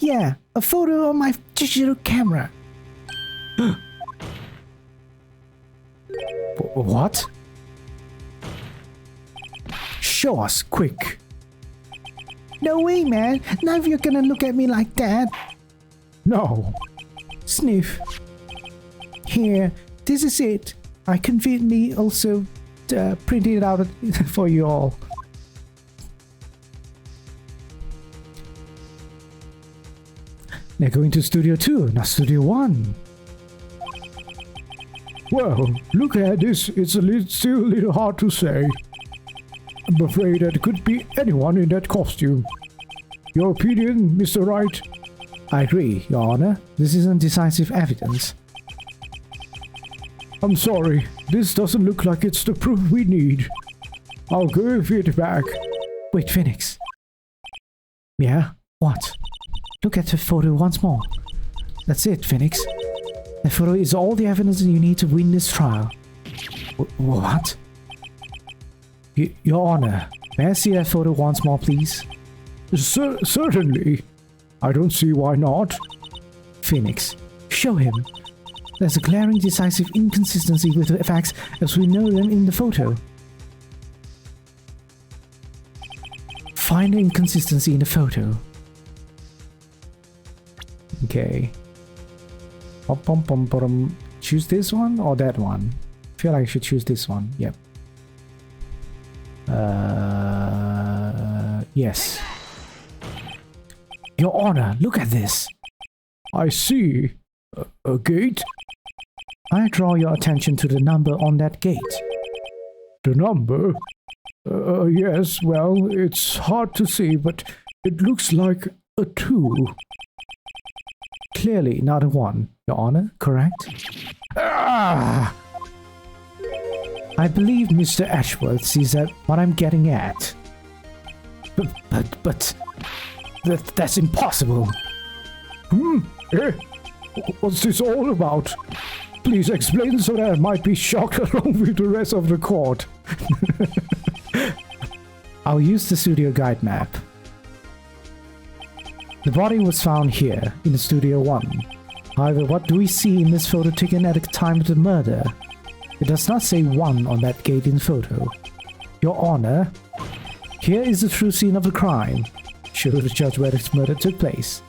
Yeah, a photo on my digital camera. What? Show us, quick. No way, man. Now you're gonna look at me like that. No. Sniff. Here, this is it. I conveniently also printed it out for you all. They're going to Studio 2, not Studio 1. Well, looking at this, it's still a little hard to say. I'm afraid that it could be anyone in that costume. Your opinion, Mr. Wright? I agree, Your Honor. This isn't decisive evidence. I'm sorry, this doesn't look like it's the proof we need. I'll give it back. Wait, Phoenix. Yeah? What? Look at the photo once more. That's it, Phoenix. The photo is all the evidence you need to win this trial. What? Your Honor, may I see that photo once more, please? Certainly. I don't see why not. Phoenix, show him. There's a glaring decisive inconsistency with the facts as we know them in the photo. Find the inconsistency in the photo. Okay. Choose this one or that one? I feel like I should choose this one. Yep. Yes. Your Honor, look at this. I see. A gate? I draw your attention to the number on that gate. The number? Yes, well, it's hard to see, but it looks like a 2. Clearly not a 1, Your Honor, correct? Ah! I believe Mr. Edgeworth sees that what I'm getting at. But that's impossible. Eh? What's this all about? Please explain so that I might be shocked along with the rest of the court. I'll use the studio guide map. The body was found here, in the Studio 1. However, what do we see in this photo taken at the time of the murder? It does not say 1 on that gate in the photo. Your Honor, here is the true scene of the crime. Show the judge where this murder took place.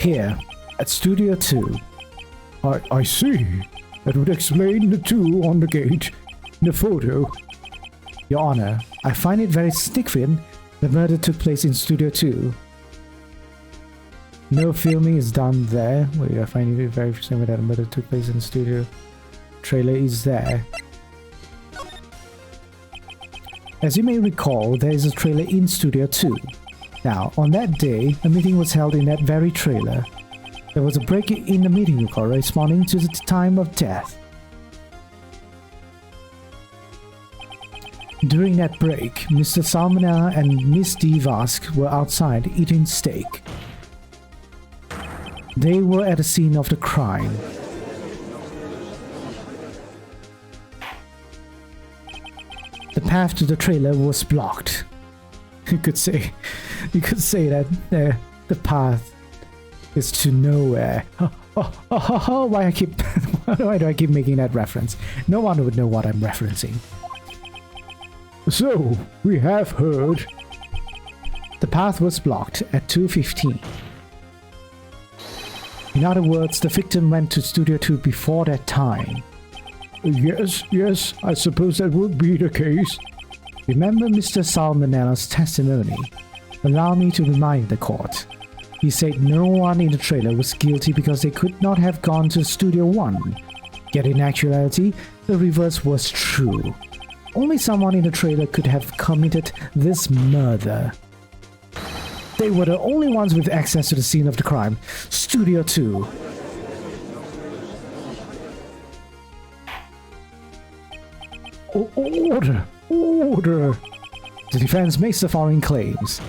Here, at Studio 2. I see. That would explain the 2 on the gate in the photo. Your Honor, I find it very significant the murder took place in Studio 2. No filming is done there. Wait, I find it very significant that the murder took place in the studio. Trailer is there. As you may recall, there is a trailer in Studio 2. Now, on that day, a meeting was held in that very trailer. There was a break in the meeting corresponding to the time of death. During that break, Mr. Salmonella and Miss Devask were outside eating steak. They were at the scene of the crime. The path to the trailer was blocked. You could say that the path is to nowhere. Why do I keep making that reference? No one would know what I'm referencing. So, we have heard. The path was blocked at 2:15. In other words, the victim went to Studio 2 before that time. Yes, I suppose that would be the case. Remember Mr. Salmonella's testimony? Allow me to remind the court. He said no one in the trailer was guilty because they could not have gone to Studio 1. Yet in actuality, the reverse was true. Only someone in the trailer could have committed this murder. They were the only ones with access to the scene of the crime, Studio 2. Order! The defense makes the following claims.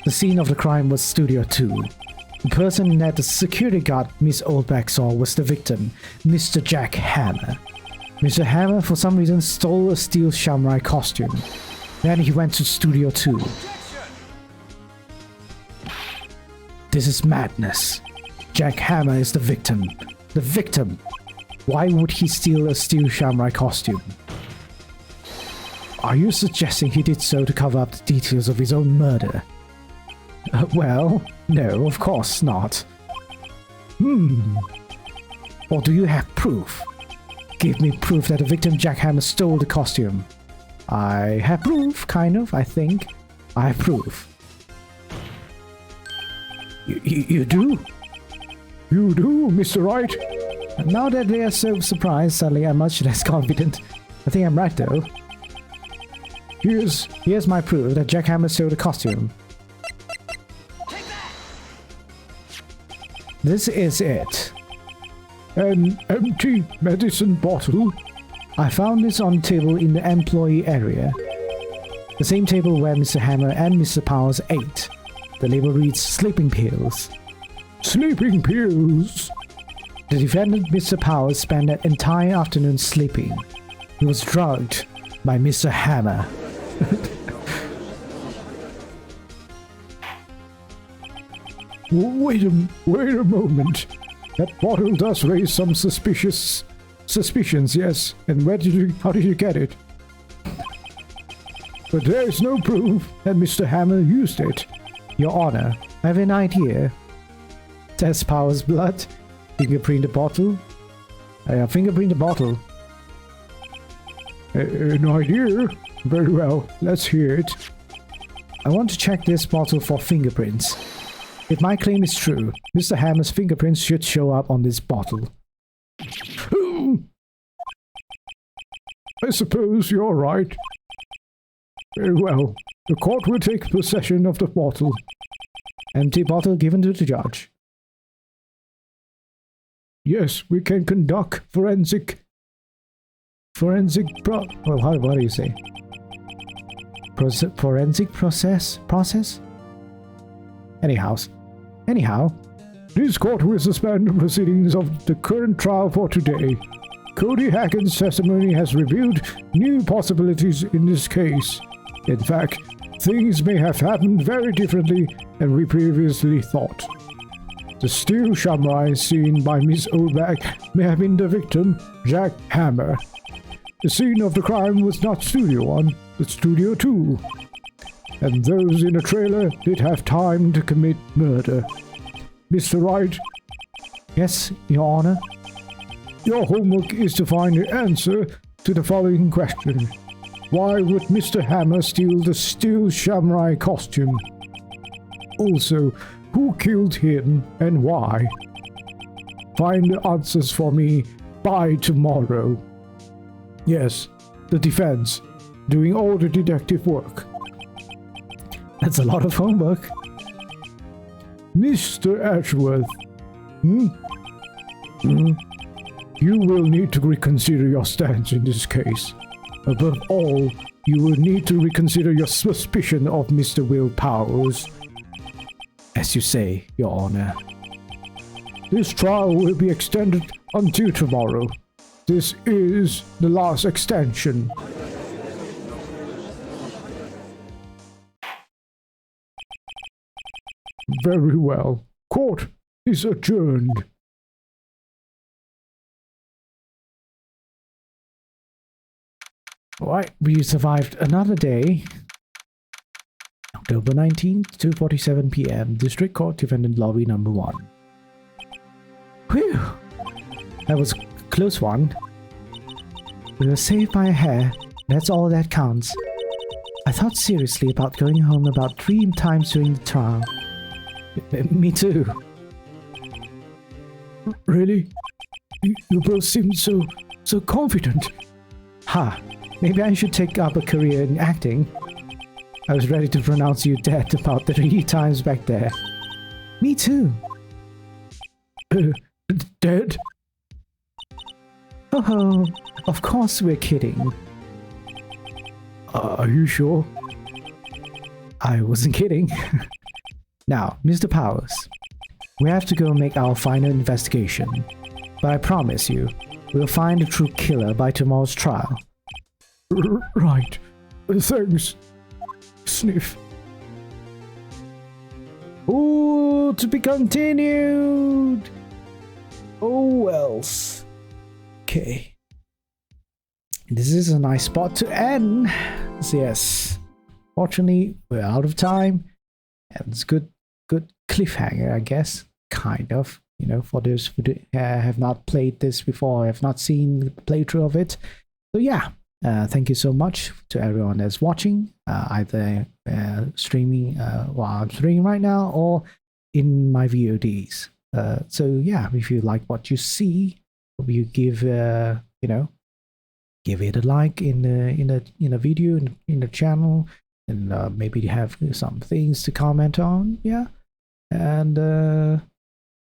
The scene of the crime was Studio 2. The person that the security guard Miss Oldback saw was the victim, Mr. Jack Hammer. Mr. Hammer, for some reason, stole a steel samurai costume. Then he went to Studio 2. This is madness. Jack Hammer is the victim. The victim! Why would he steal a steel samurai costume? Are you suggesting he did so to cover up the details of his own murder? Well, no, of course not. Or do you have proof? Give me proof that the victim Jack Hammer stole the costume. I have proof, kind of, I think. I have proof. You do? You do, Mr. Wright? Now that they are so surprised, suddenly I'm much less confident. I think I'm right, though. Here's my proof that Jack Hammer stole the costume. This is it. An empty medicine bottle? I found this on the table in the employee area. The same table where Mr. Hammer and Mr. Powers ate. The label reads sleeping pills. Sleeping pills? The defendant, Mr. Powers, spent that entire afternoon sleeping. He was drugged by Mr. Hammer. Wait a moment. That bottle does raise some suspicions, yes. And how did you get it? But there is no proof that Mr. Hammer used it. Your Honor, I have an idea. Test Powers' blood. Fingerprint the bottle. Fingerprint the bottle. An idea? Very well, let's hear it. I want to check this bottle for fingerprints. If my claim is true, Mr. Hammer's fingerprints should show up on this bottle. I suppose you're right. Very well, the court will take possession of the bottle. Empty bottle given to the judge. Yes, we can conduct forensic. What do you say? Forensic process? Anyhow, This court will suspend the proceedings of the current trial for today. Cody Hacken's testimony has revealed new possibilities in this case. In fact, things may have happened very differently than we previously thought. The steel samurai seen by Miss Oldback may have been the victim, Jack Hammer. The scene of the crime was not Studio 1, but Studio 2. And those in the trailer did have time to commit murder. Mr. Wright? Yes, Your Honor? Your homework is to find the answer to the following question. Why would Mr. Hammer steal the steel samurai costume? Also, who killed him and why? Find the answers for me by tomorrow. Yes, the defense, doing all the detective work. That's a lot of homework. Mr. Edgeworth, hmm? Hmm? You will need to reconsider your stance in this case. Above all, you will need to reconsider your suspicion of Mr. Will Powers. As you say, Your Honor. This trial will be extended until tomorrow. This is the last extension. Very well. Court is adjourned. Alright, we survived another day. October 19th, 2:47 p.m. District Court, Defendant Lobby number 1. Whew! That was a close one. We were saved by a hair. That's all that counts. I thought seriously about going home about 3 times during the trial. Me too. Really? You both seemed so confident. Ha! Maybe I should take up a career in acting. I was ready to pronounce you dead about 3 times back there. Me too. Dead? Oh, of course we're kidding. Are you sure? I wasn't kidding. Now, Mr. Powers, we have to go make our final investigation. But I promise you, we'll find the true killer by tomorrow's trial. Right. Thanks. Sniff. Oh, to be continued. Oh, wells. Okay. This is a nice spot to end. So yes. Fortunately, we're out of time. And it's good cliffhanger, I guess. Kind of. You know, for those who have not played this before, have not seen the playthrough of it. So yeah. Thank you so much to everyone that's watching, either streaming while I'm streaming right now or in my VODs. So yeah, if you like what you see, hope you give give it a like in the video in the channel, and maybe you have some things to comment on. Yeah, and if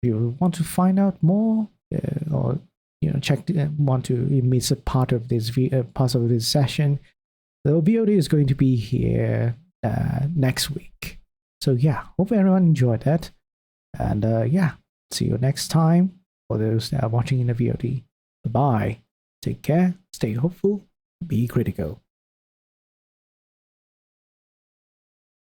you want to find out more or want to miss a part of this session, the VOD is going to be here next week. So yeah, hope everyone enjoyed that, and yeah, see you next time for those that are watching in the VOD. Bye. Take care, stay hopeful, be critical.